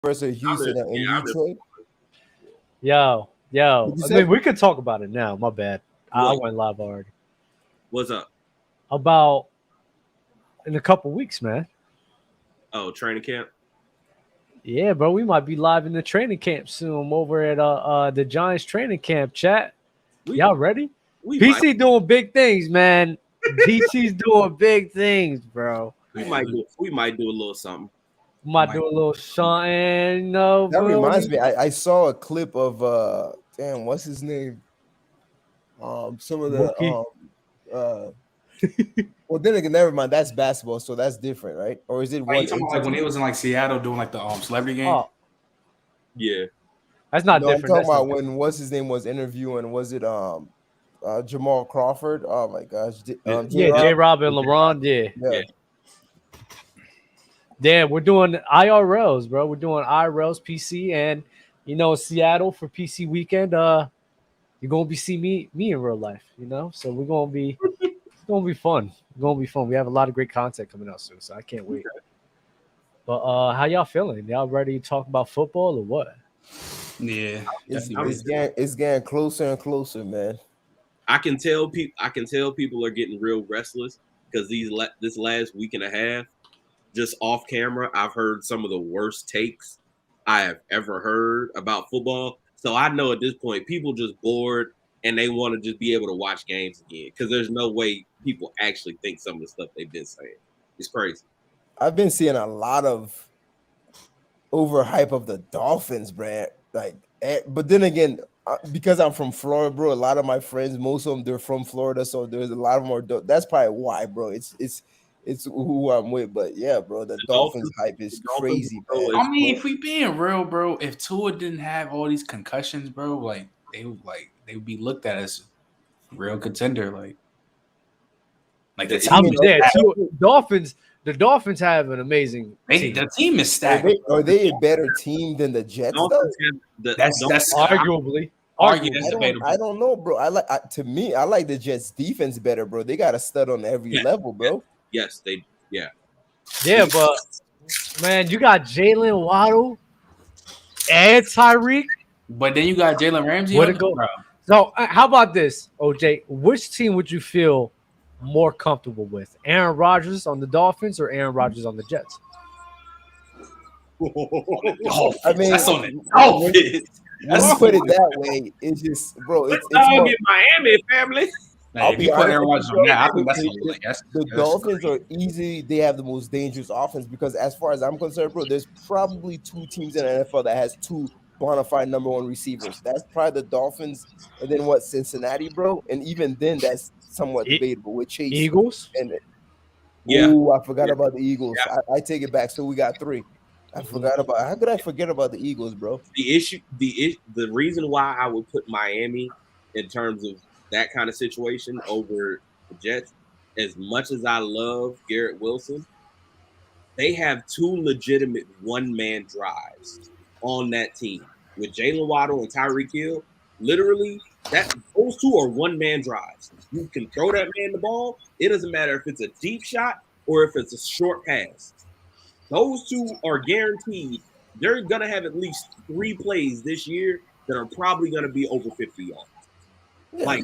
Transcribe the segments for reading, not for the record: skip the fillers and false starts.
versus Houston in Detroit. Yo. I mean, we could talk about it now. My bad. I went live already. What's up? About in a couple weeks, man. Oh, training camp. Yeah, bro. We might be live in the training camp soon. I'm over at the Giants training camp. Chat. Y'all ready? PC doing big things, man. PC's doing big things, bro. We might do a little something. Might do a little something. No, that reminds me. I saw a clip of damn, what's his name? Some of the well, then again, never mind. That's basketball, so that's different, right? Or is it one? Talking about like when he was in like Seattle doing like the celebrity game? Oh. Yeah, that's not different. I'm talking about when what's his name was interviewing. Was it Jamal Crawford? Oh my gosh, J-Rob and LeBron. Yeah. Yeah, we're doing IRLs, bro. We're doing IRLs, PC, and Seattle for PC weekend. You're gonna see me in real life, So we're gonna be, it's gonna be fun. It's gonna be fun. We have a lot of great content coming out soon, so I can't wait. But how y'all feeling? Y'all ready to talk about football or what? Yeah, it's getting closer and closer, man. I can tell people are getting real restless because this last week and a half. Just off camera, I've heard some of the worst takes I have ever heard about football. So I know at this point, people just bored and they want to just be able to watch games again because there's no way people actually think some of the stuff they've been saying. It's crazy. I've been seeing a lot of overhype of the Dolphins, bro. But then again, because I'm from Florida, bro, a lot of my friends, most of them, they're from Florida, so there's a lot of more. That's probably why, bro. It's who I'm with, but yeah, bro, the Dolphins hype is crazy, bro. I mean, if we being real, bro, if Tua didn't have all these concussions, bro, like they would be looked at as real contender, like the team. The Dolphins have an amazing team. The team is stacked. Are they a better team than the Jets? That's arguably. I don't know, bro. I like the Jets defense better, bro. They got a stud on every level, bro. Yes, Yeah, but man, you got Jalen Waddle and Tyreek. But then you got Jalen Ramsey. Where'd it go? So how about this, OJ? Which team would you feel more comfortable with? Aaron Rodgers on the Dolphins or Aaron Rodgers on the Jets? I mean, that's on the Dolphins. Let's put it that way. It's just, bro. It's more, get Miami family. Now, if you put Aaron Rodgers on that, I think that's the Dolphins are easy. They have the most dangerous offense because, as far as I'm concerned, bro, there's probably two teams in the NFL that has two bona fide number one receivers. That's probably the Dolphins, and then Cincinnati, bro. And even then, that's somewhat debatable with Chase. Eagles. And I forgot about the Eagles. Yeah. I take it back. So we got three. I forgot about. How could I forget about the Eagles, bro? The reason why I would put Miami in terms of that kind of situation over the Jets, as much as I love Garrett Wilson, they have two legitimate one-man drives on that team with Jalen Waddle and Tyreek Hill. Literally, those two are one-man drives. You can throw that man the ball. It doesn't matter if it's a deep shot or if it's a short pass. Those two are guaranteed. They're going to have at least 3 plays this year that are probably going to be over 50 yards. Yeah.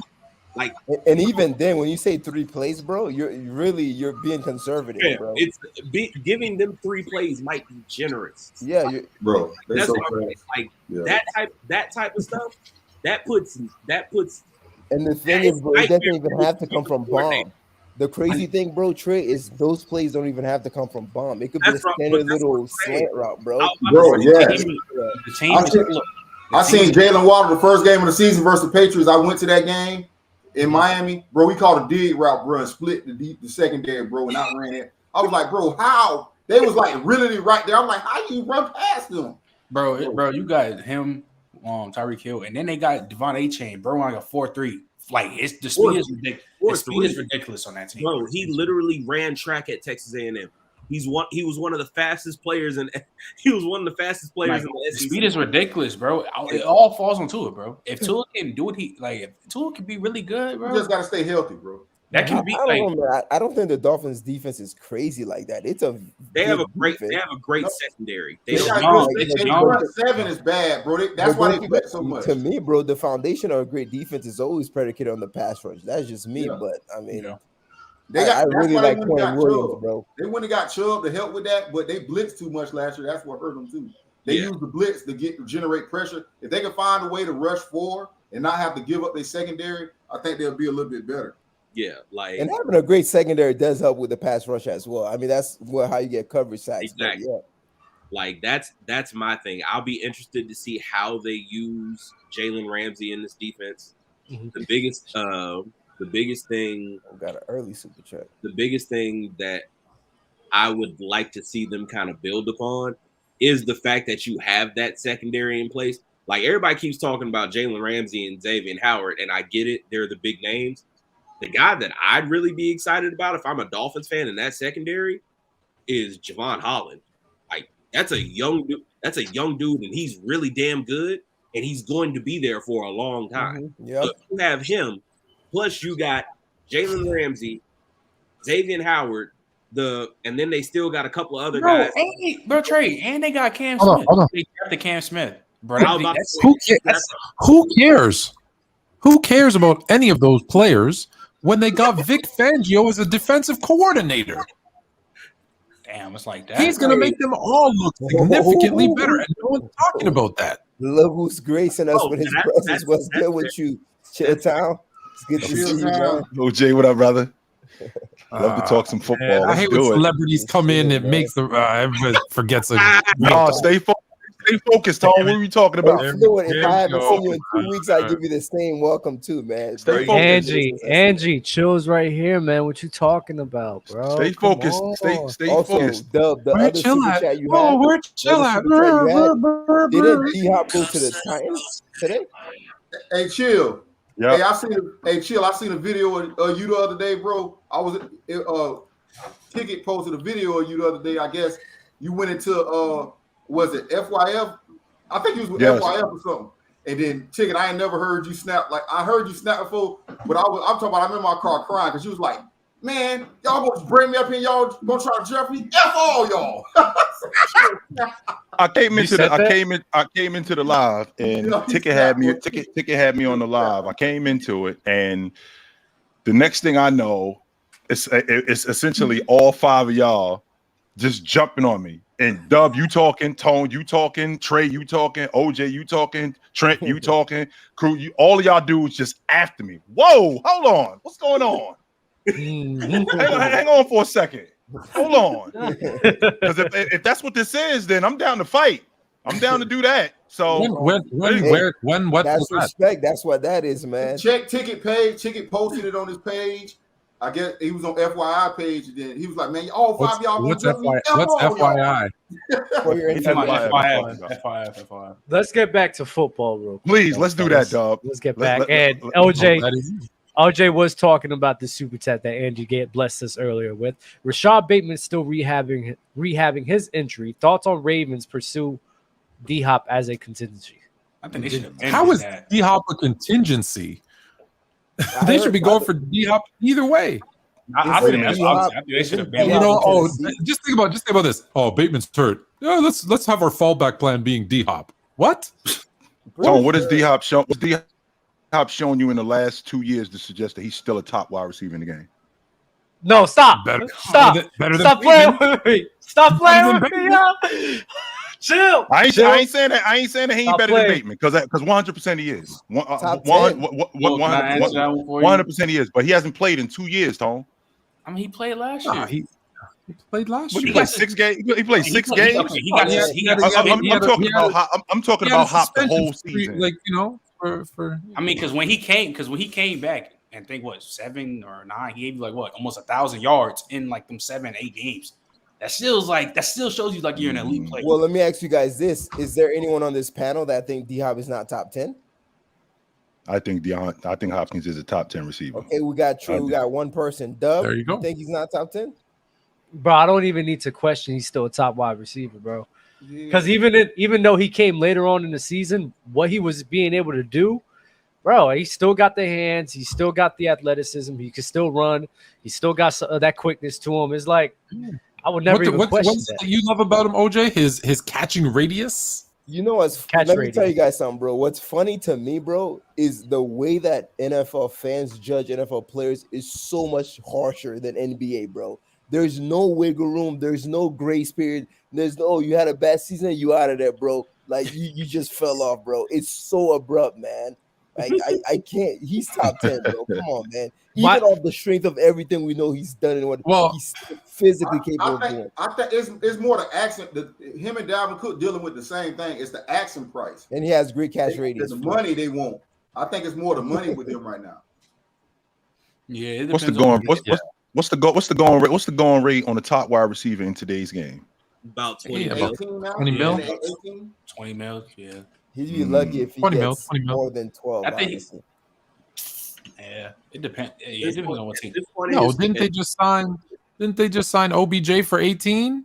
And even then, when you say 3 plays, bro, you're being conservative, bro. It's giving them 3 plays might be generous. Yeah, bro. That's so that type of stuff. That puts. And the thing is, bro, it doesn't even have to come from bomb. The crazy thing, bro, Trey, is those plays don't even have to come from bomb. It could be a standard little slant route, bro. Bro, yeah. I seen Jalen Waddle the first game of the season versus the Patriots. I went to that game in Miami, bro. We called a dig route, bro, and split the secondary, bro, and I ran it. I was like, bro, how? They was like really right there. I'm like, how you run past them? Bro, you got him, Tyreek Hill, and then they got Devon A-Chain, bro, on like a 4-3. Like the speed is ridiculous. The speed is ridiculous on that team. Bro, he literally ran track at Texas A&M. He was one of the fastest players, and he was one of the fastest players in the SEC. The speed is ridiculous, bro. It all falls on Tua, bro. If Tua can do if Tua can be really good, bro. You just gotta stay healthy, bro. That can be I like don't know, man. I don't think the Dolphins defense is crazy like that. It's a They have a good great defense. they have a great secondary. They They don't got Like, good. They but- front seven is bad, bro. That's but why they don't- blitz so much. To me, bro, the foundation of a great defense is always predicated on the pass rush. That's just me, Yeah. but I mean, Yeah. They got. I That's really why they like went and Quentin got Williams, Chubb. bro. They went and got Chubb to help with that, but they blitzed too much last year. That's what hurt them too. They Yeah. used the blitz to generate pressure. If they can find a way to rush forward and not have to give up their secondary, I think they'll be a little bit better. yeah, like And having a great secondary does help with the pass rush as well. I mean, that's how you get coverage sacks. but Exactly. yeah. Like that's my thing. I'll be interested to see how they use Jalen Ramsey in this defense. Mhm. The biggest thing, We got an early super chat. the biggest thing that I would like to see them kind of build upon is the fact that you have that secondary in place. Like everybody keeps talking about Jalen Ramsey and Xavier Howard, and I get it; they're the big names. The guy that I'd really be excited about if I'm a Dolphins fan in that secondary is Javon Holland. Like that's a young dude. That's a young dude, and he's really damn good, and he's going to be there for a long time. Yep. So if you have him, plus you got Jalen Ramsey, Xavier Howard, and then they still got a couple of other guys. Trey, and they got Cam Hold on, Smith. hold on. They drafted Cam Smith, bro. I was about to say, Who cares? Who cares about any of those players when they got Vic Fangio as a defensive coordinator? Damn, it's like that. He's going to make them all look significantly better, and no one's talking about that. Look who's gracing us Oh, with his that's- presence. that's- What's that's good with you, ChillTown? It's good to see you, man. OJ, what up, brother? Love to talk some football. Man, I Let's hate when do it. celebrities come in and makes the everybody forgets it. No, stay focused, Tom. What are we talking about? Hey, Fluid, if There I we haven't go. seen you in 2 weeks, I give you the same welcome too, man. Stay Very focused. good. Angie, chill's right here, man. What you talking about, bro? Stay Come focused. on. Stay Also, focused. Dub, the Where other chill super at? chat you Oh, had, where chill at? didn't D-Hop go to the Titans today? Hey, Chill. Yeah. Hey, I seen a video of you the other day, bro. I was Ticket posted a video of you the other day. I guess you went into was it FYF? I think you was with Yes. FYF or something. And then Ticket, I ain't never heard you snap. Like I heard you snap before, but I'm talking about I'm in my car crying because you was like, man, y'all gonna bring me up here, y'all gonna try to jump me? F all y'all. I came into said the that? I came into the live and Yeah, Ticket had me on the live. I came into it and the next thing I know, it's essentially all five of y'all just jumping on me. And Dub, you talking, Tone, you talking, Trey, you talking, OJ, you talking, Trent, you talking, Crew, all of y'all dudes just after me. Whoa, hold on, what's going on? Hang on for a second. Hold on, because if that's what this is, then I'm down to fight. I'm down to do that. So When, what That's was that? respect. That's what that is, man. Check Ticket page. Ticket posted it on his page. I guess he was on FYI page, and then he was like, "Man, all five of y'all gonna What's jump me? FYI? F What's all y'all." FYI? For your He's talking about information. FYF. Let's get back to football, real quick. please, let's do that, Dub. Let's get Let- back. let- And let- LJ, That is- RJ was talking about the super chat that Angie blessed us earlier with. Rashad Bateman still rehabbing his injury. Thoughts on Ravens pursue D-Hop as a contingency? I think they should have How is that. D-Hop a contingency? I They heard- should be going for D-Hop either way. I Wait a think minute, I think they should have been. You know, Contingency. just think about this. Oh, Bateman's hurt. Yeah, let's have our fallback plan being D-Hop. What? Tone, what is D-Hop show? What's D-Hop shown you in the last 2 years to suggest that he's still a top wide receiver in the game? No, stop. Better Stop. than Stop playing Bateman. with me. Stop playing Better with than me, yo. Chill. I ain't saying that. I ain't saying that he ain't Stop better playing. than Bateman because 100% he is. Top 10. 100% he is. But he hasn't played in 2 years, Tone. I mean, he played last Nah, year. he played last What, year. he played 6 games. He played 6 games. Okay, he got. I'm talking about Hop the whole season. Like, you know, for I mean, because when he came back, and think what 7 or 9, he gave you like what almost 1,000 yards in like them 7-8 games. That still shows you like you're an elite player. Well, let me ask you guys this: is there anyone on this panel that think D-Hop is not top 10? I think Hopkins is a top 10 receiver. Okay, we got True. We got one person. Dub. There you go. Think he's not top 10? Bro, I don't even need to question. He's still a top wide receiver, bro. Because even though he came later on in the season, what he was being able to do, bro, he still got the hands. He still got the athleticism. He can still run. He still got that quickness to him. It's like I would never even question what's that. that you love about him, OJ? His catching radius. You know what's Catch let me radius. tell you guys something, bro. What's funny to me, bro, is the way that NFL fans judge NFL players is so much harsher than NBA, bro. There's no wiggle room. There's no grace period. There's no, you had a bad season, you out of there, bro. Like you just fell off, bro. It's so abrupt, man. Like I can't. He's top 10, bro. Come on, man. Even off the strength of everything we know he's done and what he's physically capable of doing. I think it's more the accent. Him and Dalvin Cook dealing with the same thing. It's the accent price, and he has great cash radius. The money they want. I think it's more the money with him right now. Yeah. What's the going? What's the going rate on the top wide receiver in today's game? About 20 Yeah, mil. 20 mil. 20 mil. Yeah. He'd be lucky if he 20 mil, gets 20 mil. more than 12. I think yeah, it depends. Yeah, it depends on what team. No, didn't they just sign OBJ for 18?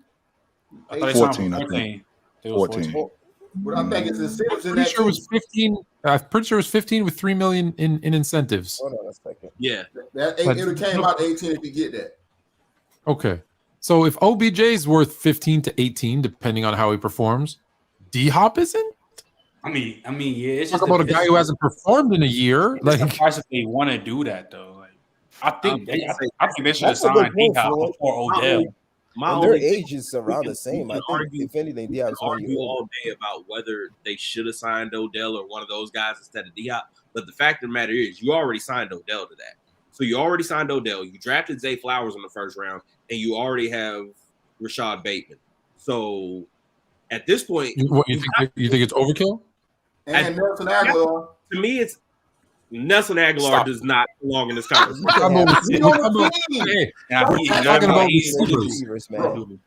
I thought 14, I I think. 14. But I think it's incentives in Pretty that. sure it was 15. I'm pretty sure it was 15 with $3 million in incentives. Hold on a second. Yeah. It came out 18 if you get that. Okay. So if OBJ is worth 15 to 18, depending on how he performs, D-Hop isn't? I mean, yeah. It's Talk just about a guy who hasn't performed in a year. It's Like, surprised if they want to do that though. Like, I think they should have That's a good signed point, D-Hop Floyd. before Odell. And their age is around the same. I think, argue, if anything, we Diab's can one year argue older. all day about whether they should have signed Odell or one of those guys instead of Diop. But the fact of the matter is, you already signed Odell to that. So you already signed Odell. You drafted Zay Flowers in the first round, and you already have Rashad Bateman. So at this point, what you think it's overkill? And Nelson Aguilar. To me, it's Nelson Aguilar does not belong in this conversation. We're talking about receivers.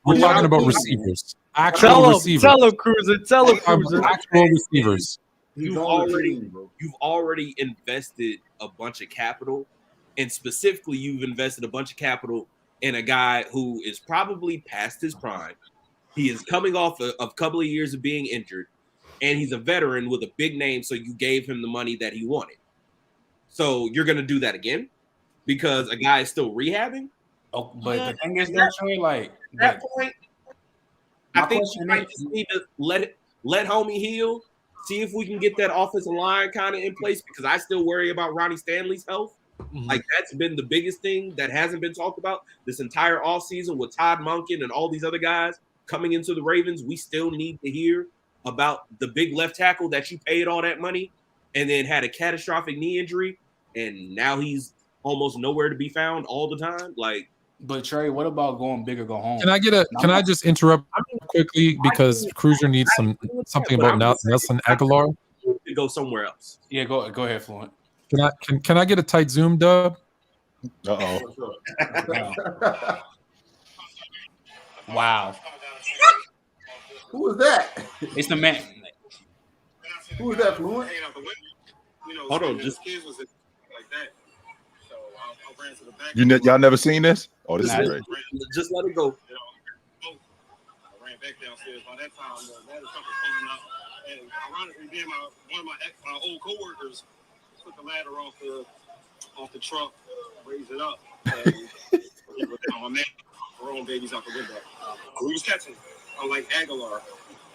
We're talking about receivers. Actual receivers. Tell him, Cruiser. Tell him, Cruiser. Actual receivers. You've already invested a bunch of capital, and specifically, you've invested a bunch of capital in a guy who is probably past his prime. He is coming off a couple of years of being injured, and he's a veteran with a big name, so you gave him the money that he wanted. So you're going to do that again because a guy is still rehabbing? Oh, but the thing is, that like at that point, I think you might just need to let homie heal, see if we can get that offensive line kind of in place because I still worry about Ronnie Stanley's health. Mm-hmm. Like that's been the biggest thing that hasn't been talked about this entire offseason with Todd Monken and all these other guys coming into the Ravens. We still need to hear about the big left tackle that you paid all that money and then had a catastrophic knee injury. And now he's almost nowhere to be found all the time. Like, but Trey, what about going big or go home? Can I just interrupt quickly because Cruiser needs something about Nelson Aguilar? To go somewhere else. Yeah, go ahead, Fluent. Can I get a tight zoom, Dub? Wow. Who is that? It's the man. Who is that, Fluent? Hold on, just y'all never seen this? Oh, this is great. Just let it go. I ran back downstairs. By that time, that was something pulling up. And ironically, then one of my old coworkers took the ladder off the truck, raised it up, and he was down. My man, throwing babies out the window. We was catching. I'm like Aguilar.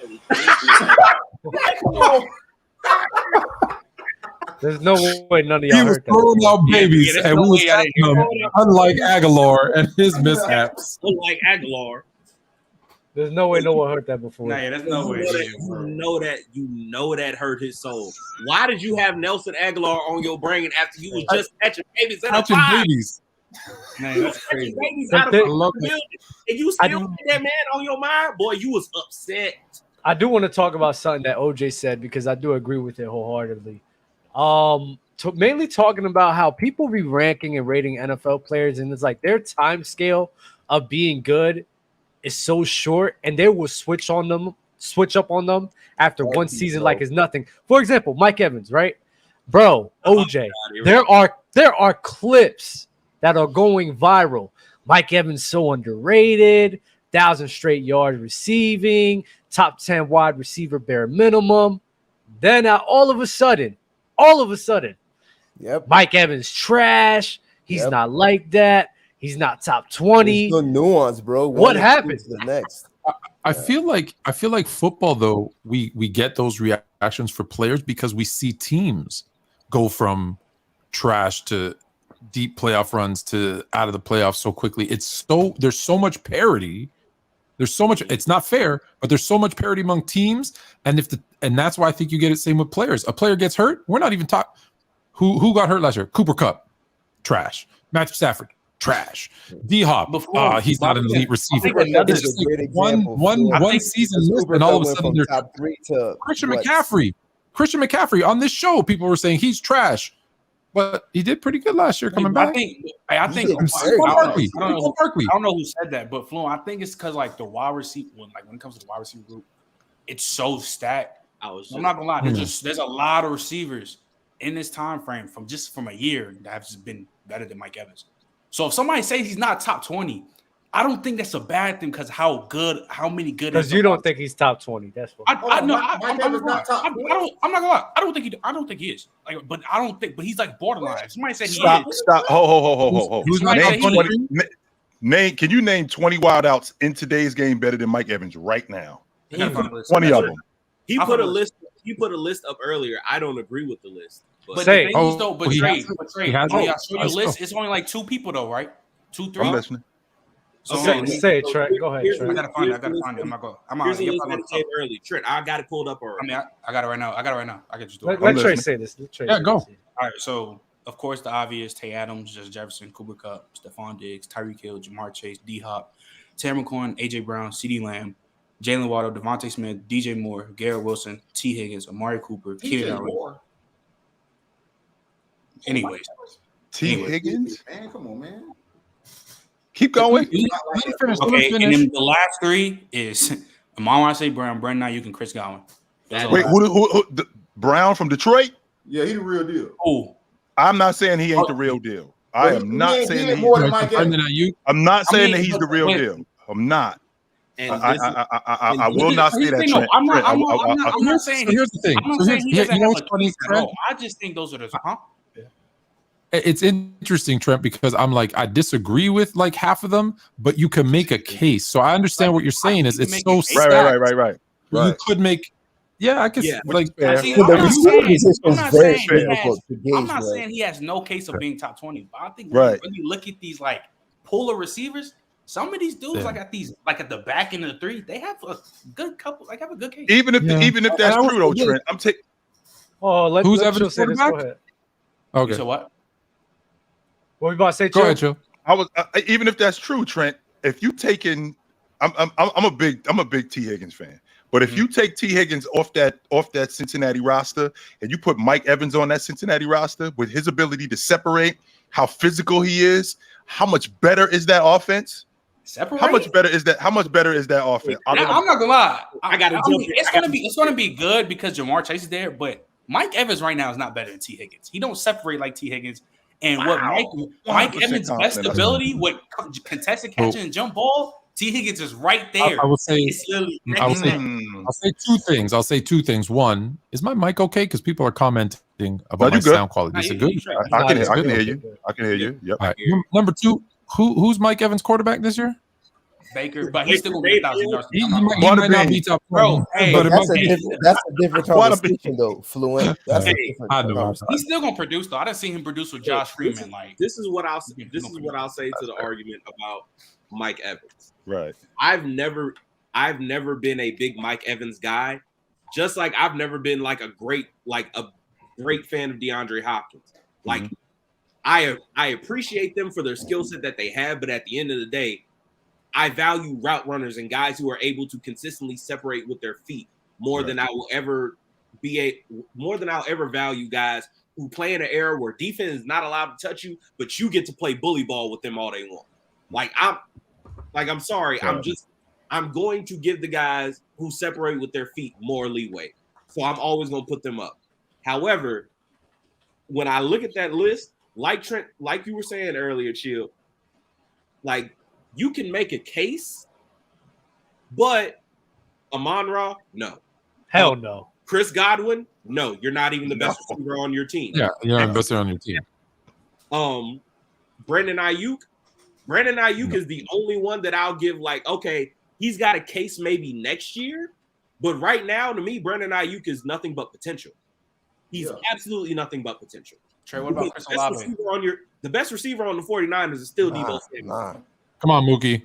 And there's no way none of y'all heard that. He was throwing out babies, and we was catching them, unlike Aguilar and his mishaps. Unlike Aguilar. There's no way no one heard that before. Nah, yeah, there's no way. You know that hurt his soul. Why did you have Nelson Aguilar on your brain after you was just catching babies in a five? Man, that's crazy. Babies out of the building, and you still had that man on your mind? Boy, you was upset. I do want to talk about something that OJ said because I do agree with it wholeheartedly. Mainly talking about how people be ranking and rating NFL players, and it's like their time scale of being good is so short, and they will switch up on them after one season like it's nothing. For example, Mike Evans, right? Bro, OJ, there are clips that are going viral. Mike Evans so underrated, 1,000 straight yards receiving, top 10 wide receiver bare minimum. Then all of a sudden, Yep. Mike Evans trash. He's Yep. not like that. He's not top 20. There's no nuance, bro. What One happened? extreme to the next. I feel like football though we get those reactions for players because we see teams go from trash to deep playoff runs to out of the playoffs so quickly. There's so much parity. There's so much. It's not fair, but there's so much parity among teams, and that's why I think you get it same with players. A player gets hurt, we're not even talking. Who got hurt last year? Cooper Kupp, trash. Matthew Stafford, trash. D-Hop, he's not an elite receiver. It's just like one season missed, and all of a sudden they're top 3 to Christian McCaffrey on this show. People were saying he's trash, but he did pretty good last year coming back. I think Barkley. I don't know who said that, but Flo, I think it's because like the wide receiver, when it comes to the wide receiver group, it's so stacked. I'm not gonna lie, there's a lot of receivers in this time frame from a year that have just been better than Mike Evans. So if somebody says he's not top 20, I don't think that's a bad thing because how many good. Because you don't think he's top 20. That's what I'm not gonna lie. I don't think he is. Like, but he's like borderline. Somebody said he is. Stop. Ho. Who's Name. Can you name 20 wideouts in today's game better than Mike Evans right now? 20 of them. He put a list up earlier. I don't agree with the list. But Trey, I show you a list. It's only like 2 people though, right? 2, 3. I'm listening. Say it, Trent. Go ahead, Trent. I gotta find it. I'm not going. Early. Trent, I got it pulled up already. I mean, I got it right now. I can just do it. Let Trey say this. Go. All right. So, of course, the obvious: Tay Adams, Justin Jefferson, Cooper Kupp, Stephon Diggs, Tyreek Hill, Jamar Chase, D-Hop, Terry McLaurin, AJ Brown, CeeDee Lamb, Jalen Waddle, Devontae Smith, DJ Moore, Garrett Wilson, T. Higgins, Amari Cooper, Keenan Allen. Anyways, T. Higgins? Man, come on, man. Keep going. Okay, and then the last 3 is Amon St. Brown, Brandon Ayuk, and Chris Godwin. Wait, who Brown from Detroit? Yeah, he the real deal. Oh, I'm not saying he ain't the real deal. I am not saying that more than Mike Evans. I'm not saying that he's the real deal. I'm not. I will not say that. No, I'm not saying. So here's the thing. I'm not saying he doesn't have a case at all. I just think those are the. It's interesting, Trent, because I'm like, I disagree with like half of them, but you can make a case. So I understand what you're saying is it's so stacked. Right. You could make, I could like. I'm not saying he has no case of being top 20, but I think when you look at these like polar receivers, some of these dudes like at the back end of the 3, they have a good couple, like have a good case. Even if that's true though, Trent, I'm taking. Who's Evans quarterback? Go ahead. Okay. So what? What were you about to say, Go ahead, Chill. I was even if that's true, Trent. If you taking, I'm a big T. Higgins fan. But if you take T. Higgins off that Cincinnati roster and you put Mike Evans on that Cincinnati roster with his ability to separate, how physical he is, how much better is that offense? Separate? How much better is that offense? I'm not gonna lie. It's gonna be good because Jamar Chase is there, but Mike Evans right now is not better than T. Higgins. He don't separate like T. Higgins. And what Mike Evans' best ability with contested catching and jump ball, T. Higgins is right there. I will say 2 things. One, is my mic okay? Because people are commenting about my sound quality. Is it good? I can hear you. I can hear you. Yep. All right. Number 2, who's Mike Evans' quarterback this year? Baker, but he's still gonna be 1,000 yards. He might not be top 20. But that's a different conversation, though. Fluent. I know. He's still gonna produce, though. I didn't see him produce with Josh Freeman. This is what I'll say to the argument about Mike Evans. Right. I've never been a big Mike Evans guy. Just like I've never been like a great fan of DeAndre Hopkins. Like I appreciate them for their skill set that they have, but at the end of the day, I value route runners and guys who are able to consistently separate with their feet more than I'll ever value guys who play in an era where defense is not allowed to touch you, but you get to play bully ball with them all day long. I'm sorry. I'm going to give the guys who separate with their feet more leeway. So I'm always going to put them up. However, when I look at that list, like Trent, like you were saying earlier, Chill, like you can make a case, but Amon-Ra, no. Hell no. Chris Godwin, no, you're not even the best receiver on your team. Yeah, you're not the best on your team. Brandon Ayuk. Brandon Ayuk is the only one that I'll give like, okay, he's got a case maybe next year, but right now, to me, Brandon Ayuk is nothing but potential. He's absolutely nothing but potential. Trey, what about Chris Olave? The best receiver on the 49ers is still Deebo Samuel. Come on, Mookie.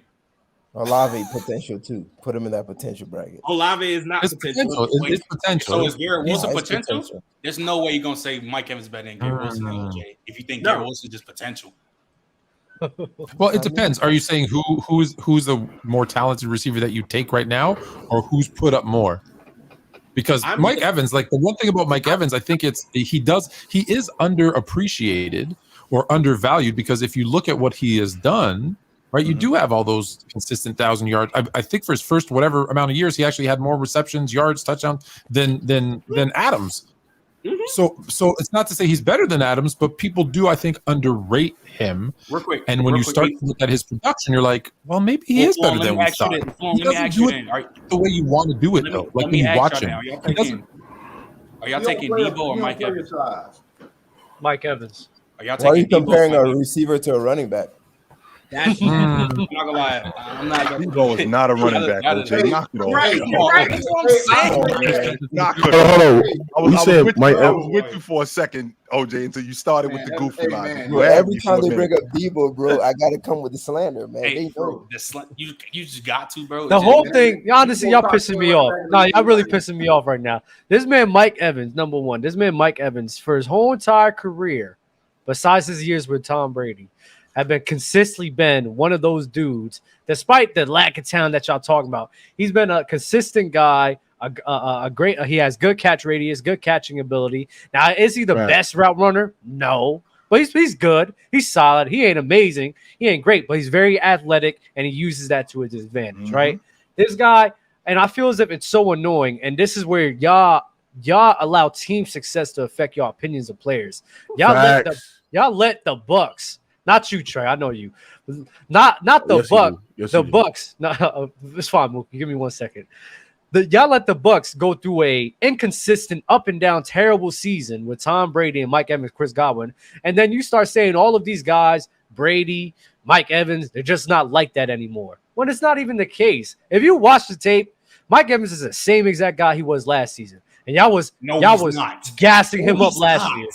Olave potential too. Put him in that potential bracket. Olave is not potential. It's potential. So is Garrett Wilson potential? potential? There's no way you're gonna say Mike Evans better than Garrett Wilson, OJ. If you think Garrett Wilson is just potential. Well, it depends. Are you saying who's the more talented receiver that you take right now, or who's put up more? Because Mike Evans, like the one thing about Mike Evans, I think he is underappreciated or undervalued, because if you look at what he has done, right, you do have all those consistent 1,000 yards. I think for his first whatever amount of years, he actually had more receptions, yards, touchdowns than Adams. So it's not to say he's better than Adams, but people do, I think, underrate him. Real quick. And when you start to look at his production, you're like, well, maybe he is better than we thought. He doesn't do it the way you want to do it, though. Like when you watch him. Are y'all taking Deebo or Mike Evans? Mike Evans. Are y'all Why are you taking comparing Deebo? a receiver to a running back? I'm not gonna lie. I'm not gonna. Deebo is not a running back. OJ, knock it off. Right. I was with you for a second, OJ, until you started with the goofy line. Bro, every time they bring up Deebo, bro, I gotta come with the slander, man. Hey, they know. you just got to, bro. The whole thing, honestly, y'all pissing me off. No, y'all really pissing me off right now. This man, Mike Evans, number one. This man, Mike Evans, for his whole entire career, besides his years with Tom Brady, have consistently been one of those dudes, despite the lack of talent that y'all talking about. He's been a consistent guy, a great. He has good catch radius, good catching ability. Now, is he the best route runner? No, but he's good. He's solid. He ain't amazing. He ain't great, but he's very athletic, and he uses that to his advantage. Right? This guy, and I feel as if it's so annoying. And this is where y'all allow team success to affect your opinions of players. Y'all let the Bucks. Not you, Trey. I know you. Not the Bucks. The Bucks. No, it's fine, Mookie. Give me 1 second. Y'all let the Bucks go through a inconsistent, up and down, terrible season with Tom Brady and Mike Evans, Chris Godwin, and then you start saying all of these guys, Brady, Mike Evans, they're just not like that anymore. When it's not even the case. If you watch the tape, Mike Evans is the same exact guy he was last season, and y'all was gassing him up last year.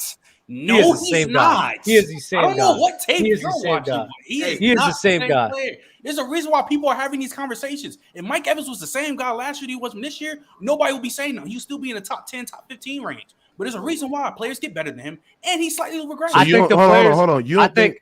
No, he's not. He is the same guy. I don't know what tape you're watching. He is the same guy. Player. There's a reason why people are having these conversations. If Mike Evans was the same guy last year he was this year, nobody would be saying no. He'll still be in the top 10, top 15 range. But there's a reason why players get better than him, and he's slightly regressed. I think the players. Hold on. I think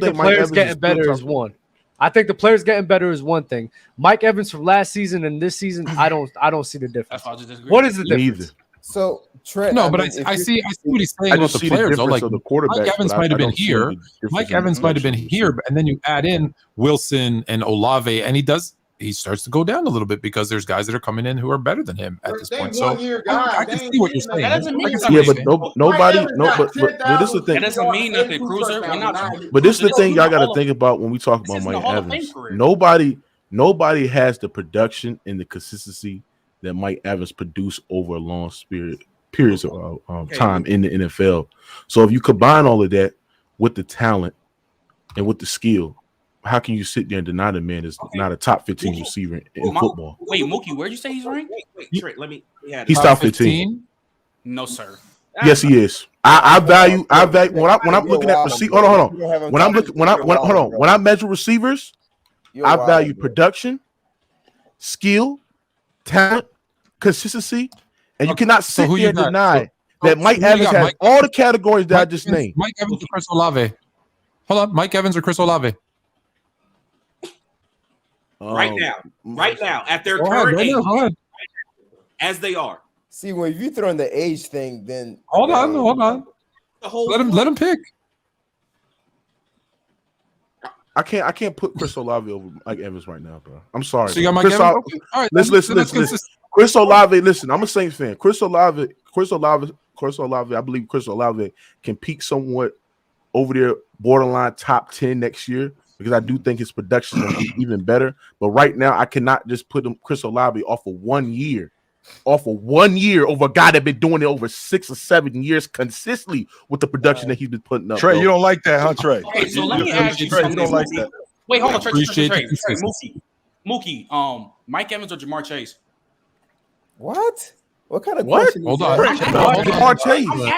the players getting better is one. I think the players getting better is one thing. Mike Evans from last season and this season, I don't see the difference. What is the difference? Neither. So Trent, no, but I see what he's saying about the players. Though, like Mike Evans might have been here. Mike Evans might have been here, and then you add in Wilson and Olave, and he starts to go down a little bit because there's guys that are coming in who are better than him at this point. So I can see what you're saying. That doesn't mean but nobody. But this is the thing. That doesn't mean nothing, Cruiser. But this is the thing y'all got to think about when we talk about Mike Evans. Nobody has the production and the consistency that Mike Evans produced over a long periods of time in the NFL. So if you combine all of that with the talent and with the skill, how can you sit there and deny the man is not a top 15 receiver in football? Wait, Mookie, where'd you say he's ranked? Wait, Trent, let me. Yeah, he's top 15. No, sir. Yes, he is. I value when I'm looking at receiver. Hold on. When I measure receivers, I value production, skill, talent, consistency, and you cannot sit there and deny that Mike Evans has all the categories that I just named. Mike Evans or Chris Olave? Hold on, Mike Evans or Chris Olave? Right now, at their current age, as they are. See, when you throw in the age thing, then hold on. Let him pick. I can't put Chris Olave over Mike Evans right now, bro. I'm sorry. So you got Mike Evans? Okay. All right, listen. Chris Olave, listen, I'm a Saints fan. Chris Olave, I believe Chris Olave can peak somewhat over there, borderline top 10 next year, because I do think his production will be even better. But right now, I cannot just put Chris Olave off of 1 year off of 1 year over a guy that been doing it over 6 or 7 years consistently with the production that he's been putting up. Trey, bro. you don't like that, huh, Trey? Okay, so let me ask you Trey, something. you don't like that. Wait, hold on, Trey. Appreciate the consistency. Mookie, Mike Evans or Jamar Chase? What? What kind of What? question? Hold is on. that? Jamar Chase.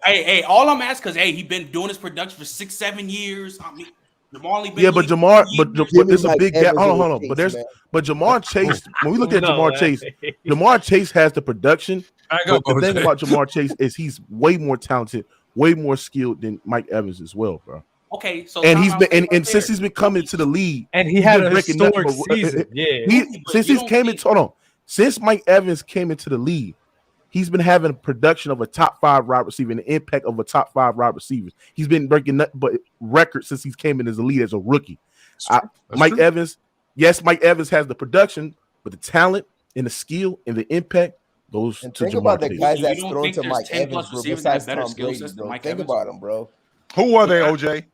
Hey, all I'm asking because he's been doing this production for 6-7 years. I mean, Jamar only been Yeah, but doing Jamar, it for but there's a Mike big gap. Evans Hold over on. Chase, But there's, man. but Jamar Chase. When we look at No Jamar way. Chase, Jamar Chase has the production. But the thing OJ. about Jamar Chase is he's way more talented, way more skilled than Mike Evans as well, bro. Okay, so And time he's out been right and there. since he's been coming to the league, And he he's had been a breaking nothing historic but- season. Yeah. since you he's don't came think- into hold on, since Mike Evans came into the league, he's been having a production of a top 5 wide receiver and the impact of a top 5 wide receivers. He's been breaking nothing but records since he's came in as a lead as a rookie. Mike Evans, yes, Mike Evans has the production, but the talent and the skill and the impact goes And to think Jamar about the Chase. guys You that's don't thrown think to there's Mike 10 Evans, plus bro, receivers that have besides better Tom skill Brady, sets than bro. Mike Think Evans? about him, bro. Who are they, OJ?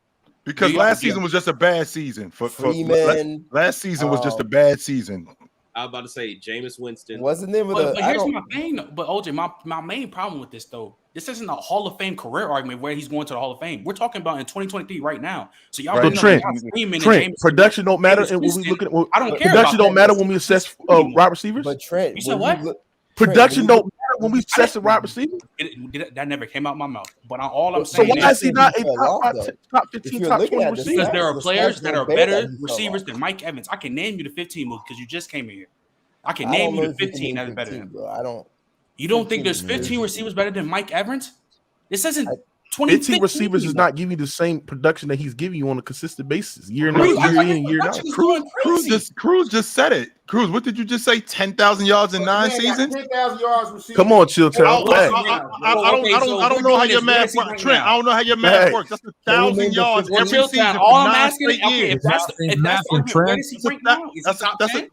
Because Yeah, last yeah. season was just a bad season. Freeman, Last season was just a bad season. I was about to say Jameis Winston. What's the name of But the? here's my thing, though. But OJ, my main problem with this though, this isn't a Hall of Fame career argument where he's going to the Hall of Fame. We're talking about in 2023 right now. So y'all Right. bringing Trent, up Freeman and Trent, James production don't matter. Jameis And when we Winston. look at I don't care production about don't that. matter when we assess wide receivers. But Trent, You said when what? look- Production Trent, when you don't matter when we assess a wide receiver. That never came out my mouth. But all I'm So saying why is is he not a fell off, top, though. top If 15, you're top looking 20 at the receiver? because stats, there are the players stats that don't are bear better that he fell receivers off. than Mike Evans. I can name you the 15 because you just came in here. I can I name don't you know the if you can 15 name that is better 15, than. bro. I don't. You don't think there's 15 15 receivers better than Mike Evans? This isn't 15 2015. receivers is not giving you the same production that he's giving you on a consistent basis, year in, Cruz, year in, year out. Cruz just said it. Cruz, what did you just say? 10,000 yards in 9 seasons? 10,000 yards receiving. Come on, ChillTown. I don't know how your math works. Trent, I don't know how your math works. That's 1,000 yards every season for All I'm 9 asking is, straight okay, years. if that's the where is he right now? Is he top 10?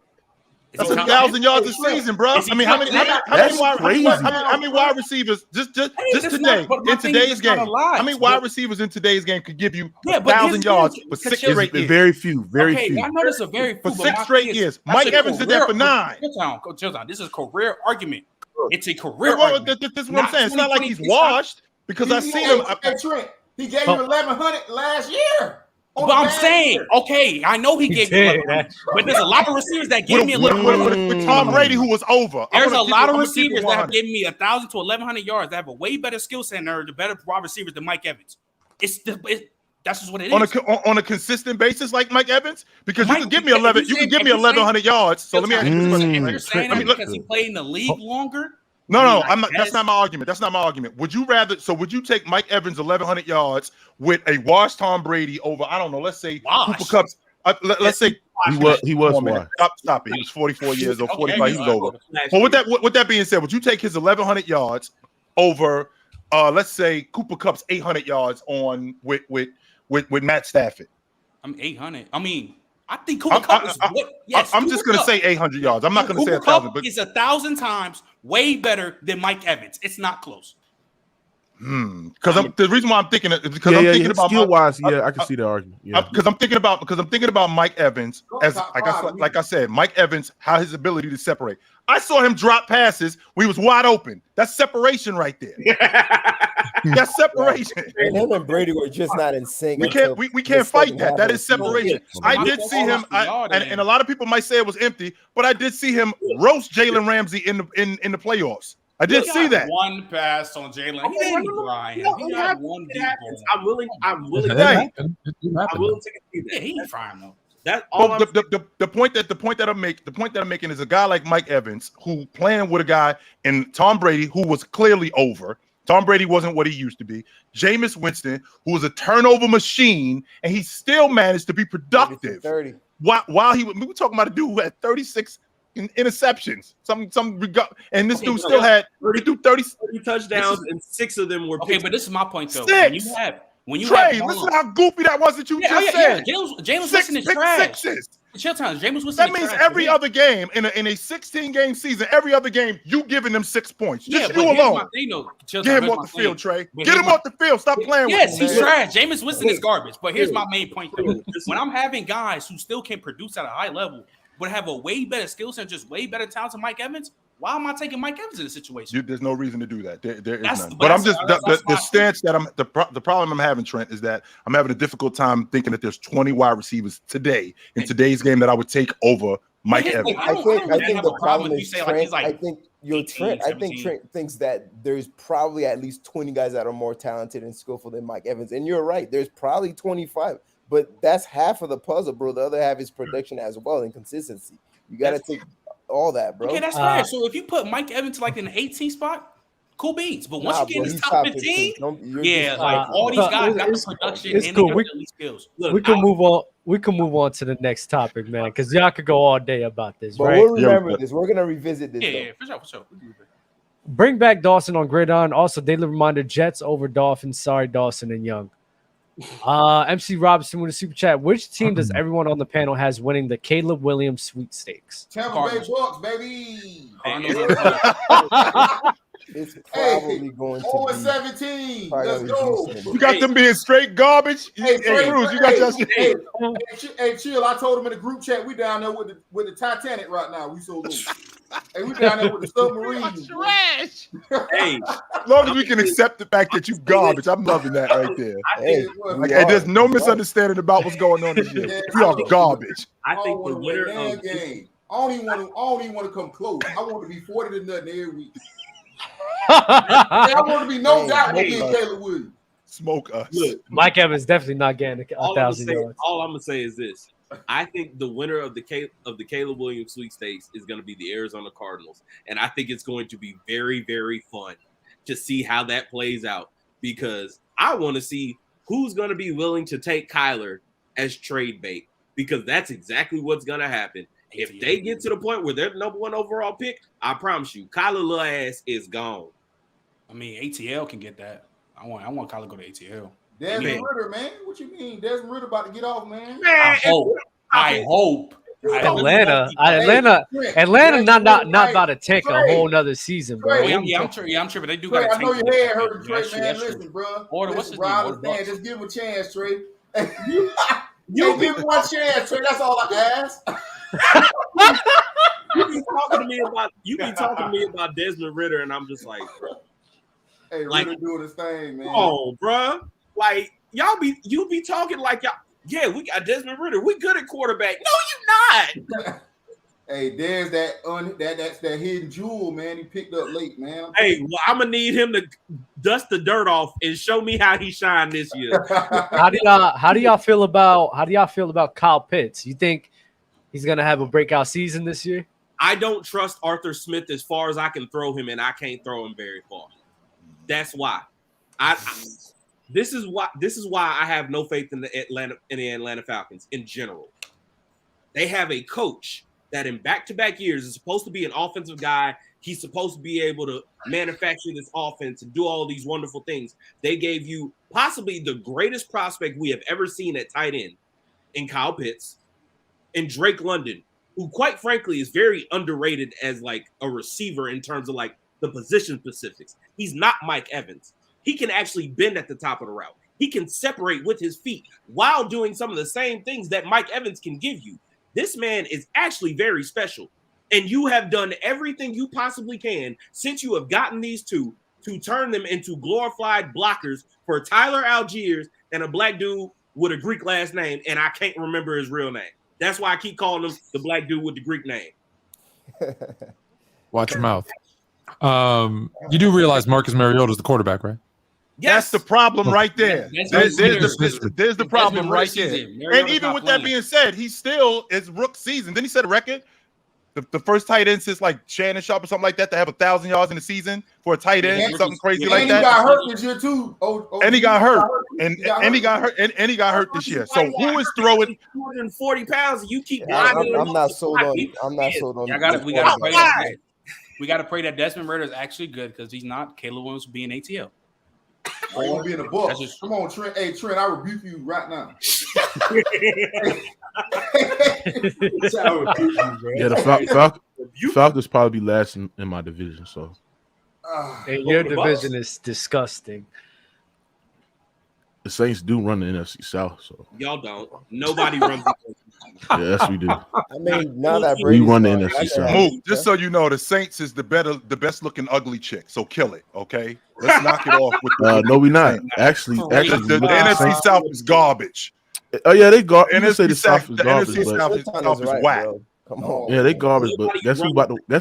That's 1,000 yards a season, bro. I mean, how many wide receivers just today in today's game? How many wide receivers in today's game could give you 1,000 yards for 6 straight years? Very few, very Okay, few. I know this is very few For but 6 my straight thing is, years. that's Mike a Evans did that for career- 9. ChillTown, this is a career argument. It's a career Well, argument. this is what I'm saying. It's not like he's 2020. washed because I seen him. Hey, Trent, he gave you 1,100 last year. But I'm saying, okay, I know he gave did, you, but there's a lot of receivers that gave me a little. With Tom Brady, who was over. There's a lot of I'm gonna keep it receivers that have 100. given me 1,000 to 1,100 yards that have a way better skill set and are the better wide receivers than Mike Evans. That's just what it is. On a consistent basis, like Mike Evans, because Mike, you can give me 11. You can give me 1,100 yards. So let me ask you this question. You're saying that because he played in the league longer. No, I'm not. That's not my argument. That's not my argument. Would you rather? So would you take Mike Evans 1,100 yards with a washed Tom Brady over? I don't know. Let's say Cooper Kupp's. Let's say he was washed. Stop it. He was 44 years old. 45. He was over. Well, with that being said, would you take his 1,100 yards over? Let's say Cooper Kupp's 800 yards on with Matt Stafford. I'm 800. I mean, I think Cooper Kupp is. Yes, I'm just gonna say 800 yards. I'm not gonna say 1,000. But it's 1,000 times way better than Mike Evans. It's not close. Because the reason why I'm thinking it is because I'm thinking about skill wise. Yeah, I can see the argument. Yeah, because I'm thinking about Mike Evans as like I said, Mike Evans, how his ability to separate. I saw him drop passes when he was wide open. That's separation right there. That's separation. And him and Brady were just not in sync. We can't fight that. That is separation. I did see him, and a lot of people might say it was empty, but I did see him roast Jalen Ramsey in the playoffs. I did see that. One pass on Jalen. He didn't grind him. He got one deep ball. I'm willing to concede that. Yeah, he ain't frying though. That's all. The point that I'm making is a guy like Mike Evans who playing with a guy and Tom Brady who was clearly over. Tom Brady wasn't what he used to be. Jameis Winston, who was a turnover machine, and he still managed to be productive. 30. While we were talking about a dude who had 36 interceptions. And this dude still had 30 touchdowns, and 6 of them were. Okay, but this is my point though. 6. When you Trey, listen how goofy that was that you just said. James Winston is trash. 6. ChillTown, James Winston. That means every other game in a 16-game season, every other game you giving them 6 points. Just you alone. Get him off the field, Trey. Get him off the field. Stop playing with him. Yes, he's trash. James Winston is garbage. But here's my main point though. When I'm having guys who still can produce at a high level, but have a way better skill set, just way better talent than Mike Evans, Why am I taking Mike Evans in this situation? There's no reason to do that. There is That's- none. but But I'm that's- just that's the why- stance that the problem I'm having, Trent, is that I'm having a difficult time thinking that there's 20 wide receivers today in today's game that I would take over Mike But Evans. I think have the a problem problem if you is say, Trent. like, he's like I think your 18, Trent. I think 17. Trent thinks that there's probably at least 20 guys that are more talented and skillful than Mike Evans, and you're right. There's probably 25, but that's half of the puzzle, bro. The other half is production as well and consistency. You got to take all that, bro. Okay, that's fair. So if you put Mike Evans like in the 18 spot, cool beans. But once you get in he's this top 15, yeah, like all these guys got the production it's and cool. they got the elite skills. Look, we can move on. We can move on to the next topic, man, because y'all could go all day about this, But right? we'll remember this. We're gonna revisit this. Yeah, for sure. Bring back Dawson on Gridiron. Also, daily reminder: Jets over Dolphins. Sorry, Dawson and Young. MC Robinson with a super chat. Which team does everyone on the panel has winning the Caleb Williams Sweepstakes? Tampa Bay Bucks, baby. It's probably going to be 17. Let's go. You got them being straight garbage. Hey, Cruz, you got your hey, chill. I told him in the group chat we down there with the Titanic right now. We so low. Hey, we down there with the submarine. Trash. Hey, as long as we can accept the fact that you garbage, I'm loving that right there. Hey, there's no misunderstanding about what's going on this year. We are garbage. I think the winner of game. I don't even want to come close. I want to be 40 to nothing every week. I want to be no doubt against Caleb Williams. Smoke us. Look, Mike Evans definitely not getting 1,000 yards. All I'm gonna say is this: I think the winner of the Caleb Williams Sweepstakes is going to be the Arizona Cardinals, and I think it's going to be very, very fun to see how that plays out because I want to see who's going to be willing to take Kyler as trade bait because that's exactly what's going to happen. If they get to the point where they're the number one overall pick, I promise you, Kyler little ass is gone. I mean, ATL can get that. I want Kyler to go to ATL. Desmond Ritter, man. What you mean? Desmond Ritter about to get off, man. I hope. Atlanta, not about to tank a whole nother season, bro. I'm sure, but they do got to I know tank. your head hurting, Trey, man. Listen, bro. What's his name? Just give him a chance, Trey. You give him one chance, Trey. That's all I ask. You be talking to me about Desmond Ritter, and I'm just like, bro. Hey, Ritter doing his thing, man. Oh, bro. Like you be talking like y'all. Yeah, we got Desmond Ritter. We good at quarterback. No, you not. Hey, there's that's that hidden jewel, man. He picked up late, man. Hey, well, I'm gonna need him to dust the dirt off and show me how he shined this year. How do y'all feel about Kyle Pitts? You think he's gonna have a breakout season this year? I don't trust Arthur Smith as far as I can throw him, and I can't throw him very far. That's why. This is why I have no faith in the Atlanta Falcons in general. They have a coach that in back-to-back years is supposed to be an offensive guy. He's supposed to be able to manufacture this offense and do all these wonderful things. They gave you possibly the greatest prospect we have ever seen at tight end in Kyle Pitts and Drake London, who quite frankly is very underrated as like a receiver in terms of like the position specifics. He's not Mike Evans. He can actually bend at the top of the route. He can separate with his feet while doing some of the same things that Mike Evans can give you. This man is actually very special. And you have done everything you possibly can since you have gotten these two to turn them into glorified blockers for Tyler Algiers and a black dude with a Greek last name, and I can't remember his real name. That's why I keep calling him the black dude with the Greek name. Watch your mouth. You do realize Marcus Mariota is the quarterback, right? Yes. That's the problem right there. There's the problem right there. And even with that being said, he still is rook season. Then he set a record. The first tight end since like Shannon Sharp or something like that to have 1,000 yards in the season for a tight end, something crazy like that. And he got hurt this year too. And he got hurt. And he got hurt. And he got hurt this year. So who is throwing 240 pounds? And you keep. I'm not sold on. I'm not sold on. We got to pray that Desmond Ritter is actually good because he's not Caleb Williams being ATL. I want to be in the book. Come on, Trent. Hey, Trent, I rebuke you right now. Yeah, the Falcons probably be last in my division. So, hey, your division is disgusting. The Saints do run the NFC South, so y'all don't. Nobody runs. Yes, we do. I mean, now that We Brady's run the gone, NFC I South. got- Mook, just so you know, the Saints is the best looking ugly chick. So kill it, okay? Let's knock it off with No, we not. Saints. Actually, The look at NFC Saints. South is garbage. Oh yeah, they garbage. You can say NFC the South is the garbage, NFC but South Chilltown is right, whack. bro. Come on. yeah, they garbage. But Nobody guess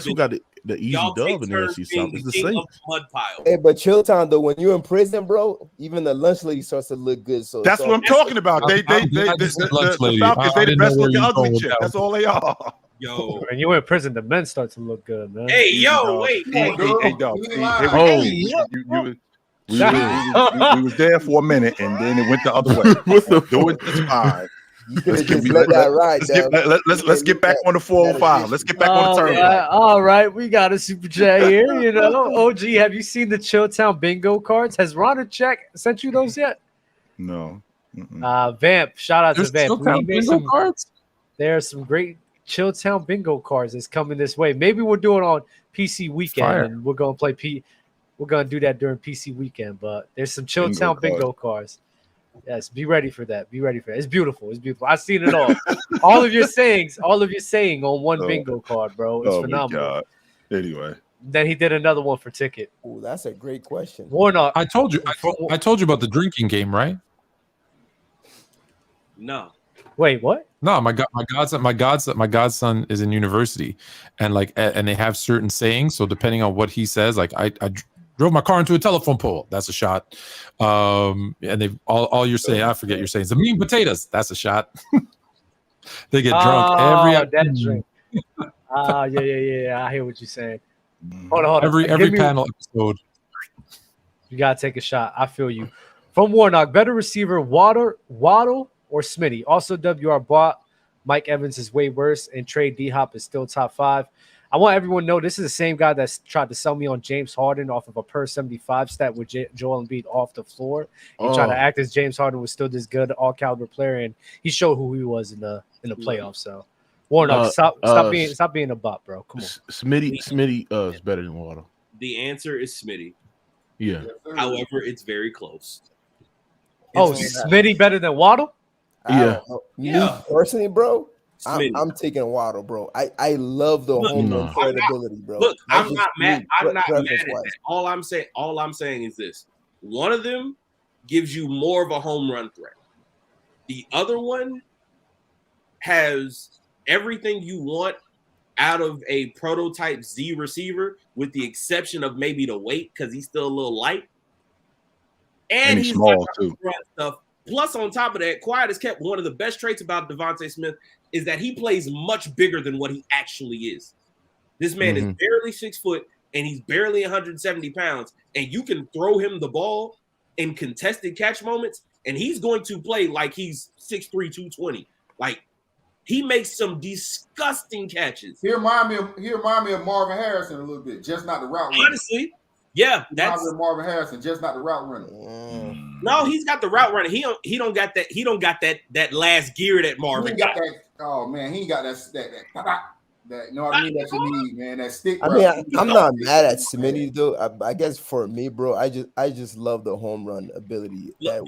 who got the easy Y'all dub take in the turns NFC being South? It's the the king of Saints. the mud pile. Hey, but Chilltown though, when you're in prison, bro, even the lunch lady starts to look good. So That's what I'm talking about. I'm glad you said lunch The lady. Falcons, I they the didn't know best where looking you were ugly going with chick. that That's all they are. Yo, When you in prison, the men start to look good, man. hey, Easy yo, dog. wait. Come on, girl. Hey, dog. You Hey, lying. Oh, we was there for a minute and then it went the other way. what the Do it fuck? just fine. You could have Let's just get- let that ride. Let's get back on the 405. Let's get back on the turnpike. All right, we got a super chat here. You know, OG, have you seen the ChillTown bingo cards? Has Ron Check sent you those yet? No. Mm-mm. Vamp, shout out There's to Vamp. ChillTown He made bingo some cards. There are some great ChillTown bingo cards that's coming this way. Maybe we'll do it on PC weekend, Fire. and we're gonna play We're gonna do that during PC weekend. But there's some ChillTown bingo cards. Yes, be ready for that. Be ready for that. It's beautiful. It's beautiful. I've seen it all. all of your sayings on one Oh. bingo card, bro. It's Oh my phenomenal. God. Anyway. Then he did another one for ticket. Oh, that's a great question. Warnock. I told you about the drinking game, right? No. Wait, what? No, my godson is in university, and and they have certain sayings. So depending on what he says, like I drove my car into a telephone pole. That's a shot. And they all you're saying, I forget your sayings. The mean potatoes. That's a shot. They get drunk every that drink. Yeah. I hear what you're saying. Hold on. every panel episode. You gotta take a shot. I feel you. From Warnock, better receiver Waddle or Smitty. Also, WR bought Mike Evans is way worse, and Trey D-Hop is still top 5. I want everyone to know this is the same guy that's tried to sell me on James Harden off of a per 75 stat with Joel Embiid off the floor. He tried to act as James Harden was still this good all caliber player, and he showed who he was in the playoffs. So Warnock, stop being a butt, bro. Come on. Smitty is better than Waddle. The answer is Smitty. Yeah. However, it's very close. Smitty better than Waddle? Yeah. Me personally, bro, Smitty. I'm taking Waddle, bro. I love the home run credibility, bro. Look, That's I'm just not mad. me, I'm not mad at preference-wise. that. All I'm saying is this: one of them gives you more of a home run threat. The other one has everything you want out of a prototype Z receiver, with the exception of maybe the weight, because he's still a little light. And he's small got too. Stuff. Plus, on top of that, quiet as kept. One of the best traits about Devontae Smith is that he plays much bigger than what he actually is. This man is barely 6 foot and he's barely 170 pounds. And you can throw him the ball in contested catch moments, and he's going to play like he's 6'3", 220. Like, he makes some disgusting catches. He remind me of Marvin Harrison a little bit, just not the route runner. Honestly, yeah, that's Marvin Harrison, just not the route runner. No, he's got the route runner. He don't got that last gear that Marvin got. That, oh man, he ain't got that. No, I mean that you need, man. That stick. I mean, I'm not mad at Smitty though. I guess for me, bro, I just love the home run ability. And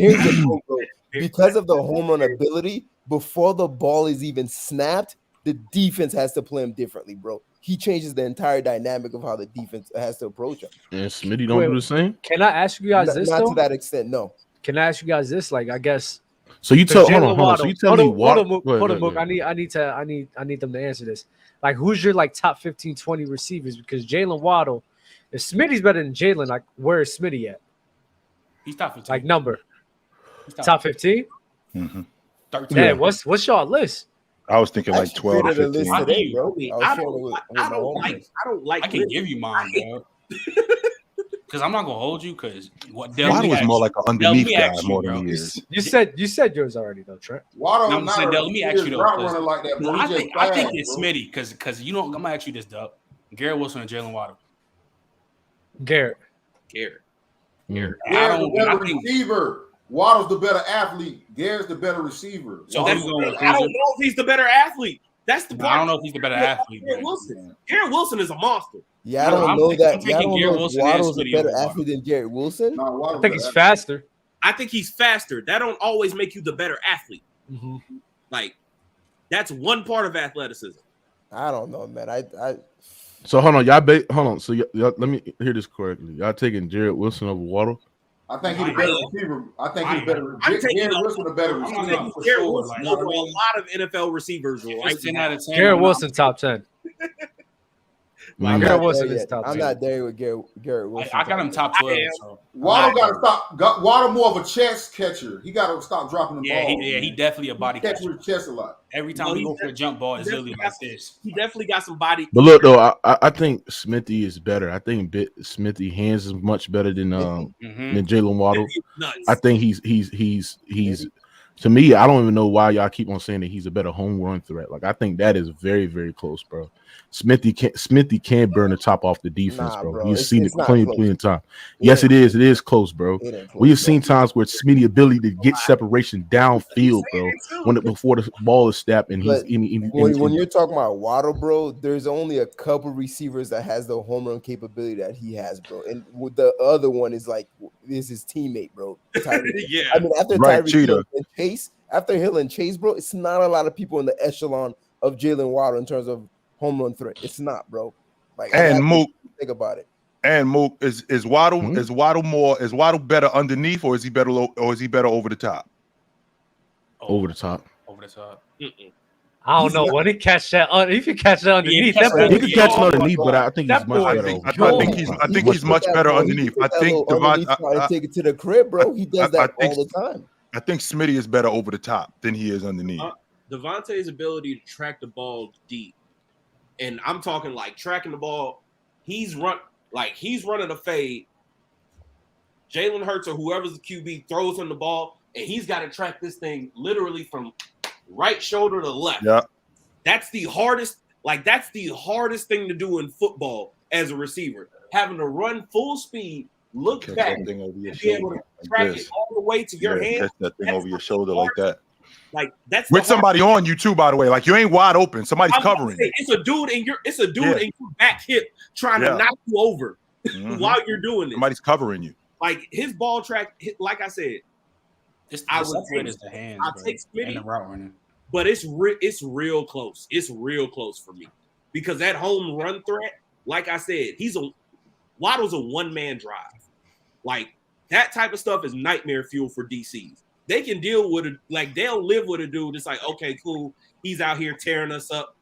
here's the thing, bro. Because of the home run ability, before the ball is even snapped, the defense has to play him differently, bro. He changes the entire dynamic of how the defense has to approach him. And Smitty don't do the same? Can I ask you guys this? Not though? to that extent, no. Can I ask you guys this? Like, I guess. So you tell hold on. So you tell me what? Hold on, I need them to answer this. Like, who's your top 15, 20 receivers? Because Jalen Waddle, if Smitty's better than Jalen, like, where is Smitty at? He's top 15. Like number. Top 15? Mm-hmm. 13. Yeah, what's y'all list? I was thinking like 12 to 15. Today, bro. I don't like. I can give you mine, bro. Because I'm not gonna hold you. Because Waddle was more like an underneath guy more than he is. You said yours already though, Trent. Waddle, I'm saying, let me ask you though. Like that, bro. I think it's Smitty because you know I'm gonna ask you this, Dub. Garrett Wilson and Jalen Waddle. Garrett. Garrett's the better receiver. Waddle's the better athlete. Garrett's the better receiver. So I don't know if he's the better athlete. That's the part. I don't know if he's the better athlete. Garrett Wilson is a monster. Yeah, I don't know that. I don't know if Waddle's a better athlete than Garrett Wilson. I think he's faster. I think he's faster. That don't always make you the better athlete. Mm-hmm. Like, That's one part of athleticism. I don't know, man. So hold on, hold on. So y'all, let me hear this correctly. Y'all taking Jared Wilson over Waddle? I think he's a better receiver. I think he's better. Jared Wilson a better receiver. Jared Wilson over a lot of NFL receivers right now. Jared Wilson top 10. Garrett Wilson is top 10. I'm not there with Garrett Wilson. I got him top 12. So. Waddle got to stop. Waddle more of a chest catcher. He got to stop dropping the ball. He definitely a body catcher. Catches his chest a lot. Every time he go for a jump ball, it's literally like this. He definitely got some body. But look, though, I think Smitty is better. I think Smitty hands is much better than Jalen Waddle. I think he's. To me, I don't even know why y'all keep on saying that he's a better home run threat. Like, I think that is very, very close, bro. Smitty can't burn the top off the defense, bro. You've seen it plenty of time. Yes, it is. It is close, bro. We have seen times where Smitty ability to get separation downfield, bro, before the ball is snapped. And when you're talking about Waddle, bro, there's only a couple receivers that has the home run capability that he has, bro. And the other one is his teammate, bro. Yeah. I mean, after Hill and Chase, bro, it's not a lot of people in the echelon of Jalen Waddle in terms of home run threat. It's not, bro. And Mook, think about it. And Mook, is Waddle better underneath, or is he better over the top? Over the top. Over the top. I don't know. When he catch that, if you catch that underneath, he can catch it underneath, but I think he's much better. I think he's much better underneath. I think Devontae take it to the crib, bro. He does that all the time. I think Smitty is better over the top than he is underneath. Devontae's ability to track the ball deep, and I'm talking like tracking the ball. He's running a fade. Jalen Hurts or whoever's the QB throws him the ball, and he's got to track this thing literally from right shoulder to left. Yeah, that's the hardest. That's the hardest thing to do in football as a receiver. Having to run full speed, look back, and be able to track it all the way to your hand. Catch that thing over your shoulder like that. That's with somebody on you too, by the way. Like, you ain't wide open. Somebody's covering you. It's a dude in your back hip trying to knock you over while you're doing it. Somebody's covering you. Like, his ball track, like I said, I'll take Smitty and the route running. But it's real close. It's real close for me because that home run threat, like I said, Waddle's a one-man drive. Like, that type of stuff is nightmare fuel for DCs. They can deal with it, they'll live with a dude. It's like, okay, cool. He's out here tearing us up.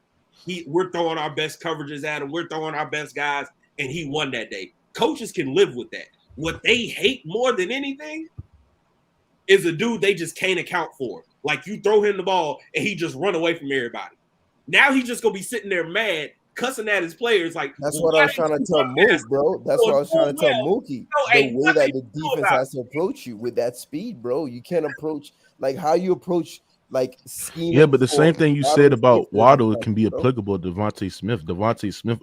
We're throwing our best coverages at him. We're throwing our best guys, and he won that day. Coaches can live with that. What they hate more than anything is a dude they just can't account for. Like, you throw him the ball, and he just run away from everybody. Now he's just going to be sitting there mad, cussing at his players. That's what I was trying to tell Mook, bro. That's what I was trying to tell Mookie. The way that the defense has to approach you with that speed, bro. You can't approach how you approach scheme. Yeah, but the same thing you said about Waddle can be applicable to Devontae Smith. Devontae Smith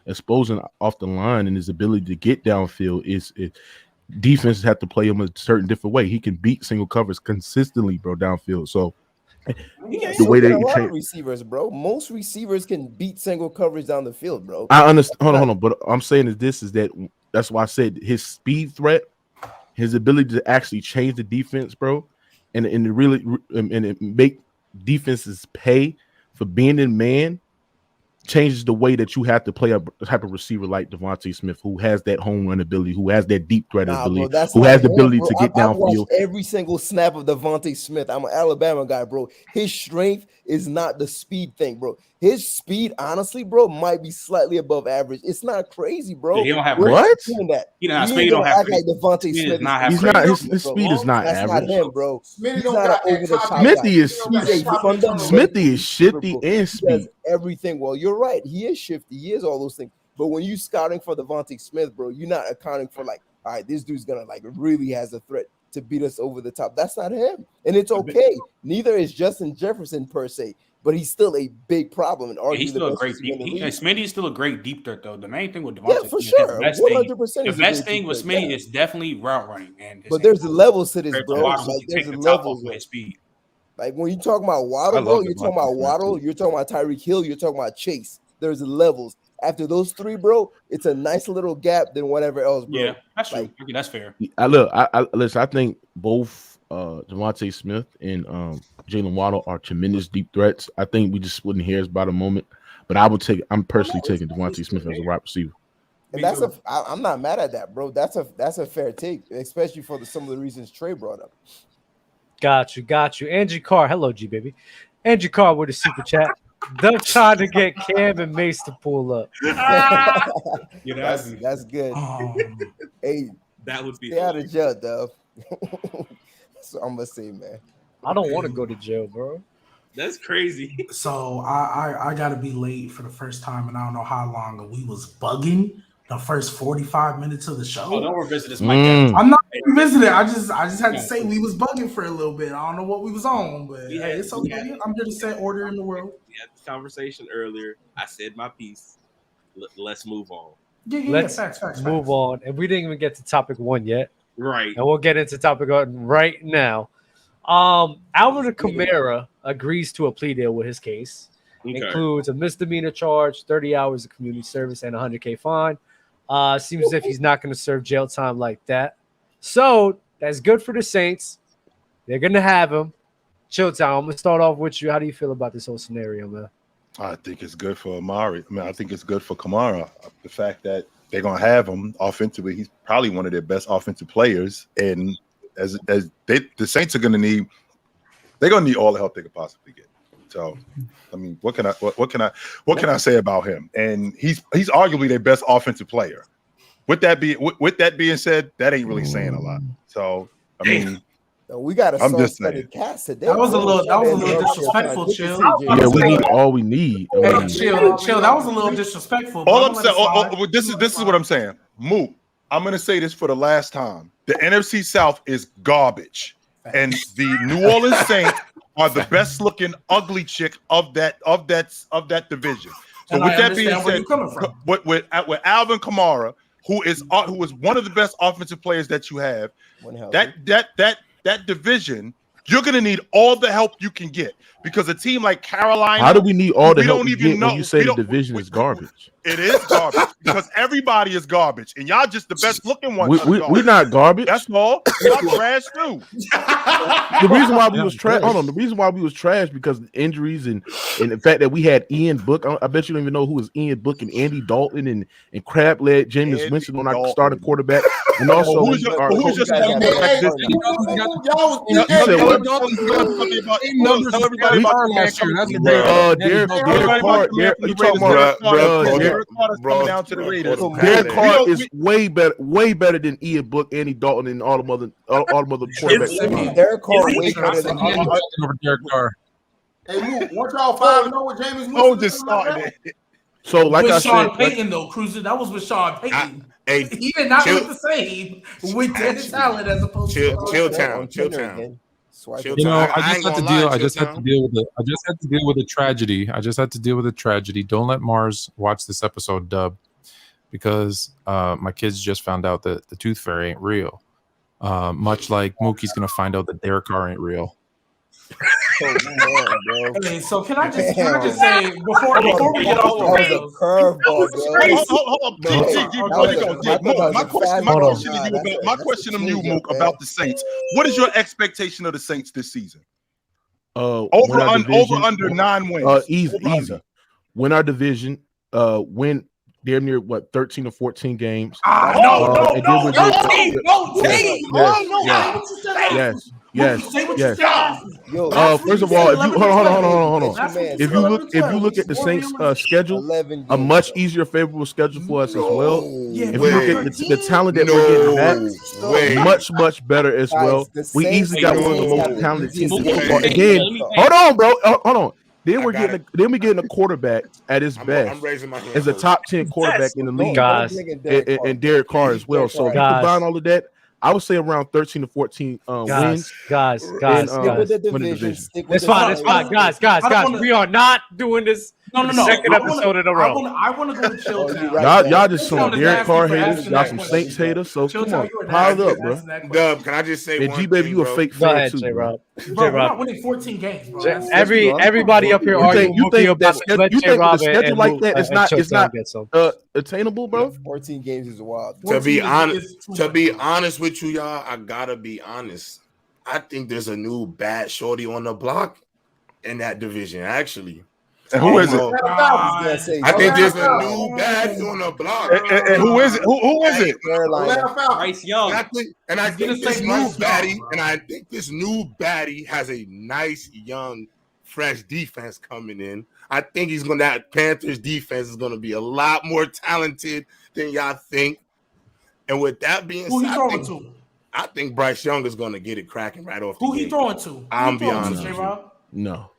exposing off the line and his ability to get downfield is defenses have to play him a certain different way. He can beat single covers consistently, bro, downfield. So the way they train receivers, bro. Most receivers can beat single coverage down the field, bro. I understand. Hold on. But I'm saying that's why I said his speed threat, his ability to actually change the defense, bro, and really make defenses pay for being in man, changes the way that you have to play a type of receiver like Devontae Smith, who has that home run ability, who has that deep threat ability, who has the ability to get downfield. Every single snap of Devontae Smith. I'm an Alabama guy, bro. His strength is not the speed thing, bro. His speed, honestly, bro, might be slightly above average. It's not crazy, bro. He don't have what? He don't have like Devontae Smith. His speed is not That's average. Not him, bro. Smitty is shifty and speed. Everything. Well, you're right. He is shifty. He is all those things. But when you scouting for Devontae Smith, bro, you're not accounting for all right, this dude's gonna really has a threat to beat us over the top. That's not him, and it's okay. Neither is Justin Jefferson per se, but he's still a big problem. And he's still a great deep. Smitty is still a great deep threat, though. The main thing with Devontae, yeah, for sure, 100%. The best thing with Smitty is definitely route running, but there's the levels to this, bro. There's the levels with speed. Like when you talk about Waddle, bro, you're talking about Waddle, you're talking about Tyreek Hill, you're talking about Chase. There's levels. After those three, bro, it's a nice little gap than whatever else, bro. Yeah, that's true. That's fair. Listen, I think both Devontae Smith and Jalen Waddle are tremendous deep threats. I think we just splitting hairs by the moment, but I'm personally taking Devontae Smith as a wide receiver. And I'm not mad at that, bro. That's a fair take, especially for some of the reasons Trey brought up. Got you. Angie Carr, hello, G baby. Angie Carr with a super chat. They're trying to get Cam and Mace to pull up. That's good. Hey, that would be. Stay out of jail, Dub. So I'm gonna say, man, I don't want to go to jail, bro. That's crazy. So I gotta be late for the first time, and I don't know how long we was bugging the first 45 minutes of the show. Oh, don't revisit this, Mike. I'm not revisiting. I just had to say we was bugging for a little bit. I don't know what we was on, but it's okay. I'm here to set order in the world. We had this conversation earlier. I said my piece. Let's move on. Let's move on. And we didn't even get to topic 1 yet. Right. And we'll get into topic 1 right now. Alvin Kamara agrees to a plea deal with his case. Okay. Includes a misdemeanor charge, 30 hours of community service, and a $100K fine. Seems as if he's not going to serve jail time like that. So that's good for the Saints. They're going to have him. ChillTown, I'm going to start off with you. How do you feel about this whole scenario, man? I think it's good for Amari. I think it's good for Kamara. The fact that they're going to have him offensively, he's probably one of their best offensive players. And the Saints are going to need, they're going to need all the help they could possibly get. So, I mean, what can I say about him? And he's arguably their best offensive player. With that being said, that ain't really saying a lot. So, I mean, we got a sunsetted cast today. That was a little disrespectful, Chill. Yeah, we need all we need. Hey, chill. That was a little disrespectful. All I'm saying, this is what I'm saying. Moot, I'm gonna say this for the last time. The NFC South is garbage, and the New Orleans Saints are the best looking ugly chick of that division. So with that being said, with Alvin Kamara, who is one of the best offensive players that you have, that division, you're gonna need all the help you can get, because a team like Carolina. How do we need all the help we get when you say the division is garbage? It is garbage because everybody is garbage, and y'all just the best looking ones. We're not garbage. That's all. Y'all trash too. The reason why we was trash. Hold on. The reason why we was trash because of injuries and the fact that we had Ian Book. I bet you don't even know who was Ian Book and Andy Dalton and crab leg Jameis Winston on our starting quarterback. And also, who's your starting quarterback? Derek Carr is way better than Ian Book, Andy Dalton, and all the other quarterbacks. Derek Carr way better than Derek Carr. Hey, Luke, once y'all 5-0 with James Winston, just started it. So, like I said, Sean Payton though, Cruiser, that was with Sean Payton. He did not look the same with Dennis Allen as opposed to ChillTown. You know, I just had to deal with the tragedy. Don't let Mars watch this episode, Dub, because my kids just found out that the Tooth Fairy ain't real. Much like Mookie's gonna find out that Derek Carr ain't real. Okay, so can I just say before we get off the rails, my question to you, Mook, about the Saints. What is your expectation of the Saints this season? Over under 9 wins. Easy. Win our division. Win damn near 13 or 14 games. Yes. First of all, if you hold on. If you look at the Saints' schedule, a much easier, favorable schedule for us as well. If you look at the talent that we're getting back, much better as well. We easily got one of the most talented teams in football. Again, hold on, bro. Hold on. Then we're getting a quarterback at his best as a top 10 quarterback in the league, guys, and Derek Carr as well. So if you combine all of that, I would say around 13 to 14 wins. Guys. It's fine. Guys. We are not doing this. No. Second episode in a row. I want to go to ChillTown. Y'all just some Derek Carr haters. Y'all some Saints haters. So come on, pile up, bro. Dub, can I just say one G baby, you a fake fan too, bro. We're not winning 14 games, bro. Everybody up here arguing. You think the schedule like that is not attainable, bro? 14 games is wild. To be honest with you, y'all, I gotta be honest. I think there's a new bad shorty on the block in that division, actually. And who is it? I think there's a new baddie on the block. And who is it? Who is it? Bryce Young. And I think this new baddie has a nice, young, fresh defense coming in. I think that Panthers defense is gonna be a lot more talented than y'all think. And with that being said, I think Bryce Young is gonna get it cracking right off. Who he throwing to? I'm be honest. No.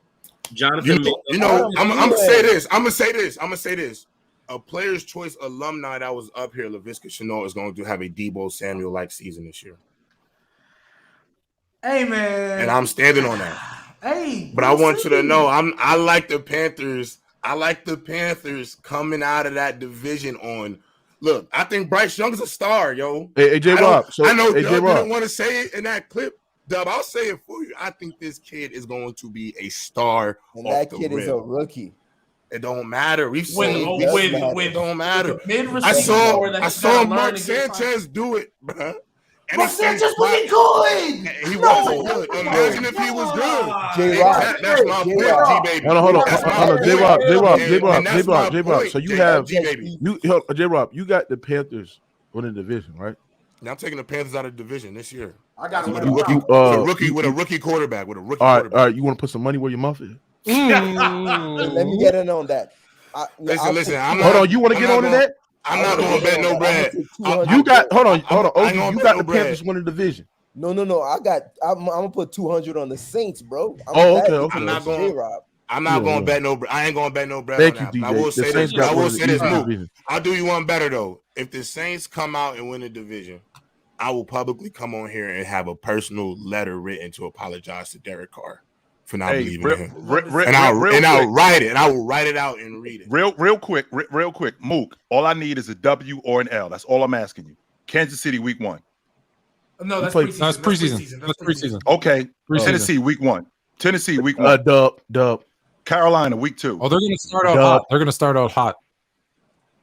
Jonathan, I'm gonna say this. I'm gonna say this. A Player's Choice alumni that was up here, LaVisca Chenault, is going to have a Deebo Samuel-like season this year. Hey, man. And I'm standing on that. Hey. But I want you to know, I like the Panthers. I like the Panthers coming out of that division on. Look, I think Bryce Young's a star, yo. Hey, J-Rob. I know Dub didn't want to say it in that clip. Dub, I'll say it for you. I think this kid is going to be a star. And that kid is a rookie. It don't matter. We've seen it don't matter. I saw Mark Sanchez do it, bro. Mark Sanchez wasn't good. He wasn't good. Imagine if he was good. J-Rob. That's my point, G-Baby. Hold on. J-Rob. So you have J-Rob, you got the Panthers winning the division, right? Now I'm taking the Panthers out of the division this year. I got with a rookie quarterback. All right. You want to put some money where your mouth is? Let me get in on that. Listen. Hold on. You want to get on to that? I'm not going to bet no bread. You got hold on. You got the Panthers winning the division. No. I'm gonna put 200 on the Saints, bro. Okay. I'm not going to bet no bread. I ain't going to bet no bread. Thank you, DJ. I will say this. Move. I'll do you one better though. If the Saints come out and win the division, I will publicly come on here and have a personal letter written to apologize to Derek Carr for not believing in him. I'll write it. I will write it out and read it. Real quick. Mook, all I need is a W or an L. That's all I'm asking you. Kansas City, week 1. No, that's preseason. That's preseason. Okay. Tennessee, week 1. Tennessee, week 1. Dub. Carolina, week 2. Oh, they're going to start out hot. They're going to start out hot.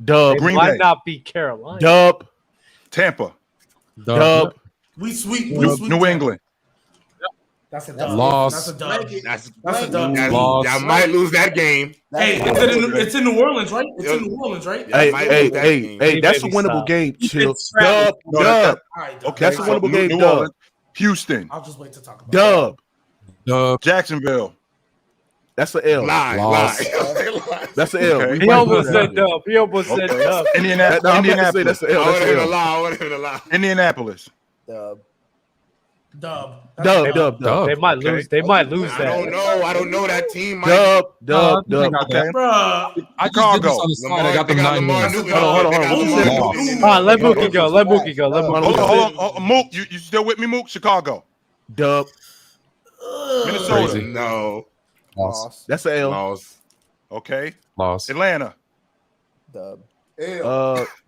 Dub. Green Bay. Might not be Carolina. Dub. Tampa. Dub. We sweep New England. That's a dub. Loss. That's a dub. That's a dub. Loss. Y'all might lose that game. Hey, it's in New Orleans, right? It's in New Orleans, right? Hey, that's a winnable game. Chill. Dub. Okay, that's a winnable game. New Dub. Orleans. Houston. I'll just wait to talk about Dub. Jacksonville. That's an L. Lie. That's an L. Okay. He almost said dub. Indianapolis. That's an L. I would have lie. Indianapolis. Dub. They might lose. They might lose that. I don't know that team. Dub. Okay. Bro, I just did this on the slide. I got them 9 minutes. Hold on. Let Mookie go. Hold on. Mook, you still with me, Mook? Chicago. Dub. Minnesota. Crazy. No. Loss. That's an L. Loss. Okay. Loss. Atlanta. Dub.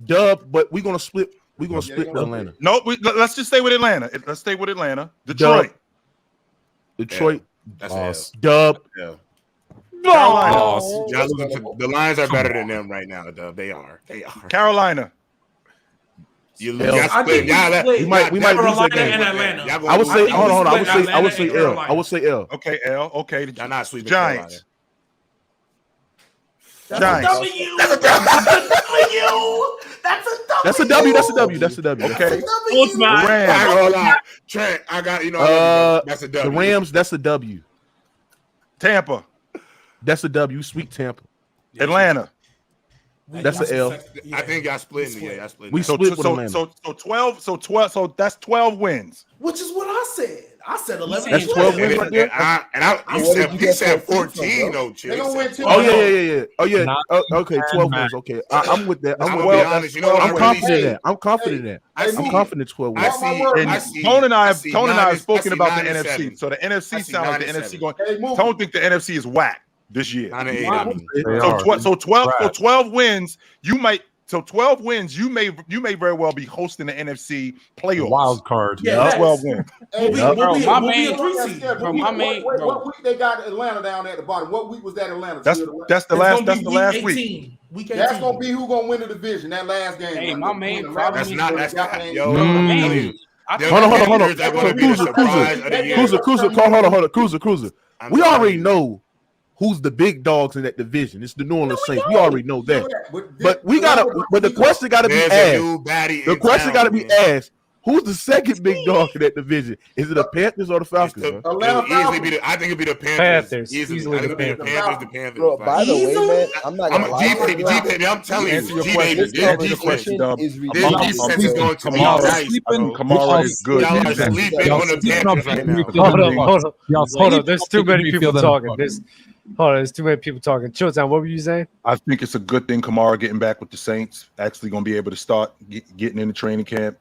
Dub. But we're gonna split. We're gonna split the Atlanta. No, let's just stay with Atlanta. Let's stay with Atlanta. Detroit. Detroit. That's Loss. Dub. Yeah. Carolina. The Lions are better than them right now, Dub. They are. Carolina. We might lose that game. I would say. Hold on. I would say L. I would say L. Okay, L. Okay. Y'all not sweeping Giants. Giants. That's a W. That's a W. Okay. Trent, I got that's a W. The Rams. That's a W. Tampa. That's a W. Sweet Tampa. Atlanta. That's an L. I think y'all splitting. Yeah, y'all splitting. We split with Atlanta. So 12. So that's 12 wins. Which is what I said. I said 11. That's 12 wins right there. He said 14 though, Chill. Oh yeah. Okay, 12 wins. Okay, I'm with that. I'm confident in that. I'm confident 12 wins. I see. Tone and I have spoken about the NFC. So the NFC sounds like the NFC going. Tone think the NFC is whack this year. So 12 wins. So 12 wins, you may very well be hosting the NFC playoffs. Wild card. Yeah, 12 wins. What week they got Atlanta down there at the bottom? What week was that Atlanta? That's the last week. That's gonna be who's gonna win the division. That last game. Hey, my main problem. That's not. Hold on. Cruiser. We already know who's the big dogs in that division. It's the New Orleans Saints. We already know that. But the question gotta be asked. The question gotta be asked. Who's the second big dog in that division? Is it the Panthers or the Falcons? I think it'd be the Panthers. Easily the Panthers. Bro, by the way, man, I'm not gonna lie. G-Baby, I'm telling you, G-Baby, this defense is going to be nice. Kamara is good. Y'all are sleeping on the Panthers right now. Hold on. There's too many people talking. There's too many people talking. ChillTown, what were you saying? I think it's a good thing Kamara getting back with the Saints. Actually going to be able to start getting in the training camp.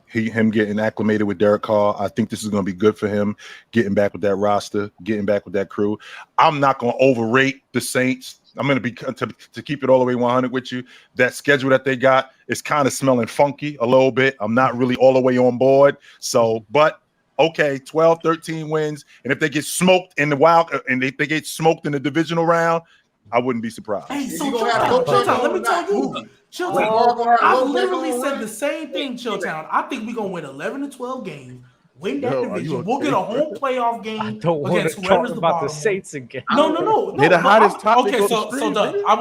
Him getting acclimated with Derek Carr. I think this is going to be good for him getting back with that roster, getting back with that crew. I'm not going to overrate the Saints. I'm going to be to keep it all the way 100 with you. That schedule that they got is kind of smelling funky a little bit. I'm not really all the way on board. So, but okay, 12, 13 wins. And if they get smoked in the wild and they get smoked in the divisional round, I wouldn't be surprised. Hey, so ChillTown, let me tell you. ChillTown, I literally said the same thing, ChillTown. I think we're going to win 11 to 12 games, win that division. We'll get a home playoff game against whoever's the bottom. The Saints again. No. They're the hottest topic. Okay, so Doug, I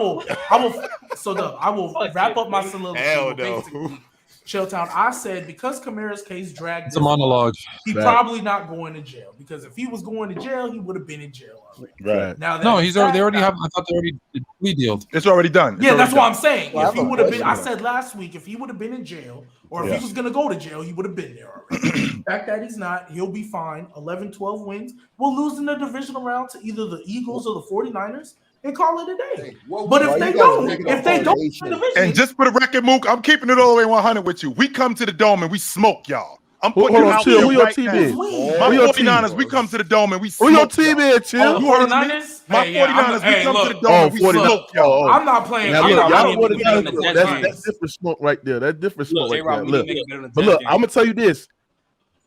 will wrap up my soliloquy. Hell no. ChillTown, I said because Kamara's case dragged, it's a monologue. He's probably not going to jail because if he was going to jail, he would have been in jail already. Right now, he's already. They already have. I thought they already plea dealed. It's already done. Yeah, that's what I'm saying. If he would have been, I said last week, if he would have been in jail or if he was going to go to jail, he would have been there already. The fact that he's not, he'll be fine. 11, 12 wins. We'll lose in the divisional round to either the Eagles or the 49ers. And call it a day. But if they don't, and just for the record, Mook, I'm keeping it all the way 100 with you. We come to the dome and we smoke y'all. I'm putting you out there right now. My 49ers, we come to the dome and we smoke. Who your team is, Chill? You heard me? My 49ers, we come to the dome and we smoke y'all. I'm not playing. That's different smoke right there. That's different smoke right there. Look, but look, I'm gonna tell you this.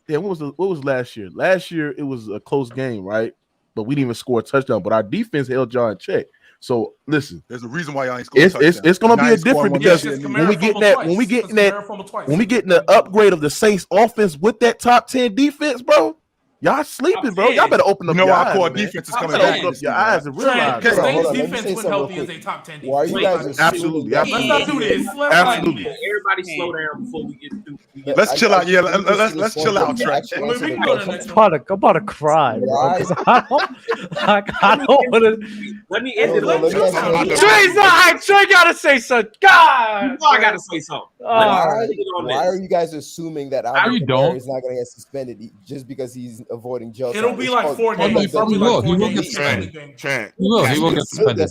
Yeah, what was last year? Last year it was a close game, right? But we didn't even score a touchdown. But our defense held y'all in check. So listen, there's a reason why y'all ain't scoring. It's going to be a different because when we get the upgrade of the Saints offense with that top 10 defense, bro. Y'all sleeping, bro. Y'all better open up your eyes. Our core defense is coming back. Open up your eyes and realize. Because Saints defense went healthy as a top 10 defense. Why are you guys absolutely? Let's not do this. Absolutely. Everybody slow down before we get through. Let's chill out. Yeah, let's chill out, Trey. I'm about to cry, bro. I don't want to. Let me end it. Trey gotta say something. God, I gotta say something. Why are you guys assuming that Alvin don't is not going to get suspended just because he's avoiding jail? It'll be like 4 games. He will get suspended. He will get suspended.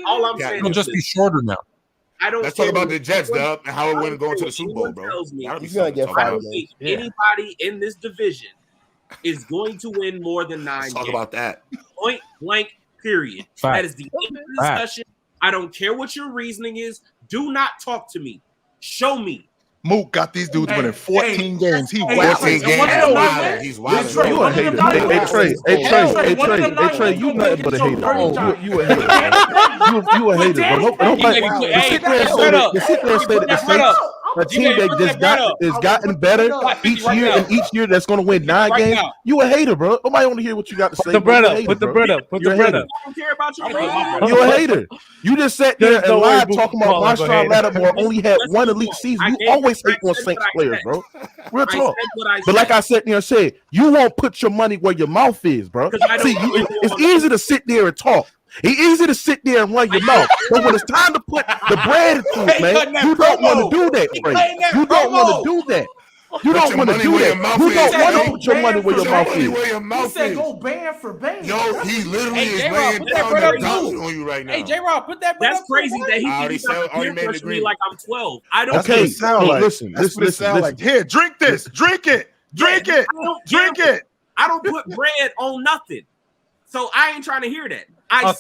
All I'm saying It'll just be shorter now. Let's talk about the Jets, Dub, and how it went going to the Super Bowl, bro. He's gonna get 5 games. Anybody in this division is going to win more than 9 games. Talk about that. Point blank, period. Fact. That is the end of the discussion. I don't care what your reasoning is. Do not talk to me. Show me. Mook got these dudes winning 14 games. He 14 games. He's wild. You a hater. Hey, Trey, you nothing but a hater. You a hater. You a hater. The sit there and say that the Saints, a team that has gotten better each year, and each year that's going to win 9 games. You a hater, bro. Nobody want to hear what you got to say. Put the bread up. Put the bread up. Put the bread up. I don't care about your You a hater. You just sat there and lied talking about Marshawn Lattimore only had 1 elite season. You always hate on Saints players, bro. Real talk. But like I said there and said, you won't put your money where your mouth is, bro. See, it's easy to sit there and talk. It's easy to sit there and run your mouth, but when it's time to put the bread into it, man, you don't want to do that, Trey. You don't want to do that. You don't want to do that. You don't want to put your money where your mouth is. He said go ban for ban. Yo, he literally is laying down on you right now. Hey, J-Rob, put that bread up. That's crazy that he thinks me like I'm 12. I don't. Okay, listen. Here, drink this. Drink it. Drink it. Drink it. I don't put bread on nothing, so I ain't trying to hear that. I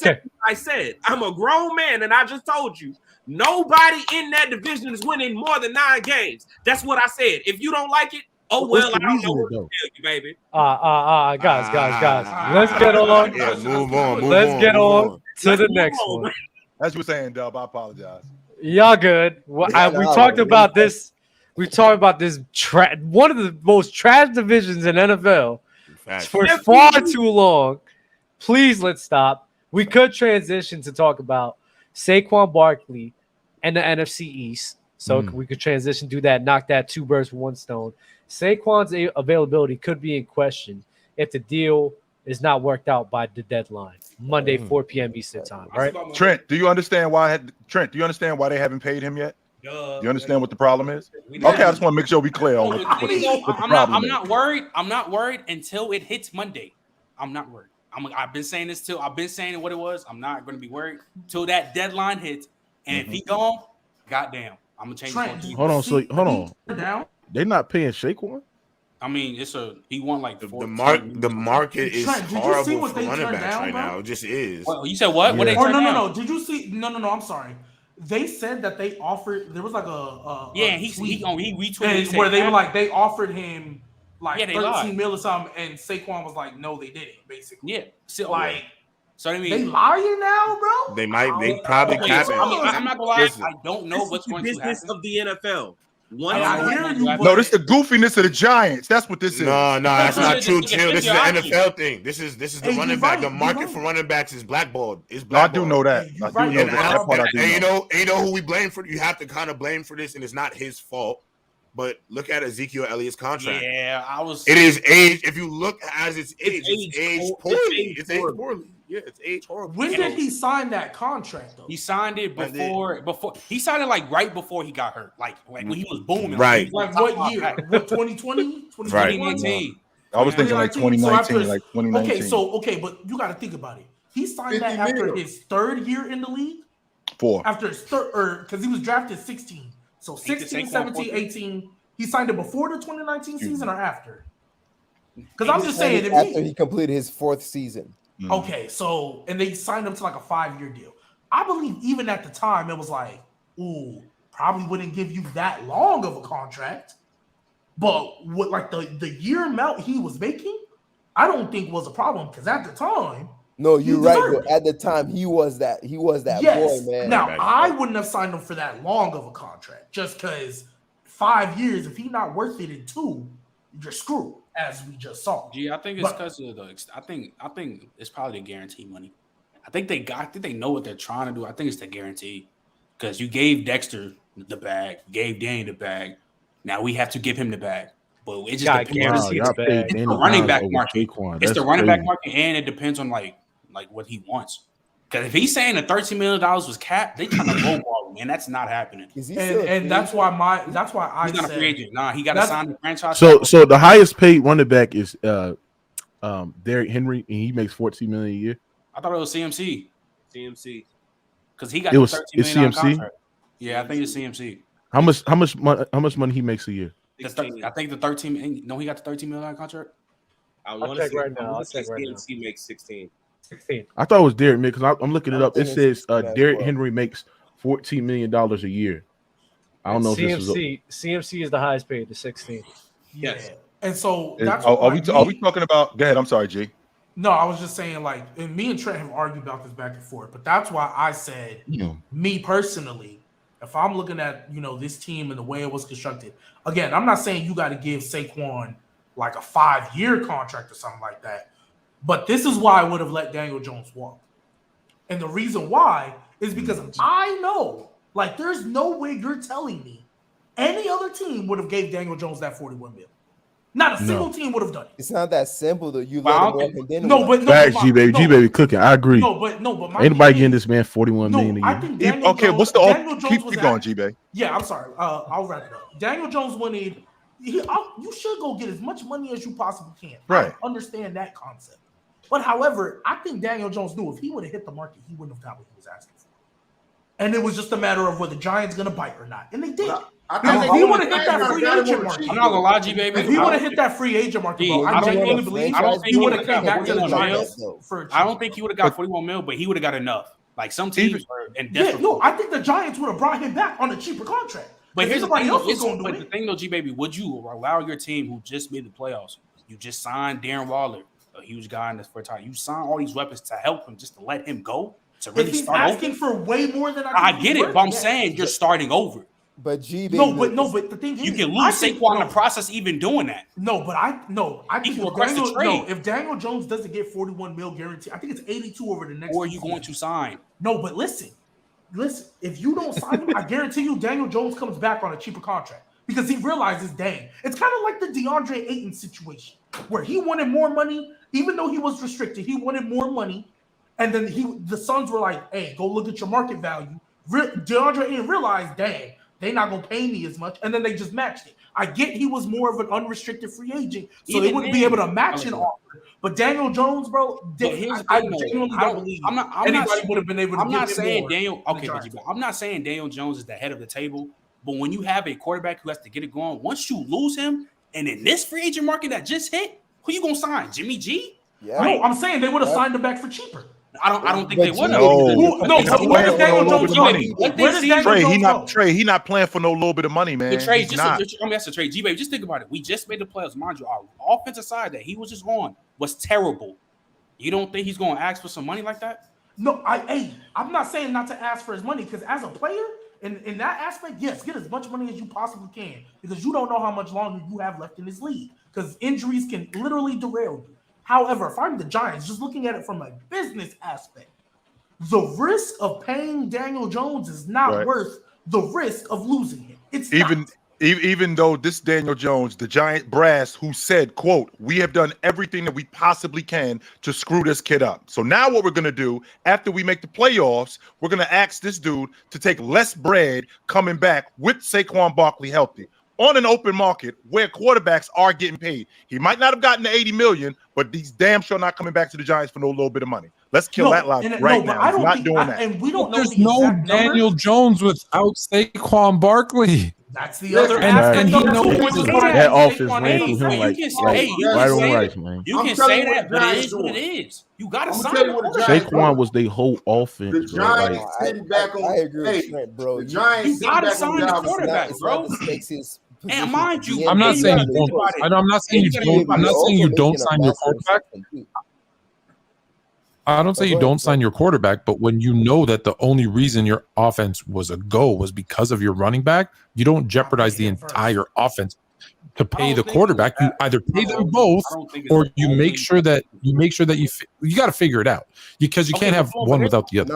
said I'm a grown man, and I just told you nobody in that division is winning more than 9 games. That's what I said. If you don't like it, oh well, I don't know what to tell you, baby. Guys. Let's get on. Yeah, move on. Let's get on to the next one. As you were saying, Dub, I apologize. Y'all good. We talked about this. We're talking about this one of the most trash divisions in NFL for far too long. Please let's stop. We could transition to talk about Saquon Barkley and the NFC East. So we could transition, do that, knock that 2 birds with 1 stone. Saquon's availability could be in question if the deal is not worked out by the deadline, Monday, 4 p.m. Eastern time. All right, Trent, do you understand why they haven't paid him yet? Do you understand what the problem is? Okay, I just want to make sure we clear on what the problem I'm is. not worried. I'm not worried until it hits Monday. I'm not worried. I've been saying this I've been saying what it was. I'm not going to be worried till that deadline hits. And if he gone, goddamn, I'm gonna change. Hold on. They're not paying Saquon. I mean, he won like the market is horrible for running backs right now. It just is. Well, you said what? Yeah. What they turned down? No. Did you see? No. I'm sorry. They said that they offered. There was like he retweeted where they were like they offered him like 13 mil or something, and Saquon was like, no, they didn't. Basically, yeah. So I mean, they lying now, bro. They might. They probably cap it. I'm not gonna lie. I don't know what's going to happen. Business of the NFL. No, this is the goofiness of the Giants. That's what this is. No, that's not true, Chill. This is the NFL thing. This is the running back. The market for running backs is blackballed. I do know that. I do know that. And you know who we blame for? You have to kind of blame for this, and it's not his fault. But look at Ezekiel Elliott's contract. Yeah, It is aged. If you look as it's aged poorly. It's aged poorly. Yeah, it's aged horrible. When did he sign that contract though? He signed it before he signed it like right before he got hurt. Like when he was booming. Right. Like what year? What 2020? 2019. I was thinking like 2019, like 2019. But you got to think about it. He signed that after his 3rd year in the league. 4. After his because he was drafted 16. So 16, 17, 18. He signed it before the 2019 season or after? Because I'm just saying, after he completed his 4th season. Okay, so and they signed him to like a 5-year deal. I believe even at the time it was like, ooh, probably wouldn't give you that long of a contract. But what like the year amount he was making, I don't think was a problem because at the time. No, you're right. But at the time, he was that boy, man. Now I wouldn't have signed him for that long of a contract just because 5 years. If he's not worth it in 2, you're screwed. As we just saw. I think it's because of the. I think it's probably the guarantee money. I think they know what they're trying to do. I think it's the guarantee because you gave Dexter the bag, gave Danny the bag. Now we have to give him the bag. But it just depends. It's the running back market. It's the running back market, and it depends on like what he wants. Because if he's saying the $13 million was capped, they trying to lowball him, and that's not happening. And that's why I he's not a free agent. Nah, he got to sign the franchise. So the highest paid running back is Derrick Henry, and he makes $14 million a year. I thought it was CMC. Because he got $13 million CMC? contract. Yeah, I think it's CMC. How much money he makes a year? I think the 13. No, he got the $13 million contract. I'll check right now. CMC makes 16. I thought it was Derrick because I'm looking it up. It says Derrick Henry makes $14 million a year. I don't know if this is CMC is the highest paid, the 16. Yes. And so are we talking about? Go ahead. I'm sorry, G. No, I was just saying and me and Trent have argued about this back and forth, but that's why I said me personally, if I'm looking at this team and the way it was constructed, again, I'm not saying you got to give Saquon like a 5-year contract or something like that. But this is why I would have let Daniel Jones walk. And the reason why is because I know, there's no way you're telling me any other team would have gave Daniel Jones that $41 million. Not a single team would have done it. It's not that simple, though. You let him walk and then facts, G-Baby cooking. I agree. But ain't nobody getting this man $41 million a year. I think Daniel Jones, what's the keep going, G-Baby? Yeah, I'm sorry. I'll wrap it up. Daniel Jones wanted. You should go get as much money as you possibly can. Right. I understand that concept. But however, I think Daniel Jones knew if he would have hit the market, he wouldn't have got what he was asking for. And it was just a matter of whether the Giants going to bite or not. And they did. If he would have hit that free agent market, I'm not going to lie to you, baby. If he would have hit that free agent market, bro, I genuinely believe he would have came back to the Giants. I don't think he would have got $41 million, but he would have got enough. Like some teams are in desperate. I think the Giants would have brought him back on a cheaper contract. But here's the thing, though, G-Baby. Would you allow your team who just made the playoffs, you just signed Darren Waller, a huge guy in this first time. You sign all these weapons to help him, just to let him go, to really if he's start asking over. for way more than I get it, but I'm saying you're starting over. But but the thing is, you can lose Saquon in the process even doing that. I think if Daniel Jones doesn't get 41 mil guarantee, I think it's 82 over the next. Or are you going to sign? No, but listen, if you don't sign him, I guarantee you Daniel Jones comes back on a cheaper contract because he realizes, dang, it's kind of like the DeAndre Ayton situation where he wanted more money, even though he was restricted, he wanted more money, and then the Suns were like, hey, go look at your market value. DeAndre Ayton realized, dang, they're not going to pay me as much. And then they just matched it. I get he was more of an unrayed free agent, so they wouldn't be able to match an offer. But Daniel Jones, bro, I genuinely don't believe anybody would have been able to I'm not saying Daniel. Okay, I'm not saying Daniel Jones is the head of the table. But when you have a quarterback who has to get it going, once you lose him, and in this free agent market that just hit, who you going to sign? Jimmy G? Yeah. No, I'm saying they would have signed him back for cheaper. I don't think they would have. Where does Daniel Jones go? Trey, he not playing for no little bit of money, man. That's the trade. G-Baby, just think about it. We just made the playoffs. Mind you, our offensive side that he was just on was terrible. You don't think he's going to ask for some money like that? No, I'm not saying not to ask for his money because as a player, in that aspect, yes, get as much money as you possibly can because you don't know how much longer you have left in this league because injuries can literally derail you. However, if I'm the Giants, just looking at it from a business aspect, the risk of paying Daniel Jones is not worth the risk of losing him. It's even though this Daniel Jones, the Giant brass, who said, quote, we have done everything that we possibly can to screw this kid up. So now what we're going to do after we make the playoffs, we're going to ask this dude to take less bread coming back with Saquon Barkley healthy on an open market where quarterbacks are getting paid. He might not have gotten the $80 million, but he's damn sure not coming back to the Giants for no little bit of money. Let's kill that logic right now. He's not doing that. And we don't know There's no Daniel Jones without Saquon Barkley. That's the other aspect. And he knows that offense ran through him like right on rice, man. You can say that, but it is what it is. You got to sign him. Saquon was their whole offense. The Giants sitting back on. I agree with Trent, bro. The Giants you got to sign the quarterback, bro. And mind you, I'm not saying you don't. I'm not saying you don't. I'm not saying you don't sign your quarterback. I don't say you don't sign your quarterback, but when you know that the only reason your offense was a go was because of your running back, you don't jeopardize the entire offense to pay the quarterback. You either pay them both, or you make sure that you got to figure it out because you can't have one without the other.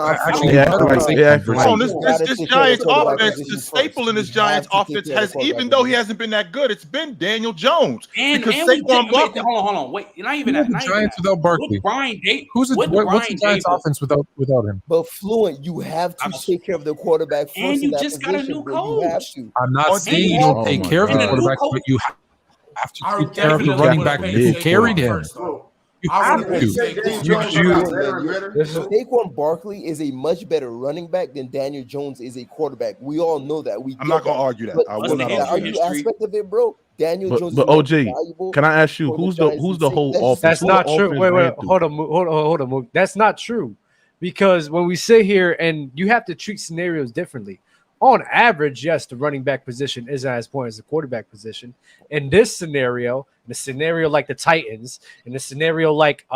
This Giants offense, the staple in this Giants offense has, even though he hasn't been that good, it's been Daniel Jones. Because Saquon Barkley. Hold on, wait. Not even that. Giants without Barkley. What's the Giants offense without him? But Fluent, you have to take care of the quarterback first. And you just got a new coach. I'm not saying you don't take care of the quarterback, but you have to take care of the running back who carried him. You have to. Saquon Barkley is a much better running back than Daniel Jones is a quarterback. We all know that. I'm not going to argue that. I will not argue that. Aspect of it, bro. Daniel Jones. But OG, can I ask you who's the whole offense? That's not true. Wait. Hold on. That's not true. Because when we sit here and you have to treat scenarios differently. On average, yes, the running back position isn't as important as the quarterback position. In this scenario, in a scenario like the Titans, in a scenario like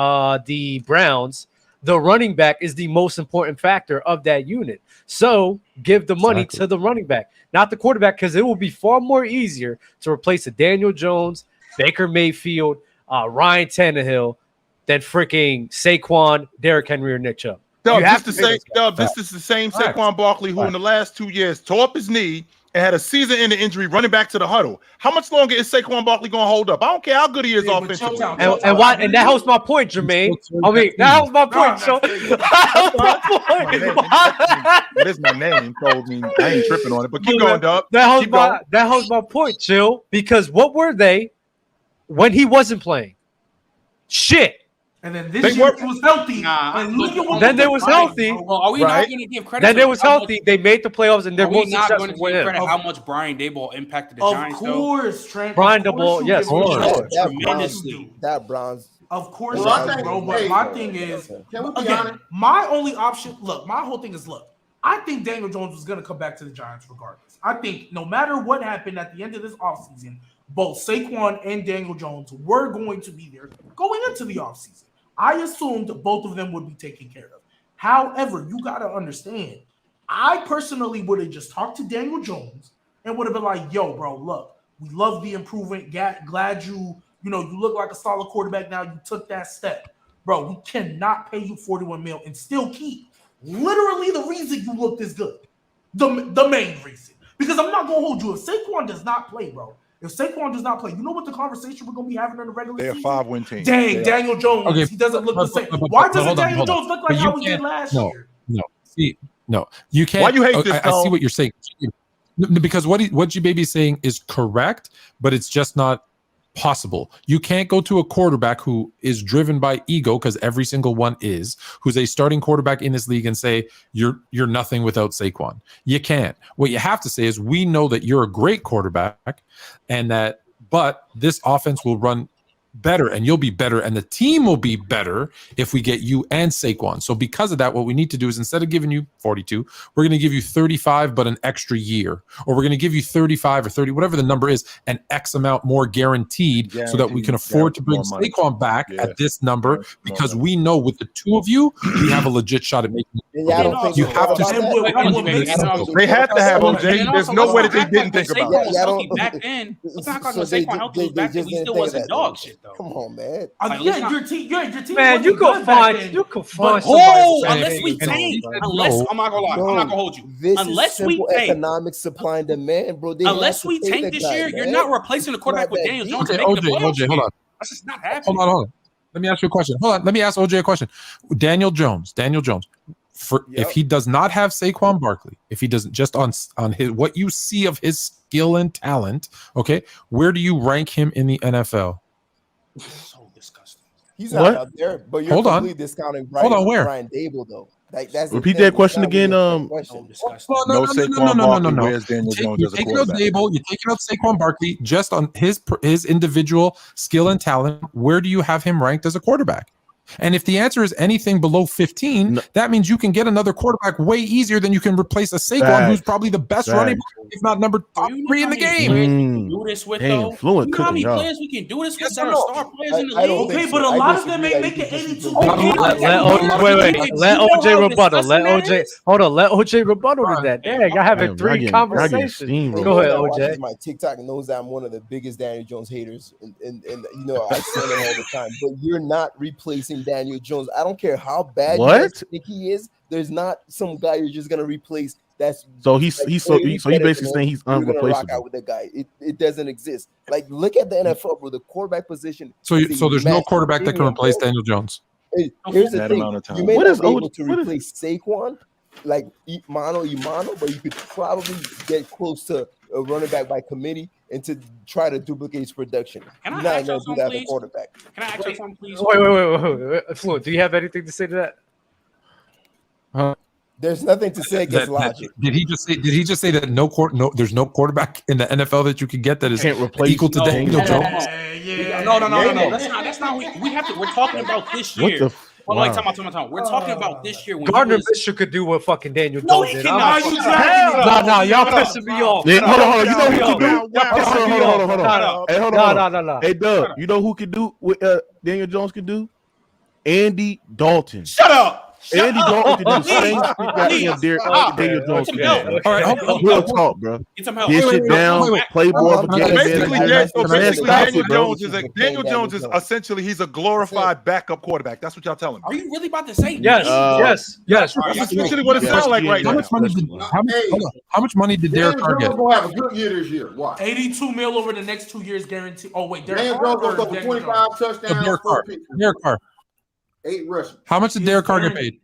the Browns, the running back is the most important factor of that unit. So give the money to the running back, not the quarterback, because it will be far more easier to replace a Daniel Jones, Baker Mayfield, Ryan Tannehill than freaking Saquon, Derrick Henry, or Nick Chubb. This is the same Saquon Barkley who in the last 2 years tore up his knee and had a season-ending injury running back to the huddle. How much longer is Saquon Barkley going to hold up? I don't care how good he is offensively. And that helps my point, Jermaine. I mean, that helps my point. So that is my name. So I mean, I ain't tripping on it. But keep going, Dub. That helps my point, Chill. Because what were they when he wasn't playing? Shit. And then this year it was healthy. Then they was healthy. Well, are we not going to give credit? Then they was healthy. They made the playoffs, and they're most successful. Are we not going to give credit how much Brian Daboll impacted the Giants? Of course, Trent. Brian Daboll, yes, tremendously. That Browns. Of course, bro. But my thing is, again, my only option. Look, my whole thing is, I think Daniel Jones was going to come back to the Giants regardless. I think no matter what happened at the end of this offseason, both Saquon and Daniel Jones were going to be there going into the offseason. I assumed both of them would be taken care of. However, you got to understand, I personally would have just talked to Daniel Jones and would have been like, yo, bro, look, we love the improvement. Glad you look like a solid quarterback now. You took that step. Bro, we cannot pay you $41 million and still keep literally the reason you look this good. The main reason. Because I'm not going to hold you. If Saquon does not play, bro, you know what the conversation we're going to be having in the regular season? They're a 5-win team. Dang, Daniel Jones. He doesn't look the same. Why doesn't Daniel Jones look like how he did last year? No. You can't. Why you hate this, I see what you're saying. Because what G-Baby is saying is correct, but it's just not possible. You can't go to a quarterback who is driven by ego, because every single one is, who's a starting quarterback in this league, and say you're nothing without Saquon. You can't. What you have to say is, we know that you're a great quarterback, but this offense will run better, and you'll be better, and the team will be better if we get you and Saquon. So because of that, what we need to do is, instead of giving you 42, we're going to give you 35 but an extra year, or we're going to give you 35 or 30, whatever the number is, an X amount more guaranteed so that we can afford to bring Saquon back at this number, because we know with the two of you, we have a legit shot at making it. You have to. They had to have OJ. There's no way that they didn't think about it. Back then, let's not call Saquon healthy back then. We still wasn't dog shit. Come on, man. Your team. Man, you can find. Unless we tank. Unless I'm not gonna lie. I'm not gonna hold you. Unless we tank. Economic supply and demand, bro. Unless we tank this year, you're not replacing the quarterback with Daniel Jones. Okay, OJ, hold on. That's just not happening. Hold on. Let me ask you a question. Let me ask OJ a question. Daniel Jones. If he does not have Saquon Barkley, if he doesn't, just on his what you see of his skill and talent, okay, where do you rank him in the NFL? So disgusting. He's not out there, but you're completely discounting Brian Dable, though. That's repeat that question again. No Saquon. Where's Daniel Jones as a quarterback? You're taking out Saquon Barkley just on his individual skill and talent. Where do you have him ranked as a quarterback? And if the answer is anything below 15, that means you can get another quarterback way easier than you can replace a Saquon, who's probably the best running back, if not number 3 in the game. Do this with though. You know how many players we can do this with that are star players in the league? Okay, but a lot of them ain't making 82. Let OJ rebuttal. Let OJ rebuttal to that. Dang, y'all having 3 conversations. Go ahead, OJ. My TikTok knows that I'm one of the biggest Daniel Jones haters, and I say it all the time. But you're not replacing Daniel Jones. I don't care how bad you think he is. There's not some guy you're just gonna replace. So he's basically saying he's unreplaceable. Rock out with the guy. It doesn't exist. Like, look at the NFL, bro. The quarterback position. So there's no quarterback that can replace Daniel Jones. Here's the thing. You may not be able to replace Saquon, like mano, but you could probably get close to a running back by committee and to try to duplicate his production. You're not going to do that as a quarterback. Can I ask you something, please? Wait. Fluent, do you have anything to say to that? There's nothing to say against logic. Did he just say that there's no quarterback in the NFL that you can get that is equal to Daniel Jones? No. That's not. We have to. We're talking about this year. Time. We're talking about this year. When Gardner Minshew could do what fucking Daniel Jones did. No, y'all pissing me off. Hold on. You know who can do? Hold on. Hey, Doug, you know who can do what Daniel Jones can do? Andy Dalton. Shut up. Andy Dalton can do the same thing that Daniel Jones can do. All right, real talk, bro. Get shit down, play more of a game. Basically, Daniel Jones is essentially he's a glorified backup quarterback. That's what y'all telling me. Are you really about to say? Yes. That's essentially what it sounds like right now. How much money did Derek Carr get? Going to have a good year this year. Watch. $82 million over the next 2 years guaranteed. Oh wait, Daniel Jones goes over 25 touchdowns. Derek Carr. 8 rushing. How much did Derek Carr get paid?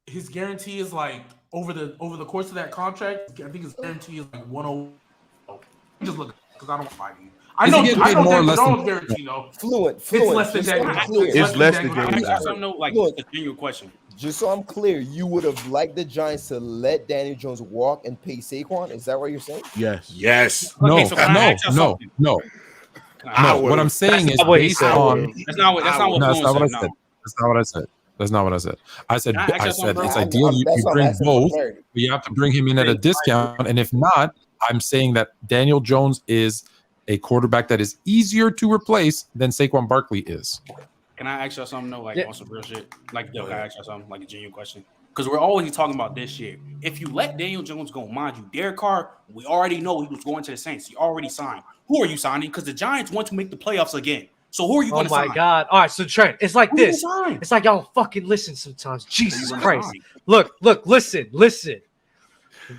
His guarantee is like over the course of that contract. I think his guarantee is like 100. Just look, because I don't fight you. I know Daniel Jones guarantee though. Fluent. It's less than that. It's less than that. Like a genuine question. Just so I'm clear, you would have liked the Giants to let Daniel Jones walk and pay Saquon? Is that what you're saying? Yes. No. What I'm saying is based on. That's not what I said. That's not what I said. I said it's ideal you bring both, but you have to bring him in at a discount. And if not, I'm saying that Daniel Jones is a quarterback that is easier to replace than Saquon Barkley is. Can I ask y'all something though, like on some real shit? Like, can I ask y'all something, like a genuine question? because we're always talking about this year. If you let Daniel Jones go, mind you, Derek Carr, we already know he was going to the Saints. He already signed. Who are you signing? Because the Giants want to make the playoffs again. So who are you going to sign? Oh my God! All right, so Trent, it's like this. It's like y'all don't fucking listen sometimes. Jesus Christ! Look, listen.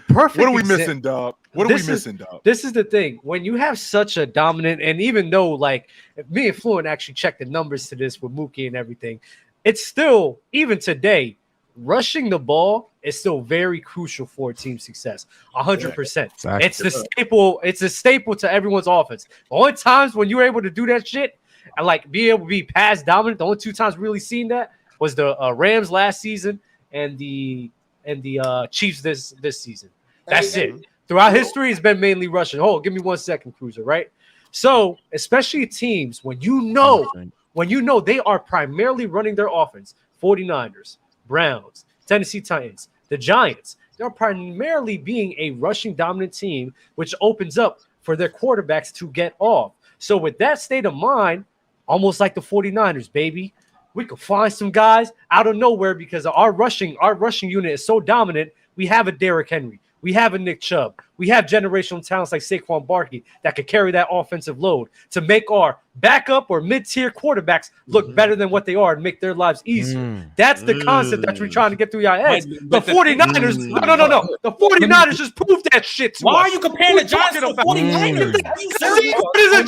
Perfect. What are we missing, dog? What are we missing, dog? This is the thing. When you have such a dominant, and even though like me and Fluent actually checked the numbers to this with Mookie and everything, it's still, even today, rushing the ball is still very crucial for team success. 100%. It's the staple. It's a staple to everyone's offense. The only times when you're able to do that shit and like be able to be pass dominant, the only two times really seen that was the Rams last season and the Chiefs this season. That's it. Throughout history, it's been mainly rushing. Hold, give me 1 second, Cruiser. Right. So especially teams when you know they are primarily running their offense, 49ers, Browns, Tennessee Titans, the Giants, they're primarily being a rushing dominant team, which opens up for their quarterbacks to get off. So with that state of mind, almost like the 49ers, baby, we could find some guys out of nowhere because our rushing unit is so dominant. We have a Derrick Henry. We have a Nick Chubb. We have generational talents like Saquon Barkley that could carry that offensive load to make our backup or mid-tier quarterbacks look better than what they are and make their lives easier. That's the concept that we're trying to get through your heads. The 49ers, no. The 49ers just proved that shit to us. Why are you comparing the Giants to the 49ers? Are you serious?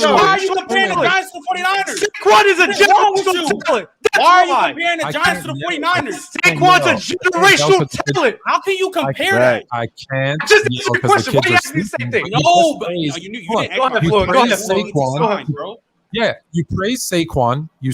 Why are you comparing the Giants to the 49ers? Saquon is a generational talent. Why are you comparing the Giants to the 49ers? Saquon's a generational talent. How can you compare that? I can't. Just answer the question. Why are you asking me the same thing? No, but you didn't. Go ahead, Saquon. bro. Yeah, you praise Saquon, you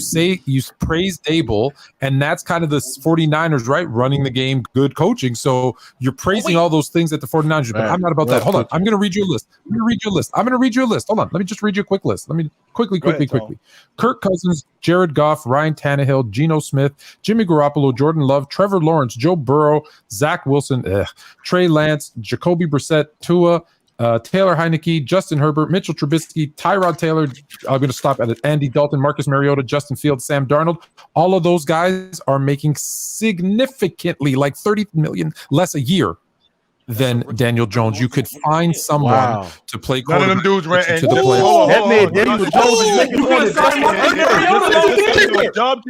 praise Dable, and that's kind of the 49ers, right? Running the game, good coaching. So you're praising all those things at the 49ers, but I'm not about that. Hold on. I'm going to read you a list. Hold on. Let me just read you a quick list. Let me quickly. Kirk Cousins, Jared Goff, Ryan Tannehill, Geno Smith, Jimmy Garoppolo, Jordan Love, Trevor Lawrence, Joe Burrow, Zach Wilson, Trey Lance, Jacoby Brissett, Tua, Taylor Heineke, Justin Herbert, Mitchell Trubisky, Tyrod Taylor. I'm going to stop at it. Andy Dalton, Marcus Mariota, Justin Fields, Sam Darnold. All of those guys are making significantly, like $30 million less a year than Daniel Jones. You could find someone to play quarterback. None of them dudes ran to the playoffs. That made Daniel Jones.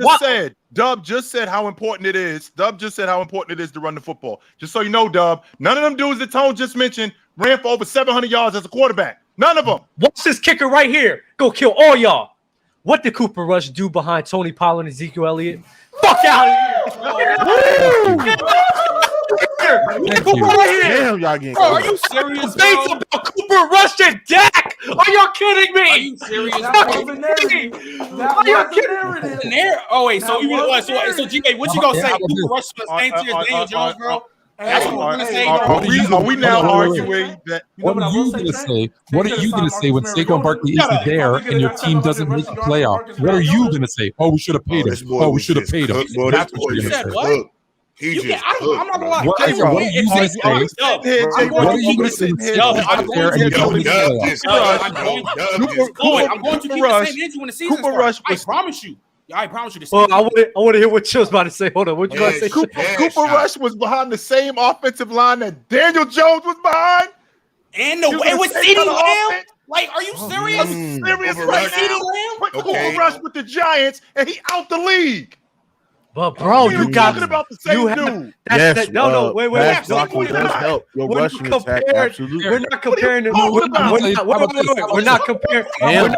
Dub just said how important it is. Dub just said how important it is to run the football. Just so you know, Dub, none of them dudes that Tone just mentioned ran for over 700 yards as a quarterback. None of them. Watch this kicker right here. Go kill all y'all. What did Cooper Rush do behind Tony Pollard and Ezekiel Elliott? Fuck out of here. Damn, y'all getting Are you serious, bro? Debates about Cooper Rush and Dak. Are y'all kidding me? Are you serious? Oh wait, so GK, what you gonna say? Cooper Rush was the same tier as Daniel Jones, bro? That's what we're gonna say. Are we now arguing that? What are you gonna say? What are you gonna say when Saquon Barkley isn't there and your team doesn't make the playoff? What are you gonna say? Oh, we should have paid him. Oh, we should have paid him. That's what you're gonna say. I'm not gonna lie. What are you gonna say? What are you gonna say? I'm going to keep the same energy when the season starts. I promise you. I promise you. Well, I want to hear what Chill's about to say. Hold on. What you gonna say? Cooper Rush was behind the same offensive line that Daniel Jones was behind. And with CeeDee Lamb? Like, are you serious? Serious right now? Put Cooper Rush with the Giants, and he out the league. But bro, you talking about the same dude? Yes. No. Wait. Your rushing attack, absolutely. We're not comparing. We're not comparing.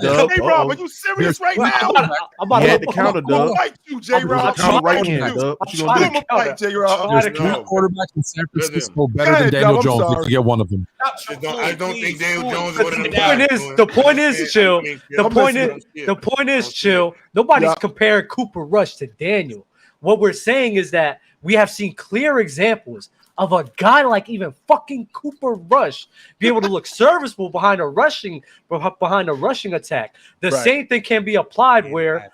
J-Rob, are you serious right now? I'm about to counter, Doug. Fight you, J-Rob. Right hand, Doug. What you gonna do? Fight, J-Rob. There's two quarterbacks in San Francisco better than Daniel Jones. If you get one of them. I don't think Daniel Jones would have. The point is, Chill. The point is, Chill. Nobody's comparing Cooper Rush to Daniel. What we're saying is that we have seen clear examples of a guy like even fucking Cooper Rush be able to look serviceable behind a rushing attack. The same thing can be applied where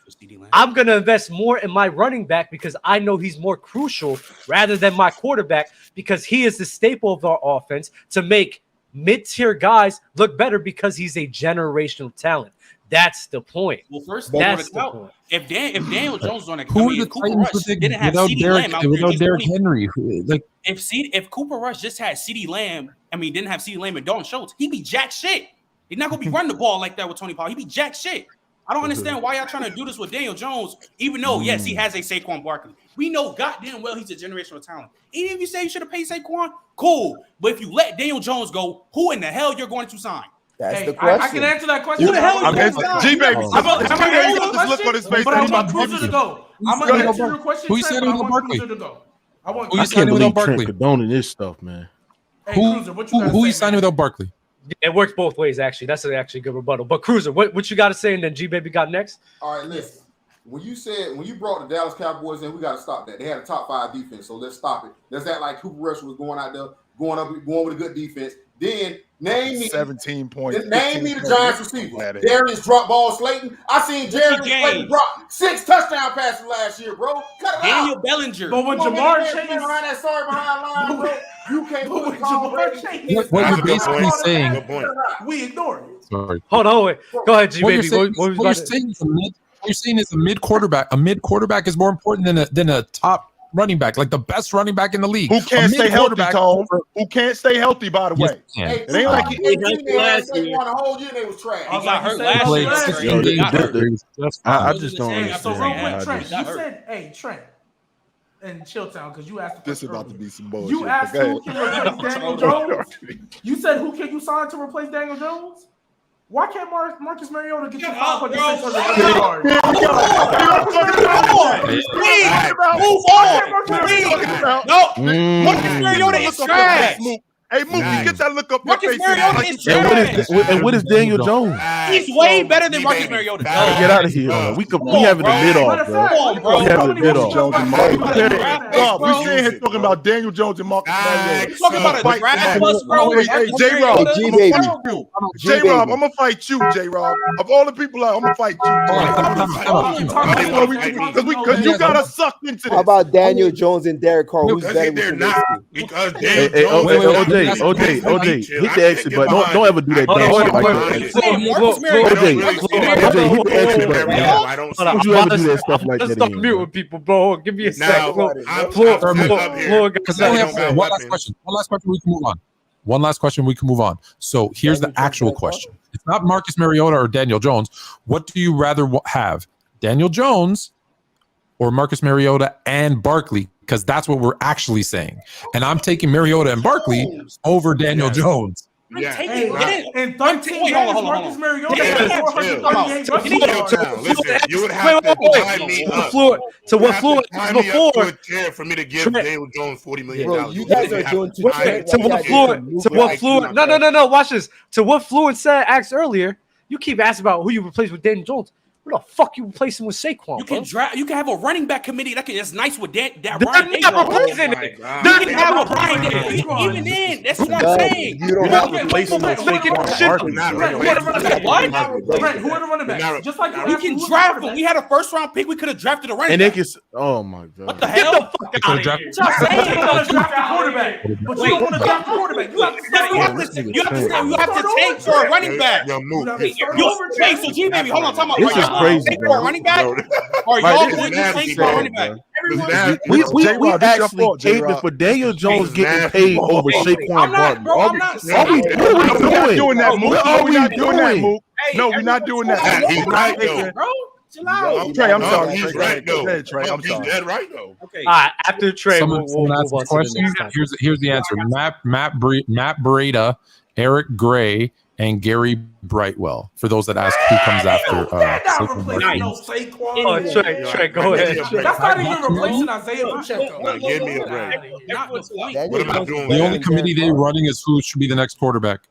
I'm going to invest more in my running back because I know he's more crucial rather than my quarterback because he is the staple of our offense to make mid-tier guys look better because he's a generational talent. That's the point. Well, first, that's the point. If Daniel Jones was on that, Who are the Titans didn't have without CeeDee Derrick Lamb out there without just Derrick 20. Henry? Like if Cooper Rush just had CeeDee Lamb, didn't have CeeDee Lamb and Dalton Schultz, he'd be jack shit. He's not gonna be running the ball like that with Tony Pollard. He'd be jack shit. I don't understand why y'all trying to do this with Daniel Jones, even though, yes, he has a Saquon Barkley. We know goddamn well he's a generational talent. Even if you say you should have paid Saquon, cool. But if you let Daniel Jones go, who in the hell you're going to sign? That's the question. I can answer that question. Who the hell are you going to sign? G-Baby. I'm going to answer the Just look on his face. but I want Cruiser to go. I'm going to answer your question. Who you signing without Barkley? I want Who you I can't signing without believe Trent Barkley? condoning this stuff, man. Hey, Cruiser, what you got to say? Who you signing without Barkley? It works both ways, actually. That's actually a good rebuttal. But Cruiser, what you got to say, and then G Baby got next. All right, listen. When you brought the Dallas Cowboys in, we got to stop that. They had a top 5 defense, so let's stop it. Let's act like Cooper Rush was going out there, going with a good defense. Then name me 17 points. Name me the Giants receiver. Darius drop ball Slayton. I seen Darius Slayton drop 6 touchdown passes last year, bro. Cut it Daniel out. Bellinger. But when Jamar Chase behind that behind line, bro, you can't put Jamar Chase. What you're basically saying. Good point. We ignore it. Sorry. Hold on, wait. Go ahead, G What Baby. you're saying is a mid quarterback. A mid quarterback is more important than a top running back, like the best running back in the league. Who can't stay healthy, Tom? Who can't stay healthy, by the way? Hey, It ain't like they won a whole year. They was trash. He got hurt last year. I just don't understand. So real quick, Trent, you said, hey, Trent, and ChillTown, because you asked. This is about to be some bullshit. You asked who can replace Daniel Jones. You said who can you sign to replace Daniel Jones? Why can't Marcus Mariota get you 500, 600 yards? Move on. No, Marcus Mariota is trash. Hey, Mookie, get that look up. Marcus Mariota is trash. And what is Daniel Jones? He's way better than Marcus Mariota. Get out of here. We having the mid off, bro. We having the mid off. We sitting here talking about Daniel Jones and Marcus Mariota. Talking about a draft bus, bro. Hey, J-Rob, J-Rob, I'm gonna fight you, J-Rob. Of all the people out, I'm gonna fight you. Because you got us sucked into this. How about Daniel Jones and Derek Carr? Who's better? They're not. Because Daniel Jones. OJ, hit the exit button. Don't ever do that damn shit like that. Hit the exit button. Don't you ever do that stuff like that again? Stop muting people, bro. Give me a second. One last question. One last question. We can move on. So here's the actual question. It's not Marcus Mariota or Daniel Jones. What do you rather have? Daniel Jones or Marcus Mariota and Barkley? Because that's what we're actually saying. And I'm taking Mariota and Barkley over Daniel Jones. Yeah. In 13 games, Marcus Mariota had 438 rushing yards. Listen, you would have to tie me up. To what Fluent before for me to give Daniel Jones $40 million. Bro, you guys are doing too much. To what Fluent. No. Watch this. To what Fluent asked earlier. You keep asking about who you replace with Daniel Jones. Where the fuck you replace him with Saquon? You can draft. You can have a running back committee that's nice with that They're Ryan not replacing it. You can have a Ryan Day. Even then, that's what I'm saying. You don't have to replace him with Saquon. Who are the running backs? Just like you can draft them. We had a first round pick. We could have drafted a running And back. they can. Oh my god. What the hell? Get the fuck out of here. Just saying you want to draft a quarterback, but you don't want to draft a quarterback. You have to tank for a running back. Hey, so G baby, hold on. Talk about This is crazy, bro. running back. Or y'all going to tank for a running back? We actually caping for Daniel Jones getting paid over Saquon Barkley. I'm not doing that, Mook. We're not doing that, Mook. No, we're not doing that. He's right, though. Bro, chill out. Trey, I'm sorry. He's right, though. Trey, I'm He's sorry. dead right, though. Okay. All right, after Trey, Someone asked a question. Here's the answer. Matt Breida, Eric Gray, and Gary Brightwell. For those that ask who comes after Saquon. Trey, go ahead. That's not even replacing Isaiah Pacheco. Give me a break. What am I doing? The only committee they're running is who should be the next quarterback.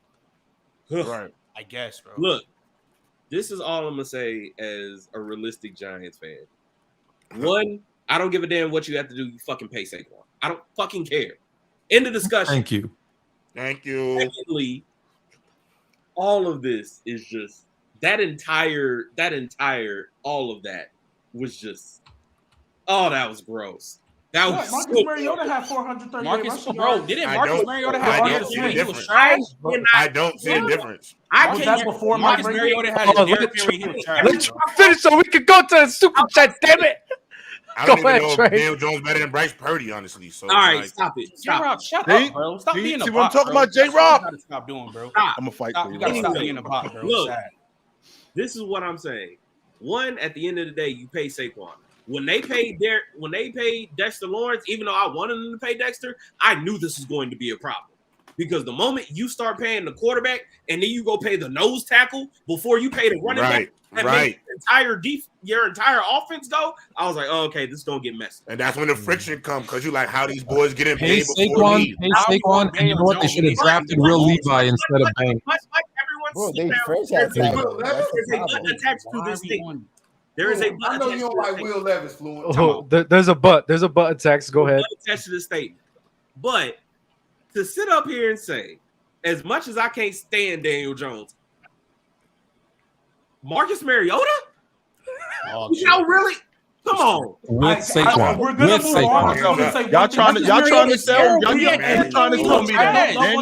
Right. I guess, bro. Look, this is all I'm gonna say as a realistic Giants fan. One, I don't give a damn what you have to do. You fucking pay Saquon. I don't fucking care. End of discussion. Thank you. Secondly, all of this is just that entire all of that was just that was gross. That was Marcus Mariota had 438 rushing yards. Didn't I Marcus don't- Mariota I have don't Marcus see the Mariota? He was difference. trash. I don't see a difference. I Was can't that before Marcus Mike Mariota Brady? had his Oh, Derrick let Henry. He was trash. Let's finish so we can go to the super chat. Damn it! I Go don't even ahead, know Trey. if Daniel Jones better than Bryce Purdy, honestly. So All right, like, stop it. J-Rob, shut See? up, bro. Stop See? being a See bot, what I'm talking bro. about, J-Rob? You gotta stop doing, bro. Stop. I'm gonna fight Stop, for you you. gotta Rob. stop being a bot, bro. Look. Sad. This is what I'm saying. One, at the end of the day, you pay Saquon. When they paid Dexter Lawrence, even though I wanted them to pay Dexter, I knew this was going to be a problem. Because the moment you start paying the quarterback and then you go pay the nose tackle before you pay the running back and make your entire offense go, I was like, oh, okay, this is gonna get messy. and that's when the friction comes because you like how these boys getting Pay paid before Saquon, and you know what? They should have drafted Will Levi instead of Banks. Bro, they franchise tag him. That's the There's a problem. button attached to this thing. There is a button I know you attached don't to like this Will Levis, Fluent. Oh, there's a butt. There's a button text. Go ahead. attached to the statement. But to sit up here and say, as much as I can't stand Daniel Jones, Marcus Mariota? Y'all really? Come on. With Saquon. We're gonna With move on. Saquon. I'm gonna say Y'all trying to tell me that Marcus Daniel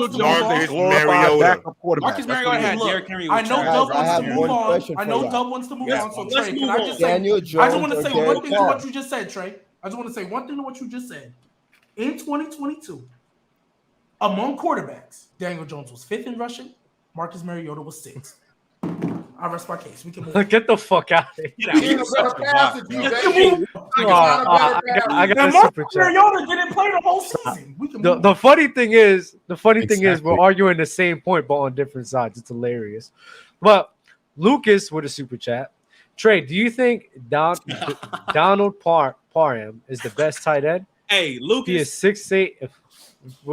Jones Marcus is a glorified Mariota. backup quarterback. Marcus Mariota had Derrick Henry. I know Dub I wants have to move one on. question I for know y'all. Dub wants to move Yes, on. So let's Trey, can move I on. just say? Daniel I just Jones want to or say Derek one thing to Carr? what you just said, Trey. I just want to say one thing to what you just said. In 2022, among quarterbacks, Daniel Jones was 5th in rushing. Marcus Mariota was 6th. I rest my case. We can move on. Get the fuck out of here. He's a better passer, G, baby. I got And a super Marcus chat. Mariota didn't play the whole season. We can move The on. funny thing is, we're Exactly. arguing the same point, but on different sides. It's hilarious. But Lucas with a super chat. Trey, do you think Donald Parham is the best tight end? Hey, He is Lucas. 6'8".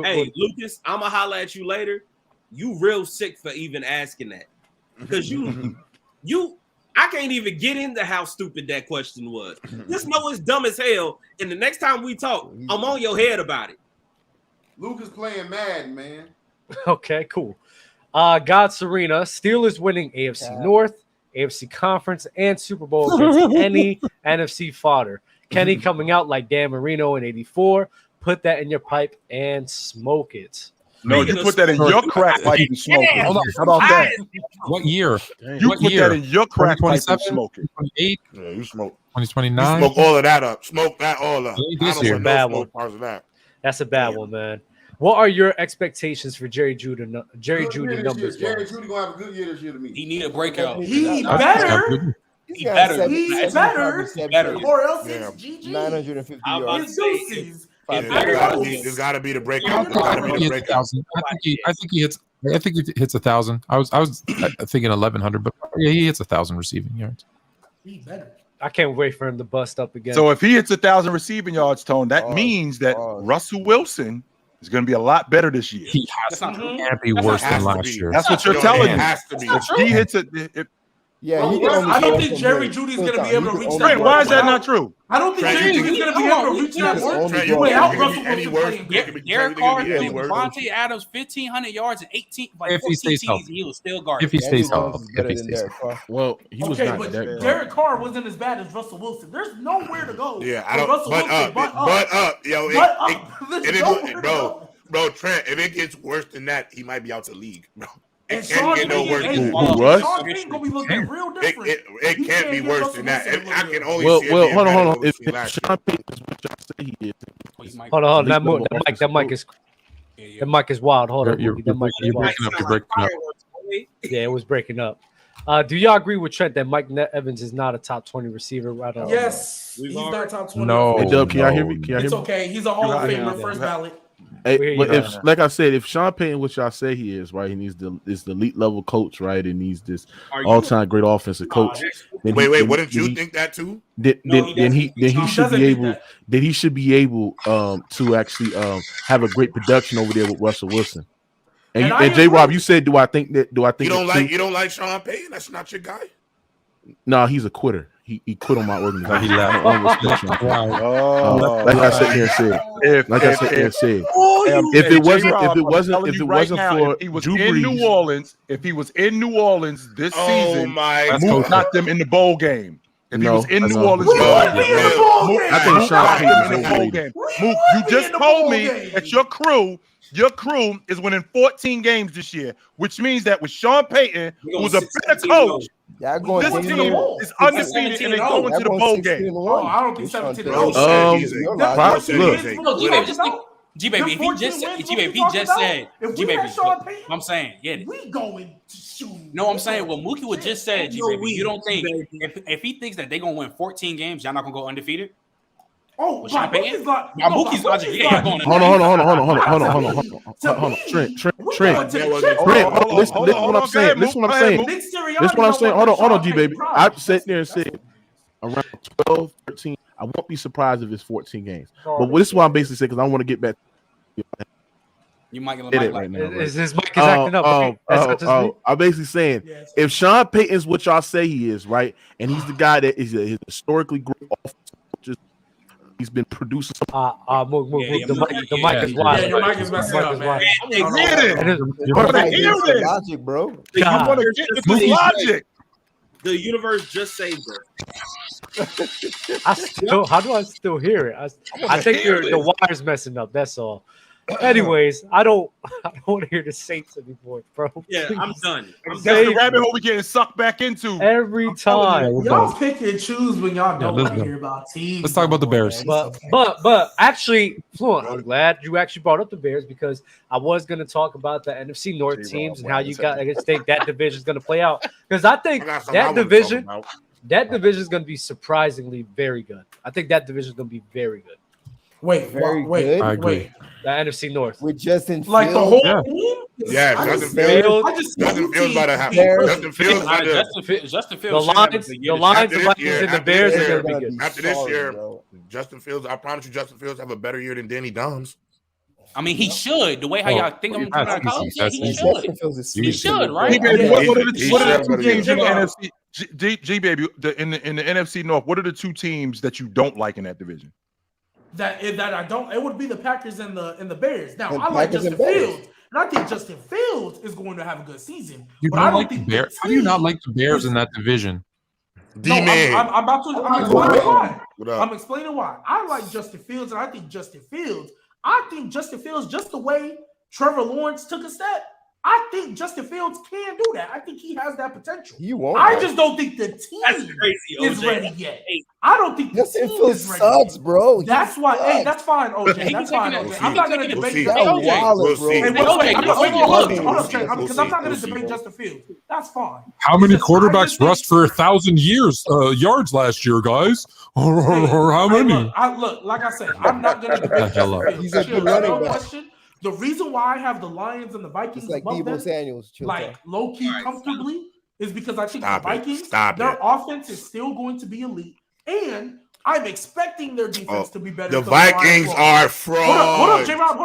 Hey, Lucas, I'm gonna holler at you later. You real sick for even asking that. Because I can't even get into how stupid that question was. Just know it's dumb as hell. And the next time we talk, I'm on your head about it. Lucas playing Madden, man. Okay, cool. God Serena, Steelers winning AFC North, AFC Conference, and Super Bowl against any NFC fodder. Kenny coming out like Dan Marino in '84. Put that in your pipe and smoke it. No, you put that in your crack pipe and smoke it. Hold on. How about that? What year? You What put year? that in your crack pipe and 2027, smoke it. 2028, Yeah, you smoke. 2029. Smoke all of that up. Smoke that all up. This I don't year. want Bad no one. smoke parts of that. That's a bad one, man. What are your expectations for Jerry Judy Good Judy year this numbers? year. Jerry wise? Judy gonna have a good year this year to me. He need a breakout. He That's- better, He's He got better. 7- He's 75 better. receptions, or else Yeah. it's GG. 950 How about yards. It's deuces. Five It's better. gotta be the breakout. It's gotta be He the hits breakout. 1,000. I think he hits. I think he hits 1,000. I was thinking 1,100, but yeah, he hits 1,000 receiving yards. He better. I can't wait for him to bust up again. So if he hits 1,000 receiving yards, Tone, that Pause, means that pause. Russell Wilson is going to be a lot better this year. He has That's not to true. can't be That's worse not- than has to last be. year. That's what you're Yo, telling it me. has to be. If he hits it, Yeah, he can I only don't go think from Jerry there. Judy's Still gonna be count. able to He reach can that only why go is that from not true? I don't think Trey, Jerry you Judy's think- gonna be able to reach that He mark. can only Trey, go Without from Russell think any Wilson worse? playing Derek- good. Derek Trey, Carr think any threw worse? Devontae Adams 1,500 yards and 18, like If he 14 stays TDs, healthy. he was still guarding. If he Daniel stays Jones healthy. is If better he than stays Derek healthy. Carr. Well, he was Okay, not but that. Derek Carr wasn't as bad as Russell Wilson. There's nowhere to go. Yeah, I for don't. Russell But Wilson, up, yo. But up. There's It is nowhere to bro, go. bro, Trent. If it gets worse than that, he might be out the league, bro. And It can't get no worse Payton, than Who was? Sean Payton gonna be looking real different. It He can't be get worse Russell than that. Wilson to I look can good. only Well, see it well, being hold on, better hold than on. If what we seen last year. Sean Payton is what y'all say he is, Hold on, Elite level that mic is that mic is wild. Hold on, You're that mic is wild. breaking up. You're breaking up. Yeah, it was breaking up. Do y'all agree with Trent that Mike Evans is not a top 20 receiver? I don't know. Yes, he's not top 20. No. Hey, Dub, can y'all hear me? Can y'all hear It's me? okay. He's a Hall of You Famer, have- first you have- ballot. Hey, but Yeah. if, like I said, if Sean Payton, what y'all say he is, right, and he's the elite level coach, right, and he's this Are you- all time great offensive coach. then Wait, then wouldn't you he- think that too? Then No, he then he doesn't. should He be able doesn't then he should be able to actually have a great production over there with Russell Wilson. And, And you, I and J Rob, agree. you said, do I think You that don't like Sean Payton? That's not your guy. No, he's a quitter. He quit on my organization. He left. I don't respect Sean Payton. Oh, Like I said here and said. Like I said here and said. If it wasn't for if he was Drew in Brees, New Orleans this Oh season, my! Mook got them in the bowl game. If he was in New Orleans, I think Sean Payton's in the bowl overrated. game. Mook, you just told me that your crew is winning 14 games this year, which means that with Sean Payton, who's a better coach, this team is undefeated and they go into the bowl game. Oh, I don't think 17. G-Baby, if he just said, G-Baby, I'm saying, we going to shoot. No, I'm saying what Mookie would just said, G-Baby. You don't think if he thinks that they're gonna win 14 games, y'all not gonna go undefeated? Oh, Mookie's logic. Yeah, going hold on. Trent. Listen what I'm saying. Hold on, G-Baby. I sat there and said around 12, 13. I won't be surprised if it's 14 games. But this is what I'm basically saying because I want to get back. You might get a right now. His mic is acting up. I'm basically saying if Sean Payton's what y'all say he is, right, and he's the guy that is a historically great offensive, he's been producing. The mic is wide. Your mic is messing up, man. Logic, bro. You want to get this logic. The universe just saved her. How do I still hear it? I think the wire's messing up. That's all. Anyways, I don't want to hear the Saints anymore, bro. Yeah, I'm done. That's the rabbit hole we getting sucked back into every time. Y'all pick and choose when y'all don't want to hear about teams. Let's talk about the Bears. But actually, Fluent, I'm glad you actually brought up the Bears because I was going to talk about the NFC North teams and how you guys think that division is going to play out. Because I think that division is going to be surprisingly very good. I think that division is going to be very good. Wait. I agree. The NFC North with Justin Fields. Like the whole team? Yeah, Justin Fields about to have Justin Fields. The Lions, the Vikings, and the Bears are going to be good. After this year, Justin Fields, I promise you, Justin Fields have a better year than Danny Dimes. I mean, he should. The way how y'all think I'm coming out of college, he should. He should, right? What are the two games in the NFC? G-Baby, in the NFC North, what are the two teams that you don't like in that division? That I don't. It would be the Packers and the Bears. Now I like Justin Fields, and I think Justin Fields is going to have a good season. You don't like the Bears? How do you not like the Bears in that division? I'm about to. I'm explaining why. I'm explaining why. I like Justin Fields, and I think Justin Fields, just the way Trevor Lawrence took a step. I think Justin Fields can do that. I think he has that potential. You won't. I just don't think the team is ready yet. I don't think the Justin team Fields is ready. Sucks, bro. That's why. Hey, that's fine, OJ. That's fine, OJ. I'm not going to debate that. Because I'm not going to debate Justin Fields. That's fine. How many quarterbacks rushed for 1,000 yards last year, guys? Or how many? Look, like I said, I'm not going to debate Justin Fields. He's a good running back. The reason why I have the Lions and the Vikings like above them, Samuels, like low-key comfortably, is because I think the Vikings, their offense is still going to be elite, and I'm expecting their defense to be better. The Vikings are frauds. Hold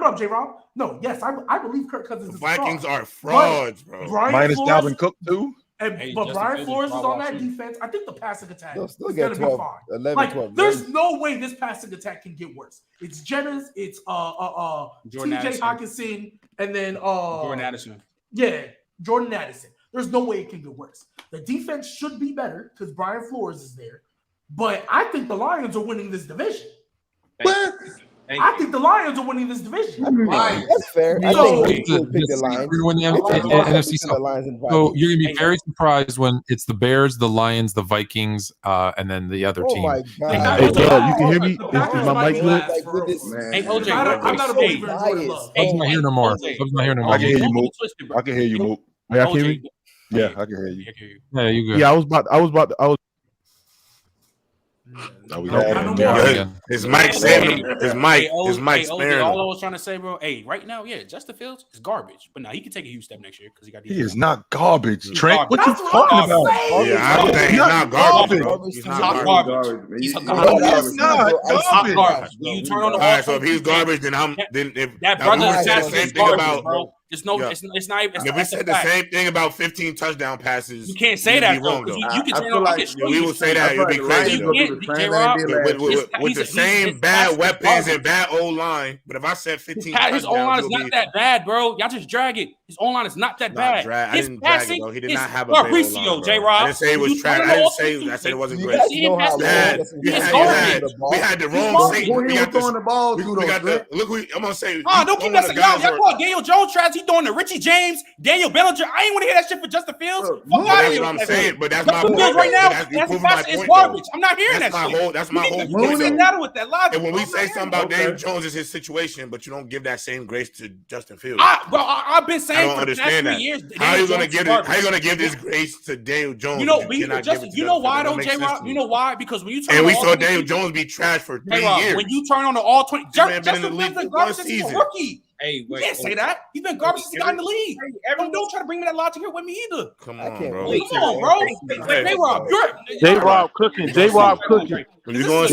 up, J-Rob. No, yes, I believe Kirk Cousins is the Vikings are frauds, bro. Minus Dalvin Cook, too? But Brian Flores is on that defense. I think the passing attack is going to be 12, fine. 11, 12, there's no way this passing attack can get worse. It's Jennings, it's TJ Hawkinson, and then Jordan Addison. Yeah, Jordan Addison. There's no way it can get worse. The defense should be better because Brian Flores is there. But I think the Lions are winning this division. What? I think the Lions are winning this division. That's fair. I think we'll pick the Lions. NFC South. So you're gonna be very surprised when it's the Bears, the Lions, the Vikings, and then the other team. Oh my God! Hey, you can hear me? Is my mic good? Hey, OJ, I'm not a believer in Jordan Love. I'm not here no more. I can hear you, Mook. I can hear you, Mook. Yeah, I can hear me. Yeah, I can hear you. Yeah, you good. Yeah, I was about. His mic sparing. All I was trying to say, bro. Hey, right now, Justin Fields is garbage, but now he can take a huge step next year because he got. He is not garbage, Trent. What you talking about? Yeah, I think he's not garbage. He's not garbage. He's not garbage. You turn on the all right, so if he's garbage, then if that brother said the same thing about. It's no. It's not even. If we said the same thing about 15 touchdown passes, you can't say that though. You can turn on. We will say that. It'll be crazy. With the same bad weapons and bad O line, but if I said 15, his O line is not that bad, bro. Y'all just drag it. His O line is not that bad. I didn't drag it, bro. He did not have a bad O line. J-Rob. I didn't say it was trash. I said it wasn't great. We had the wrong Satan. We got the ball. We got the look. I'm gonna say. Don't keep that. Y'all call Daniel Jones trash. He throwing the Richie James, Daniel Bellinger. I ain't want to hear that shit for Justin Fields. That's what I'm saying. But that's my point right now. That's garbage. I'm not hearing that shit. That's my whole point. With that logic. And when we say something about Daniel Jones is his situation, but you don't give that same grace to Justin Fields. I've been saying for the past 3 years. How are you gonna give it? How you gonna give this grace to Daniel Jones? You know why though, J-Rob? You know why? Because when you turn and we saw Daniel Jones be trashed for 3 years. When you turn on the all 20, Justin Fields been garbage since he's a rookie. Hey, you can't say that. He's been garbage since he got in the league. Don't try to bring me that logic here with me either. Come on, bro. Come on, bro. J-Rob cooking. J-Rob cooking. You're gonna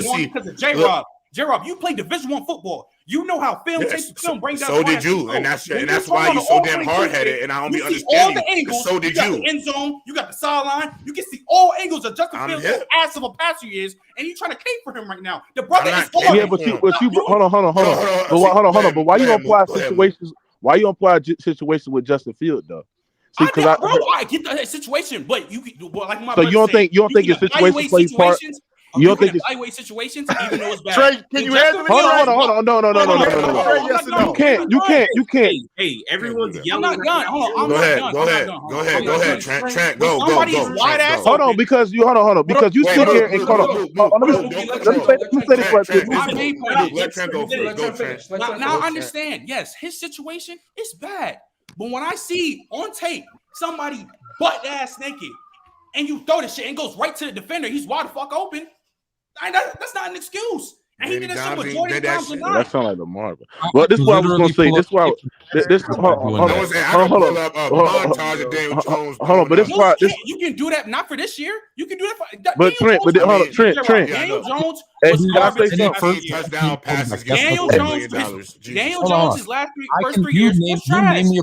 see. Because of J-Rob. J-Rob, you play Division I football. You know how film takes film brings down. So did you, and that's why you're so damn hard headed. And I don't be understanding. All the angles. So did you. The end zone. You got the sideline. You can see all angles of Justin Fields. Ass of a passer he is, and you trying to cape for him right now. The brother is hard. Yeah, but you hold on. But why you don't apply situations? Why you don't apply situations with Justin Fields though? See, I get the situation, but you like my. So you don't think his situation plays part? You don't think evaluate situations, even though it's bad. Trey, can you answer me? Hold on. No. You can't. Hey, everyone's yelling. I'm not done. Hold on. Go ahead. Trent, go. Hold on, because you sit here and hold on. Let me say this right quick. Let Trent go first. Now I understand. Yes, his situation is bad, but when I see on tape somebody butt ass naked and you throw the shit and goes right to the defender, he's wide the fuck open. That's not an excuse. And he did that shit majority of the times. That sounds like the Marvel. Well, this is what I was going to say. Hold on. But this is why you can do that. Not for this year. You can do that. But Trent. Daniel Jones was garbage. Daniel Jones' first 3 years was trash. You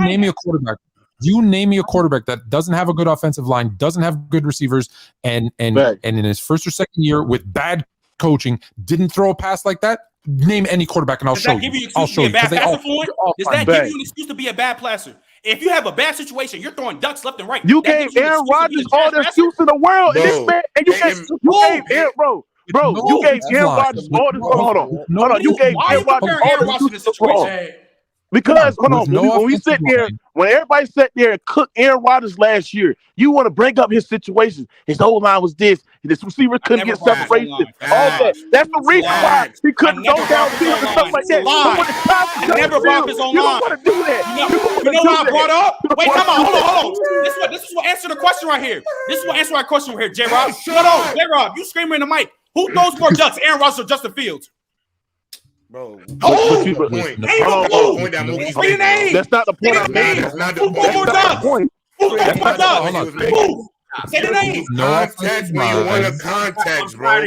name me a quarterback. You name me a quarterback that doesn't have a good offensive line, doesn't have good receivers, and in his first or second year with bad coaching, didn't throw a pass like that. Name any quarterback, and I'll show you. I'll show you. Does that give you an excuse to be a bad passer? If you have a bad situation, you're throwing ducks left and right. You gave Aaron Rodgers all the excuse in the world, and this man, and you gave Aaron, bro. You gave Aaron Rodgers all the. Hold on. You gave Aaron Rodgers all the excuses in the world. Because when we sit there, when everybody sat there and cooked Aaron Rodgers last year, you want to bring up his situation. His whole line was this. This receiver couldn't get separation. All that. That's the reason why he couldn't go downfield and stuff like that. I never brought up his own line. You don't want to do that. You know what I brought up? Wait, come on, hold on. This is what answer the question right here. This is what answer our question right here, J-Rob. J-Rob, you screaming in the mic. Who throws more ducks, Aaron Rodgers or Justin Fields? Bro, that's not the point I'm making. That's not the point. Who? Say the name. Context when you want a context, bro. I'm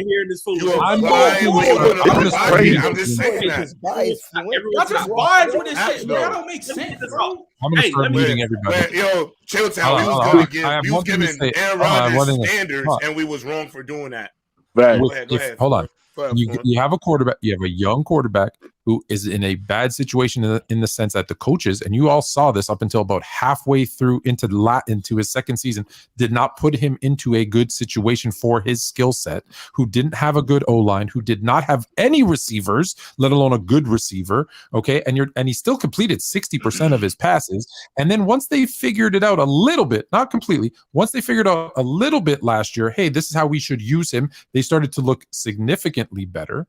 just saying that. Y'all just biased with this shit. That don't make sense, bro. I'm gonna start muting everybody. Yo, ChillTown, we was giving Aaron Rodgers standards, and we was wrong for doing that. Go ahead. Hold on. You have a quarterback. You have a young quarterback who is in a bad situation in the sense that the coaches, and you all saw this up until about halfway through into his second season, did not put him into a good situation for his skill set, who didn't have a good O-line, who did not have any receivers, let alone a good receiver. Okay. And he still completed 60% of his passes. And then once they figured it out a little bit, not completely, once they figured out a little bit last year, hey, this is how we should use him, they started to look significantly better.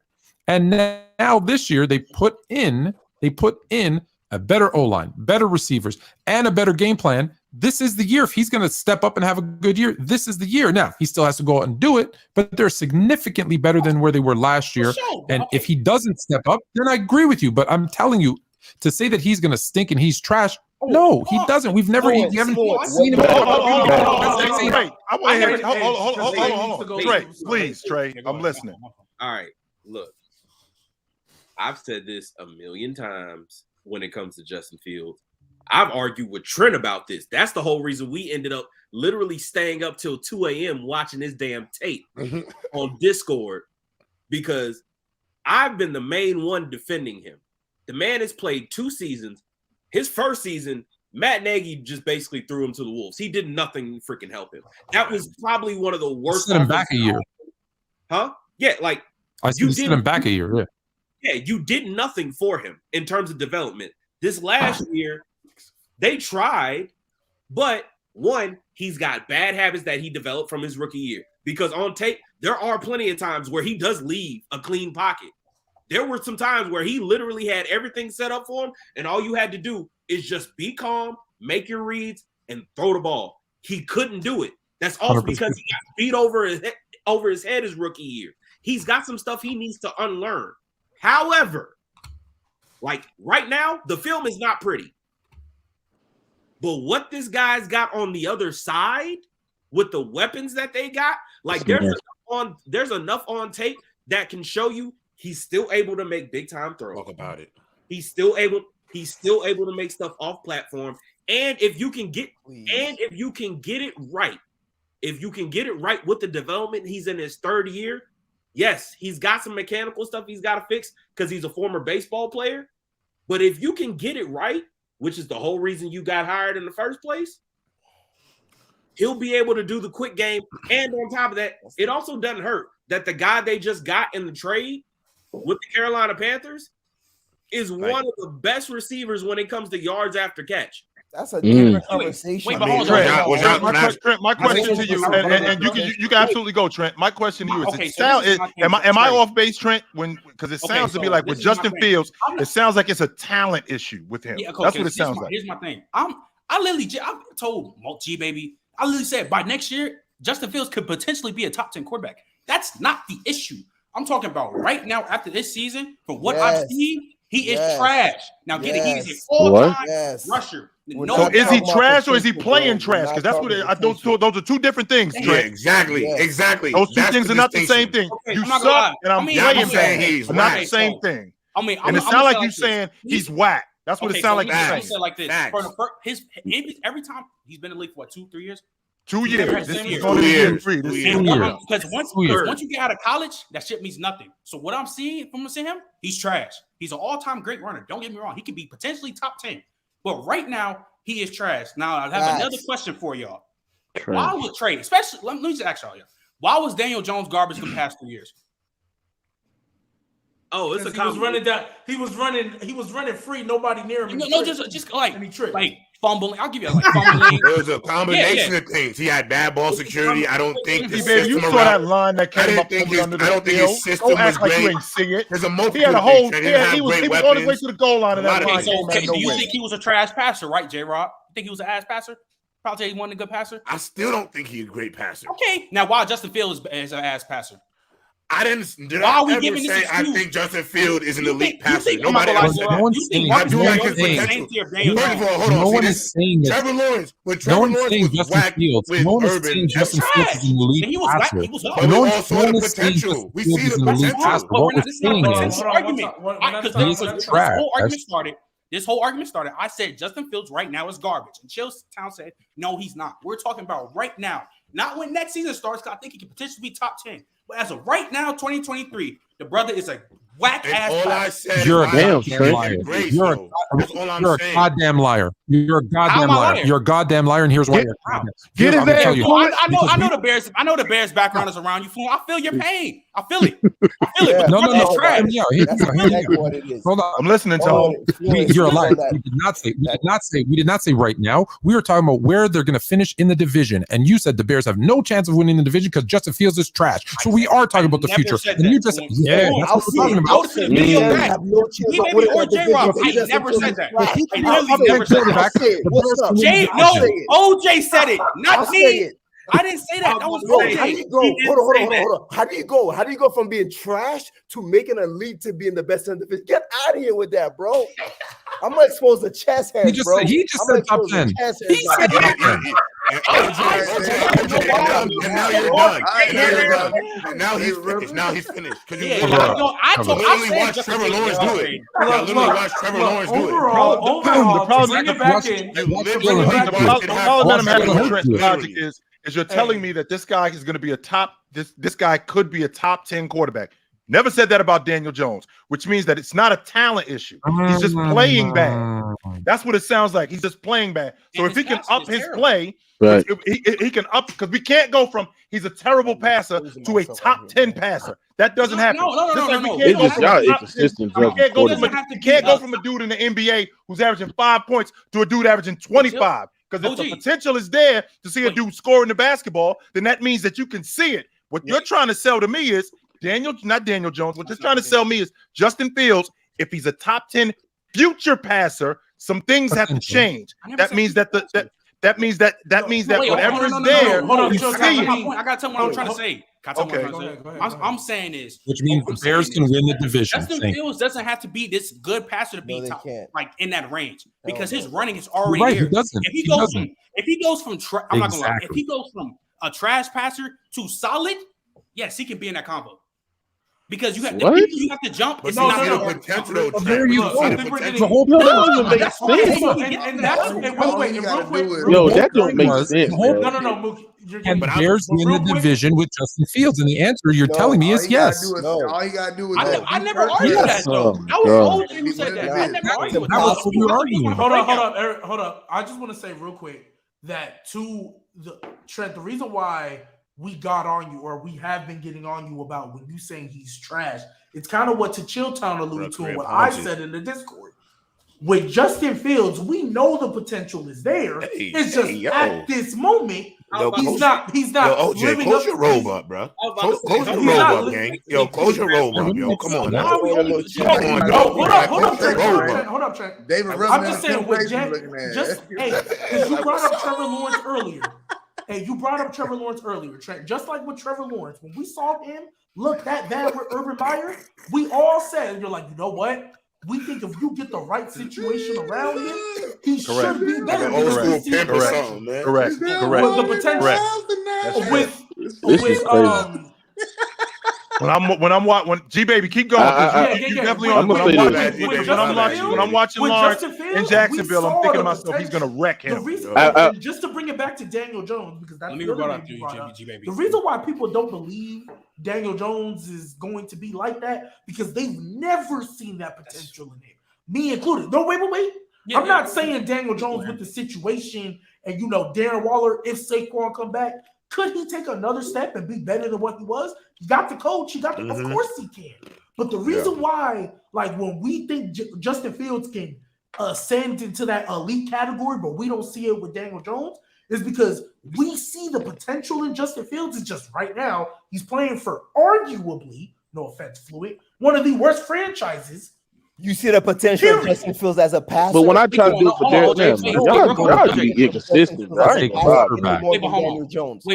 And now this year they put in a better O-line, better receivers, and a better game plan. This is the year. If he's going to step up and have a good year, this is the year. Now, he still has to go out and do it, but they're significantly better than where they were last year. And if he doesn't step up, then I agree with you. But I'm telling you, to say that he's going to stink and he's trash, no, he doesn't. We've never seen him. I want to hear. Hold on. Trey, please, Trey. I'm listening. All right, look. I've said this a million times. when it comes to Justin Fields. I've argued with Trent about this. That's the whole reason we ended up literally staying up till 2 a.m. watching this damn tape on Discord, because I've been the main one defending him. The man has played 2 seasons. His first season, Matt Nagy just basically threw him to the wolves. He did nothing to freaking help him. That was probably one of the worst. Set him back a year. Huh? Yeah, like I you set him back a year. Yeah. Yeah, you did nothing for him in terms of development. This last year, they tried, but one, he's got bad habits that he developed from his rookie year. Because on tape, there are plenty of times where he does leave a clean pocket. There were some times where he literally had everything set up for him, and all you had to do is just be calm, make your reads, and throw the ball. He couldn't do it. That's also 100%. because he got beat over his head his rookie year. He's got some stuff he needs to unlearn. However, like right now, the film is not pretty. But what this guy's got on the other side with the weapons that they got, like there's enough on tape that can show you he's still able to make big time throws. Talk about it. He's still able to make stuff off platform. And if you can get it right, with the development, he's in his 3rd year. Yes, he's got some mechanical stuff he's got to fix because he's a former baseball player. But if you can get it right, which is the whole reason you got hired in the first place, he'll be able to do the quick game. And on top of that, it also doesn't hurt that the guy they just got in the trade with the Carolina Panthers is one of the best receivers when it comes to yards after catch. That's a different conversation. Trent, my question to you, and you can absolutely go, Trent. My question to you is: am I off base, Trent? Because it sounds to me like with Justin Fields, it sounds like it's a talent issue with him. Yeah, that's what it sounds like. Here's my thing. I told G baby, I literally said by next year, Justin Fields could potentially be a top 10 quarterback. That's not the issue. I'm talking about right now after this season. From what I've seen, he is trash. Now, get it? He's an all-time rusher. So is he trash or is he playing trash? Because that's what those are 2 different things. Yeah, exactly. Those 2 things are not the same thing. Okay, you suck, and I'm playing saying he's not the same thing. And it sounds like you saying he's whack. That's what it sounds like you're saying. Like this. Every time he's been in the league for what, 2-3 years? 2 years. This is going to be year 3. Because once you get out of college, that shit means nothing. So what I'm seeing from him, he's trash. He's an all-time great runner. Don't get me wrong. He could be potentially top 10. But right now, he is trash. Now, I have another question for y'all. Why was trade, especially, let me just ask y'all, why was Daniel Jones garbage the past 2 years? Oh, it's he was running down. He was running free. Nobody near him. No, just like fumbling. I'll give you fumbling. It was a combination of things. He had bad ball security. I don't think the system you saw that line that came up under the field. His system was great. You ain't see it. There's a multiple. He had a whole. He was on his way to the goal line. And that line do you think he was a trash passer, right, J-Rod? You think he was an ass passer? Probably he wasn't a good passer. I still don't think he's a great passer. Okay, now why Justin Fields is an ass passer? I think Justin Field is an elite passer. Nobody else. No one's saying I do like his potential. First of all, hold on. No one is saying that. Trevor Lawrence was Justin Fields. with No one is Urban. saying Justin Fields is an elite passer. But we all saw the potential. We see the potential. What we're saying is he's trash. This whole argument started. I said Justin Fields right now is garbage. And ChillTown said, no, he's not. We're talking about right now. Not when next season starts, because I think he could potentially be top 10. But as of right now, 2023, the brother is a whack ass. All I said, you're a goddamn liar. You're a goddamn liar. You're a goddamn liar. You're a goddamn liar, and here's why. Get his ass. I know the Bears. I know the Bears background is around you, fool. I feel your pain. I feel it. But no. Hold on. I'm listening to him. You're a liar. We did not say right now. We were talking about where they're going to finish in the division, and you said the Bears have no chance of winning the division because Justin Fields is trash. So we are talking about the future. And you just said, yeah, that's what we're talking about. I never said that. I literally never said that. OJ said it, not me. I didn't say that. That was OJ. How do you go? Hold on. How do you go from being trash to making a leap to being the best in the division? Get out of here with that, bro. I'm gonna expose the chest hairs, bro. He just said top 10. He said top 10. Now you're done. Now he's finished. Now he's finished. Because you literally watched Trevor Lawrence do it. You literally watched Trevor Lawrence do it. Overall, The problem that I'm having with Trent's logic is you're telling me that this guy is going to be a top. This guy could be a top 10 quarterback. Never said that about Daniel Jones, which means that it's not a talent issue. He's just playing bad. That's what it sounds like. He's just playing bad. So if he can up his play, he can up, because we can't go from he's a terrible passer to a top 10 passer. That doesn't happen. No. It's just y'all inconsistent. You can't go from a dude in the NBA who's averaging 5 points to a dude averaging 25. Because if the potential is there to see a dude scoring the basketball, then that means that you can see it. What you're trying to sell to me is not Daniel Jones. What you're trying to sell me is Justin Fields. If he's a top 10 future passer, some things have to change. That means that whatever is there, you see it. I gotta tell you what I'm trying to say. I'm saying is, which means the Bears can win the division. Justin Fields doesn't have to be this good passer to be top, like in that range, because his running is already there. If he goes from I'm not gonna lie, if he goes from a trash passer to solid, yes, he can be in that combo. Because you have to jump. It's not the potential. The whole doesn't make sense. Yo, that don't make sense. No. Can the Bears win the division with Justin Fields? And the answer you're telling me is yes. All you gotta do is I never argued that though. That was OJ who said that. I never argued with that. That's what you're arguing. Hold up, Eric, hold up. I just want to say real quick that Trent, the reason why we got on you, or we have been getting on you about when you saying he's trash, it's kind of what to ChillTown alluded to and what I said in the Discord. With Justin Fields, we know the potential is there. It's just at this moment, he's not OJ, living close up your robe up, bro. Close your robe up, gang. Yo, close your robe up, yo. Come on now. Hold up, Trent. I'm just saying with because you brought up Trevor Lawrence earlier. Hey, you brought up Trevor Lawrence earlier, Trent. Just like with Trevor Lawrence, when we saw him look that bad with Urban Meyer, we all said, you're like, you know what? We think if you get the right situation around him, he should be better. Correct. With the potential. With when G baby keep going. You definitely on. When I'm watching Lawrence in Jacksonville, I'm thinking to myself, he's gonna wreck him. Just to bring it back to Daniel Jones, because that's the reason why people don't believe Daniel Jones is going to be like that, because they've never seen that potential in him, me included. No, wait. I'm not saying Daniel Jones with the situation and Darren Waller, if Saquon come back, could he take another step and be better than what he was? He got the coach. Of course he can. But the reason why, like when we think Justin Fields can ascend into that elite category, but we don't see it with Daniel Jones, is because we see the potential in Justin Fields. Is just right now he's playing for arguably, no offense, Fluid, one of the worst franchises. You see the potential of Justin Fields as a passer. But when I try to do it for Derek, y'all be inconsistent. Wait,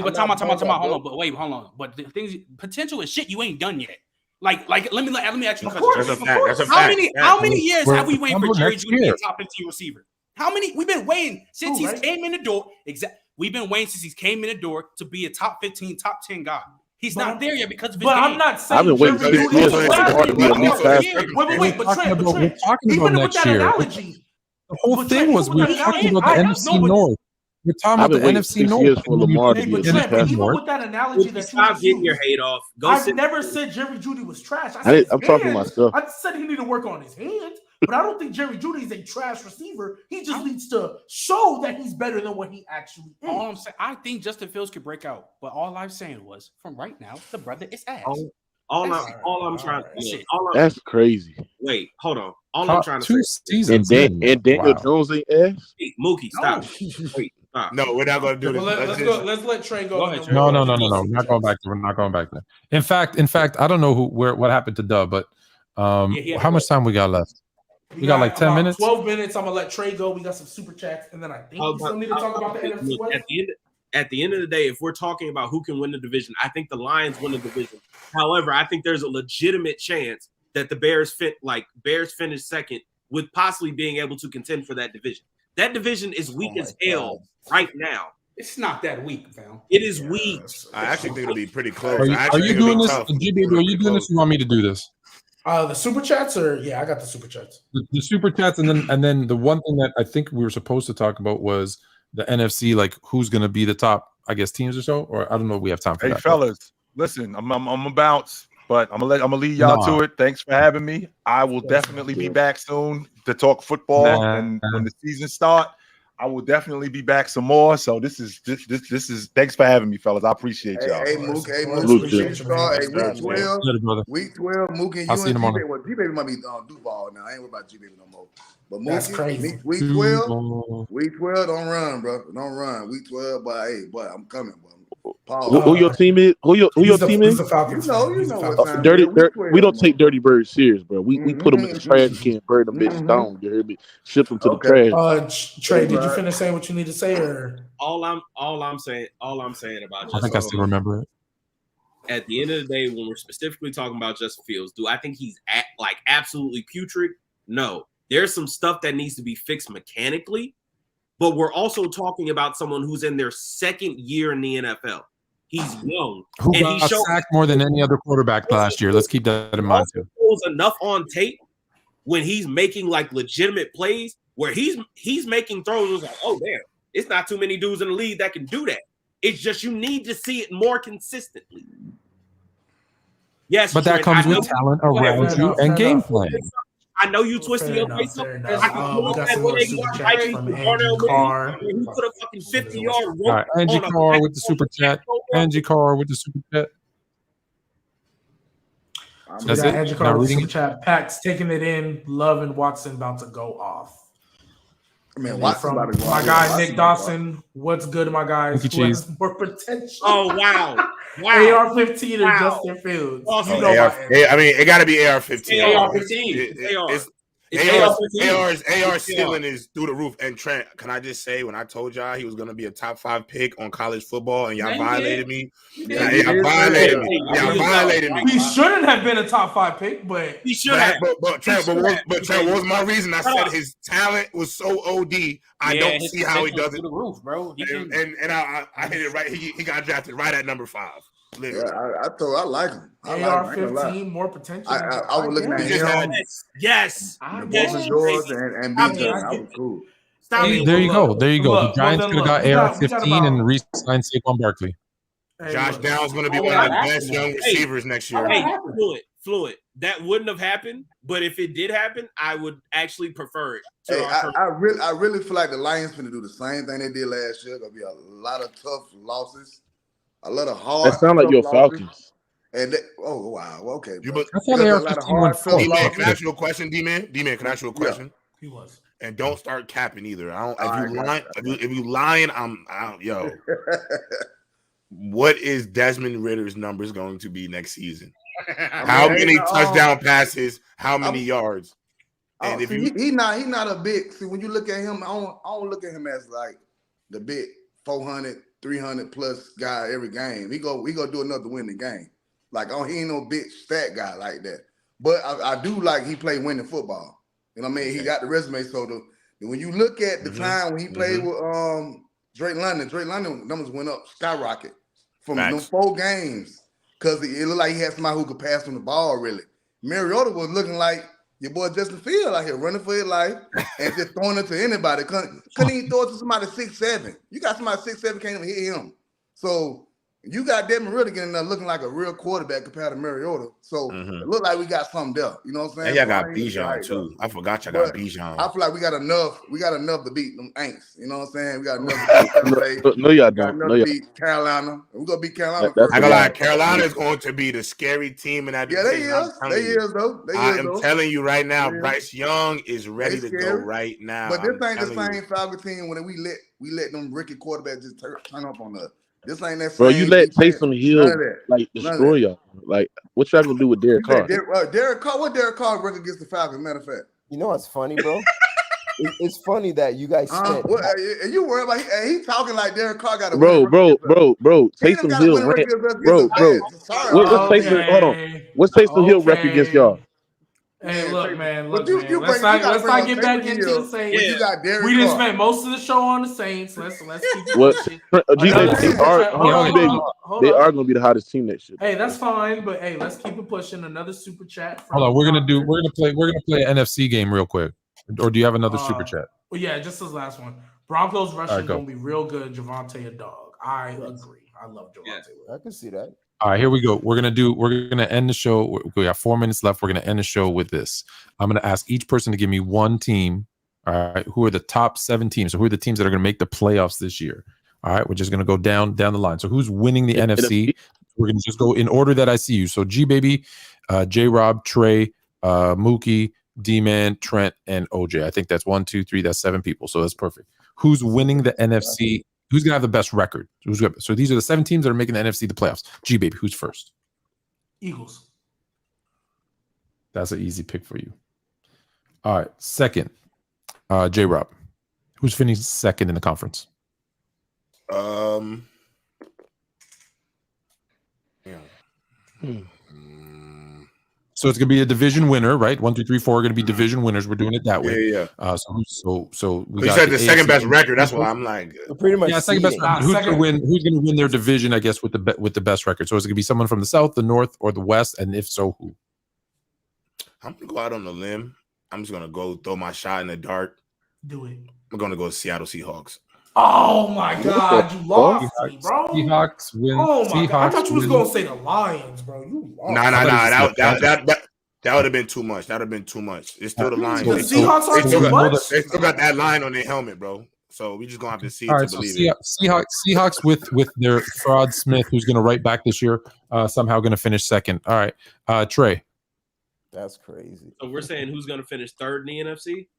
but time out. Hold on. But the things, potential is shit you ain't done yet. Like let me ask you a question. That's a fact. How many years have we waited for Jerry Jeudy to be a top 15 receiver? How many? We've been waiting since he came in the door. We've been waiting since he came in the door to be a top 15, top 10 guy. He's not there yet because of his game. I'm not saying. I've been waiting 6 years for hard to be a elite passer. Wait, but Trent, even with that analogy, the whole thing was we were talking about the NFC North. We're talking about the NFC North. For Lamar to be even with that analogy that stop getting your hate off. I never said Jerry Jeudy was trash. I'm talking myself. I said he need to work on his hands. But I don't think Jerry Jeudy is a trash receiver. He just needs to show that he's better than what he actually is. All I'm saying, I think Justin Fields could break out. But all I'm saying was, from right now, the brother is ass. That's crazy. Wait, hold on. All I'm trying to say. 2 seasons. And Daniel Jones ain't ass. Hey, Mookie, stop. Wait, stop. No, we're not going to do this. Let's let Trey go. No. We're not going back there. We're not going back there. In fact, I don't know what happened to Dub, but how much time we got left? We got like 10 minutes. 12 minutes. I'm gonna let Trey go. We got some super chats, and then I think we still need to talk about the NFC West. At the end of the day, if we're talking about who can win the division, I think the Lions win the division. However, I think there's a legitimate chance that the Bears finish second with possibly being able to contend for that division. That division is weak as hell right now. It's not that weak, fam. It is weak. I actually think it'll be pretty close. Are you doing this? GB, are you doing this? Or you want me to do this? The super chats, or I got the super chats. The super chats, and then the one thing that I think we were supposed to talk about was the NFC, like who's going to be the top, I guess, teams or so. Or I don't know if we have time for that. Hey, fellas, listen, I'm a bounce, but I'm gonna lead y'all to it. Thanks for having me. I will definitely be back soon to talk football, and when the season starts, I will definitely be back some more. So this is thanks for having me, fellas. I appreciate y'all. Hey, Mook, week 12, Mook and you and G-Baby. Well, G-Baby might be Duval now. I ain't worried about G-Baby no more. But That's crazy. Week 12, don't run, bro. Don't run. Week 12, but hey, boy, I'm coming, bro. Who your team is? Who your team is? You know what time. Dirty. We don't take dirty birds serious, bro. We put them in the trash. You can't burn them bitches down. You heard me? Ship them to the trash. Trey, did you finish saying what you need to say, or all I'm saying about Justin, I think I still remember it. At the end of the day, when we're specifically talking about Justin Fields, do I think he's absolutely putrid? No. There's some stuff that needs to be fixed mechanically, but we're also talking about someone who's in their second year in the NFL. He's young. Who got sacked more than any other quarterback last year. Let's keep that in mind too. Enough on tape when he's making like legitimate plays where he's making throws. It was like, oh damn, it's not too many dudes in the league that can do that. It's just you need to see it more consistently. Yes, but that comes with talent around you and game plan. I know you twisting your face up. We got some more super chats from Angie Carr. He put a fucking 50-yard rope. All right, Angie Carr with the super chat. Angie Carr with the super chat. That's it. Angie Carr with the super chat. Pax taking it in. Love and Watson about to go off. Man, from my guy Nick Dawson. What's good, my guys? Who has more potential? Oh wow! AR-15 or Justin Fields? I mean, it got to be AR-15. AR-15. AR's ceiling is through the roof. And Trent, can I just say, when I told y'all he was going to be a top 5 pick on college football, and y'all violated me. Y'all violated me. He shouldn't have been a top 5 pick, but he should have. But Trent, what was my reason? I said his talent was so OD. I don't see how he does it. The roof, bro. And I hit it right. He got drafted right at number 5. Yeah, I like him. AR-15 more potential. I was looking at him. Yes. George and B-Gun. That was cool. There you go. The Giants could have got AR-15 and re-signed Saquon Barkley. Josh Downs going to be one of the best young receivers next year. Hey, fluid. That wouldn't have happened, but if it did happen, I would actually prefer it. Hey, I really feel like the Lions going to do the same thing they did last year. Going to be a lot of tough losses. A lot of hard. That sound like your Falcons. And oh wow, okay. I thought AR-15 went forward. D-Man, can I ask you a question? D-Man, can I ask you a question? He was. And don't start capping either. If you lying, I'm yo. What is Desmond Ritter's numbers going to be next season? How many touchdown passes? How many yards? And he's not a big. See, when you look at him, I don't look at him as like the big 400. 300 plus guy every game. We go do enough to win the game. Like, he ain't no big stat guy like that. But I do like he played winning football. You know what I mean? Okay. He got the resume. So when you look at the time when he played with Drake London numbers went up skyrocket from those 4 games because it looked like he had somebody who could pass him the ball really. Mariota was looking like your boy Justin Fields out here running for his life and just throwing it to anybody. Couldn't even throw it to somebody 6'7". You got somebody 6'7", can't even hit him. So you got Desmond Ridder getting there looking like a real quarterback compared to Mariota. So it looked like we got something there. You know what I'm saying? And y'all got Bijan too. I forgot y'all got Bijan. I feel like we got enough. We got enough to beat them Aints. You know what I'm saying? We got enough. No, y'all don't. To beat Carolina. We're gonna beat Carolina. I gonna lie. Carolina is going to be the scary team in that. Yeah, they is though. I'm telling you right now, Bryce Young is ready to go right now. But this ain't the same Falcon team when we let them rookie quarterbacks just turn up on us. This ain't that. Bro, you let Taysom Hill like destroy y'all. Like, what y'all gonna do with Derek Carr? Derek Carr, what Derek Carr record against the Falcons? Matter of fact, you know what's funny, bro? It's funny that you guys spent. You worry about he talking like Derek Carr got a bro. Taysom Hill, bro. What's Taysom? Hold on. What's Taysom Hill record against y'all? Hey, look, man. But Look, man. Let's not get back into the Saints. You got Derek We just Carr. spent most of the show on the Saints. Let's keep it What? pushing. They are going to be the hottest team next year. Hey, that's fine, but hey, let's keep it pushing. Another super chat. Hold on, we're gonna play an NFC game real quick. Or do you have another super chat? Well, yeah, just this last one. Broncos rushing Right, go. gonna be real good. Javante a dog. I agree. I love Javante. I can see that. All right, here we go. We're gonna end the show. We have 4 minutes left. We're gonna end the show with this. I'm gonna ask each person to give me one team. All right, who are the top 7 teams? So who are the teams that are gonna make the playoffs this year? All right, we're just gonna go down the line. So who's winning the NFC? We're gonna just go in order that I see you. So G Baby, J Rob, Trey, Mookie, D-Man, Trent, and OJ. I think that's 1, 2, 3. That's 7 people. So that's perfect. Who's winning the NFC? Who's gonna have the best record? So these are the 7 teams that are making the NFC the playoffs. G Baby, who's first? Eagles. That's an easy pick for you. All right, second, J Rob, who's finishing second in the conference? So it's gonna be a division winner, right? 1, 2, 3, 4 are gonna be division winners. We're doing it that way. Yeah. So we You got said the second AFC best record. That's why I'm like, pretty much. Yeah, second best record. Who's gonna win their division? I guess with the best record. So is it gonna be someone from the South, the North, or the West? And if so, who? I'm gonna go out on a limb. I'm just gonna go throw my shot in the dark. Do it. I'm gonna go Seattle Seahawks. Oh my God, you lost me, bro. Seahawks win. Oh my God, I thought you was win. gonna say the Lions, bro. You lost. That would have been too much. That would have been too much. It's still the Lions. The Seahawks are too much. They still got that line on their helmet, bro. So we just gonna have to see it All right, to so believe it. Seahawks with their fraud Smith, who's going to write back this year, somehow going to finish second. All right, Trey. That's crazy. So we're saying who's going to finish third in the NFC?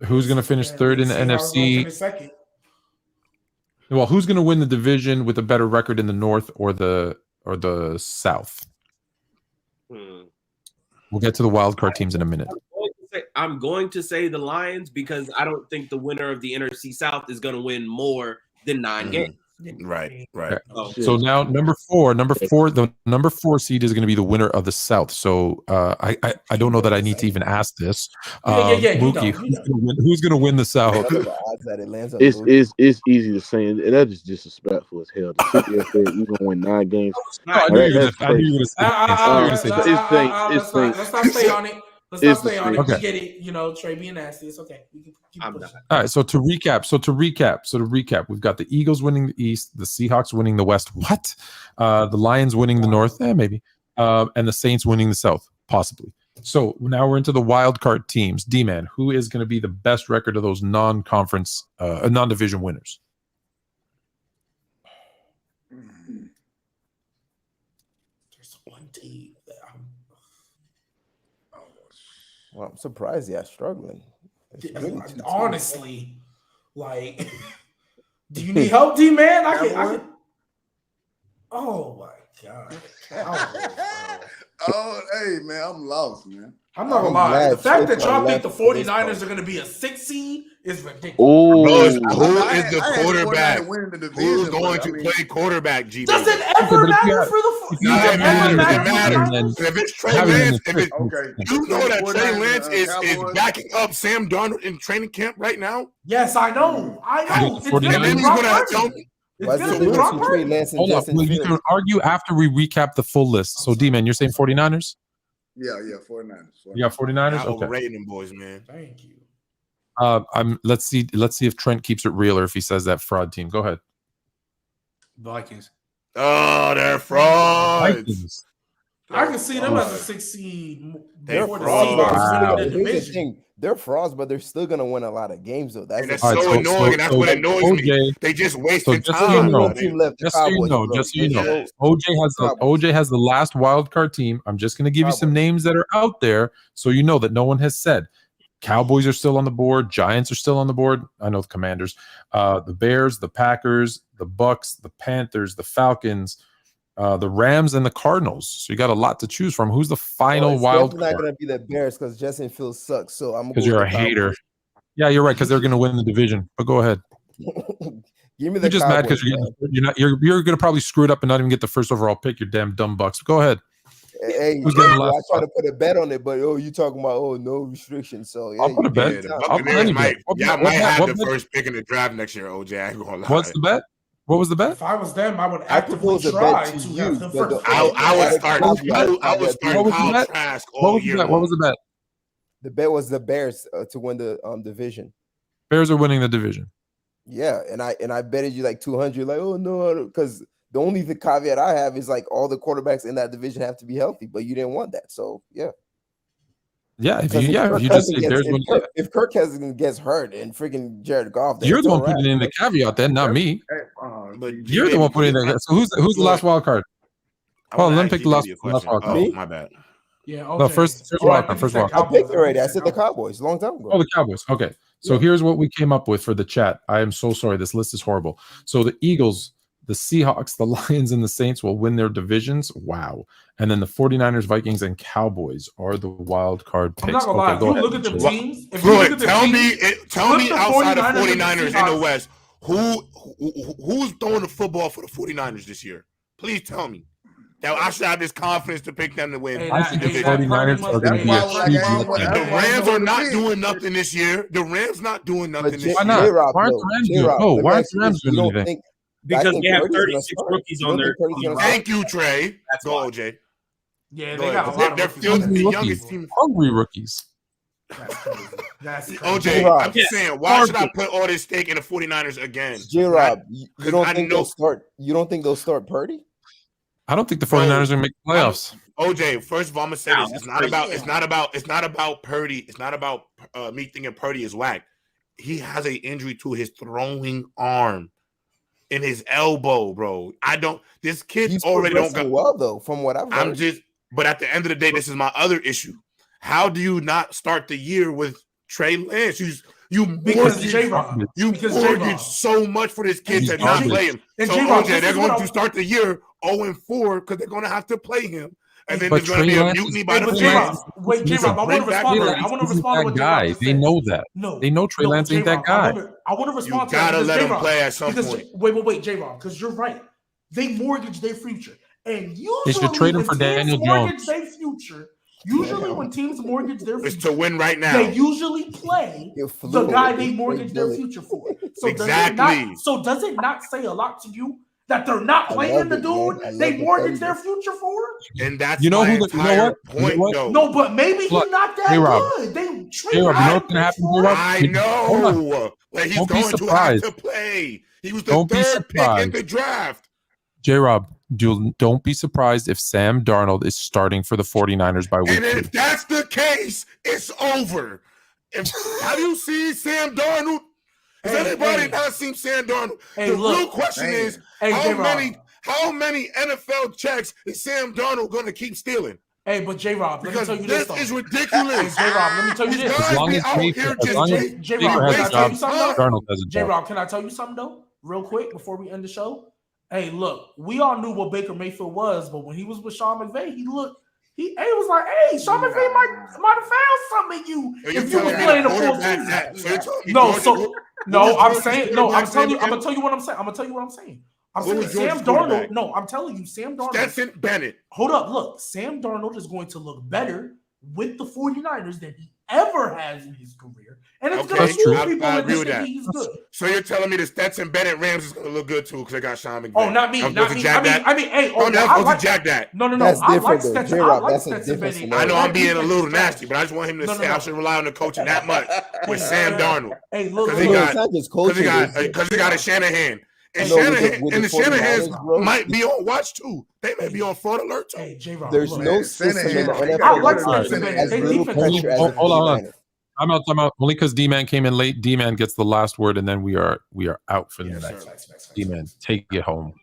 Who's going to finish third in the NFC? Well, who's going to win the division with a better record in the North or the South? We'll get to the wild card teams in a minute. I'm going to say the Lions because I don't think the winner of the NFC South is going to win more than 9 games. Right. Okay. So now number four, the number 4 seed is going to be the winner of the South. So I don't know that I need to even ask this. Mookie, who's going to win the South? It's easy to say, and that is disrespectful as hell. To sit there and say you're going to win 9 games. I knew you were going to say that. Let's not stay on it. Let's not stay on it. Okay. We get it. Trey being nasty. It's okay. We can keep pushing. All right. So to recap, we've got the Eagles winning the East, the Seahawks winning the West. What? The Lions winning the North? Maybe. And the Saints winning the South, possibly. So now we're into the wild card teams. D-Man, who is going to be the best record of those non-conference, non-division winners? There's one team that Well, I'm surprised y'all struggling. honestly, like, do you need help, D-Man? I can. Oh my God. Oh, hey, man, I'm lost, man. I'm not gonna lie. The fact that y'all think the 49ers are gonna be a 6 seed is ridiculous. Who is the quarterback? Who's going to play quarterback, G? Does it ever matter for the it matters. If it's Trey Lance, you know that Trey Lance is backing up Sam Darnold in training camp right now? Yes, I know. It's and then he's gonna tell me. Hold on. You can argue after we recap the full list. So, D-Man, you're saying 49ers? Yeah, 49ers. You got 49ers? Okay. Overrating them boys, man. Thank you. Let's see if Trent keeps it real or if he says that fraud team. Go ahead. Vikings. Oh, they're frauds. Vikings. I can see them as a 6 seed. They're frauds. Here's the thing. They're frauds, but they're still gonna win a lot of games, though. That's so annoying, and that's what annoys me. They just wasted time. Just so you know, OJ has the last wild card team. I'm just gonna give you some names that are out there, so you know that no one has said. Cowboys are still on the board. Giants are still on the board. I know the Commanders, the Bears, the Packers, the Bucks, the Panthers, the Falcons, the Rams, and the Cardinals. So you got a lot to choose from. Who's the final wild card? It's not going to be the Bears because Justin Fields sucks. So I'm because you're a hater. Yeah, you're right because they're going to win the division. But go ahead. Give me the you're just mad because you're going to probably screw it up and not even get the first overall pick. You damn dumb Bucks. Go ahead. Hey, Who's getting the I last try spot? to put a bet on it, but you talking about no restrictions. So yeah, I'll put a bet. Yeah, the I'll put any Buccaneers might, bet. What y'all bet? might have What the bet? first pick in the draft next year, OJ. I ain't gonna lie. What's the bet? What was the bet? If I was them, I would I actively propose a try bet to to you, have the but first. I would start. What was the bet? I would start What was the Kyle bet? Trask What all was the year bet? What was long. the bet? the bet was the Bears to win the division. Bears are winning the division. Yeah, and I betted you like 200. Like, oh no, because the only caveat I have is like all the quarterbacks in that division have to be healthy, but you didn't want that, so yeah. Yeah, if Because you just say Bears win, if Kirk Cousins gets hurt and freaking Jared Goff, then you're it's the one all right. putting in the caveat, then not me. But You're the one putting in the. So who's the last wild card? Oh, let me pick the last wild card. Oh, my bad. Yeah, No, first wild card. First wild I card. picked already. I said the Cowboys a long time ago. Oh, the Cowboys. Okay. So here's what we came up with for the chat. I am so sorry. This list is horrible. So the Eagles, the Seahawks, the Lions, and the Saints will win their divisions. Wow. And then the 49ers, Vikings, and Cowboys are the wild card picks. I'm not gonna lie. If go you ahead. look at the teams, Floyd, tell me outside of 49ers in the Seahawks. West, who's throwing the football for the 49ers this year? Please tell me. Now I should have this confidence to pick them to win. I think the 49ers are going to be a huge letdown. The Rams are not doing nothing this year. The Rams not doing nothing this year. Why not? Why aren't the Rams doing? Oh, why aren't the Rams doing anything? Because they have 36 rookies on their team. Thank you, Trey. That's Go, why. OJ. Yeah, Go they ahead. got a lot They're of fielding the Hungry youngest rookies. team. Hungry rookies. That's OJ, I'm just saying, why should I put all this stake in the 49ers again? J-Rob, you don't I think know- they'll start? You don't think they'll start Purdy? I don't think the 49ers are going to make the playoffs. OJ, first of all, I'm gonna say Wow, this: that's it's not about Purdy. It's not about me thinking Purdy is whack. He has an injury to his throwing arm in his elbow, bro. This kid He's already don't progressing got. well though, from what I've heard. But at the end of the day, this is my other issue. How do you not start the year with Trey Lance? Because J-Rob. Because mortgaged J-Rob. so much for this kid to not garbage. play him. And So J-Rob, OJ, this they're is going what to I- start the year 0-4 because they're going to have to play him. And then But there's going to Trey be a Lance mutiny is- by the But fans. J-Rob, wait, J-Rob, I want to Bring back respond to Trey that. I want to Lance respond to isn't what that J-Rob guy. just They said. know that. No, They know Trey Lance ain't that J-Rob, guy. I want to respond to gotta that. let him J-Rob, play at some because point. Wait, J-Rob, because you're right. They mortgage their future. And usually They should trade him when for teams Daniel mortgage Jones. their future, usually when teams mortgage their It's future, to win right now. they usually play You're the fluid. guy they Straight mortgage their bullet. future for. So Exactly. does it not say a lot to you that they're not I playing love the it, dude man. I they love the mortgage thunder. their future for? And that's You know my who the- you know entire what? You know point, what? though. No, but maybe he's Look, not that J-Rob. good. They J-Rob, trade you know what's gonna happen, J-Rob? I Hold on. know, but he's Don't be going to have surprised. to play. He was the Don't be third pick in surprised. the draft. J-Rob, don't be surprised if Sam Darnold is starting for the 49ers by week And 2. if that's the case, it's over. Have you seen Sam Darnold? Has anybody not seen Sam Darnold? The real question is, how many NFL checks is Sam Darnold going to keep stealing? Hey, but J-Rob, let me Because tell you this. this is ridiculous. Hey, J-Rob, let me tell you These this. guys As long be as out Baker- here as long as just J-Rob, Baker has can a I tell job, you something though? Darnold has a job. J-Rob, can I tell you something though? Real quick before we end the show. Hey, look, we all knew what Baker Mayfield was, but when he was with Sean McVay, he was like, hey, Sean McVay might have found something in you if you was playing the full season. I'm gonna tell you what I'm saying. I'm saying Sam Darnold. No, I'm telling you, Sam Darnold. Stetson Bennett. Hold up, look, Sam Darnold is going to look better with the 49ers than he ever has in his career. And it's going to fool people I into agree with thinking that. he's good. So you're telling me the Stetson Bennett Rams is going to look good too because they got Sean McVay? Oh, not me. I'm Not supposed me. to jack that? I mean, hey, I'm not supposed to jack that. No. That's I different, like though. Stetson. J-Rob, I like that's a Stetson different Bennett. I know I'm being a defense little is trash. nasty, but I just want him to No, say I shouldn't rely on the coaching that much with Hey, Sam Darnold. Hey, look, Because it's not just coaching. he got a Shanahan. And No, Shanahan with and the the Shanahans 49ers, bro. might be on watch too. They may be on fraud alert too. Hey, J-Rob, There's look. no system in the I NFL like that Stetson has Bennett. They little defense- pressure as a Hold on. 49er. I'm out. Only because D-Man came in late. D-Man gets the last word, and then we are out for the night. D-Man, take it home.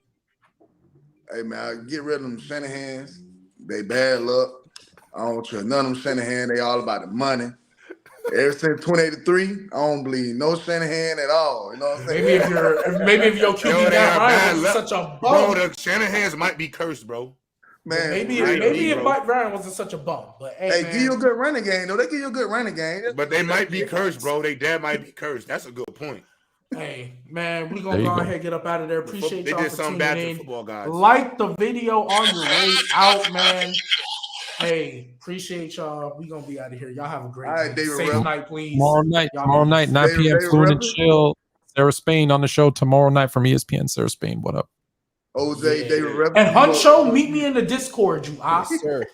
Hey man, get rid of them Shanahans. They bad luck. I don't trust none of them Shanahan. They all about the money. Ever since 2083, I don't believe no Shanahan at all. You know what I'm saying? Maybe if your QB Yo, they Matt are Ryan bad was luck. such a Bro, bum. the Shanahans might be cursed, bro. Man, Maybe if Mike Ryan wasn't such a bum. But hey, man, give you a good running game though. They give you a good running game. But they might be cursed, bro. They dad might be cursed. That's a good point. Hey, man, we There gonna you go go. ahead and get up out of there. Appreciate They y'all did for something tuning bad to in. football guys. Like the video on your way out, man. Hey, appreciate y'all. We gonna be out of here. Y'all have a great right, night. David Safe Rep. night, please. Tomorrow night, 9 p.m. Fluent and Chill. Sarah Spain on the show tomorrow night from ESPN. Sarah Spain, what up? OJ, David Rep. And Huncho, meet me in the Discord, you ass. Sir.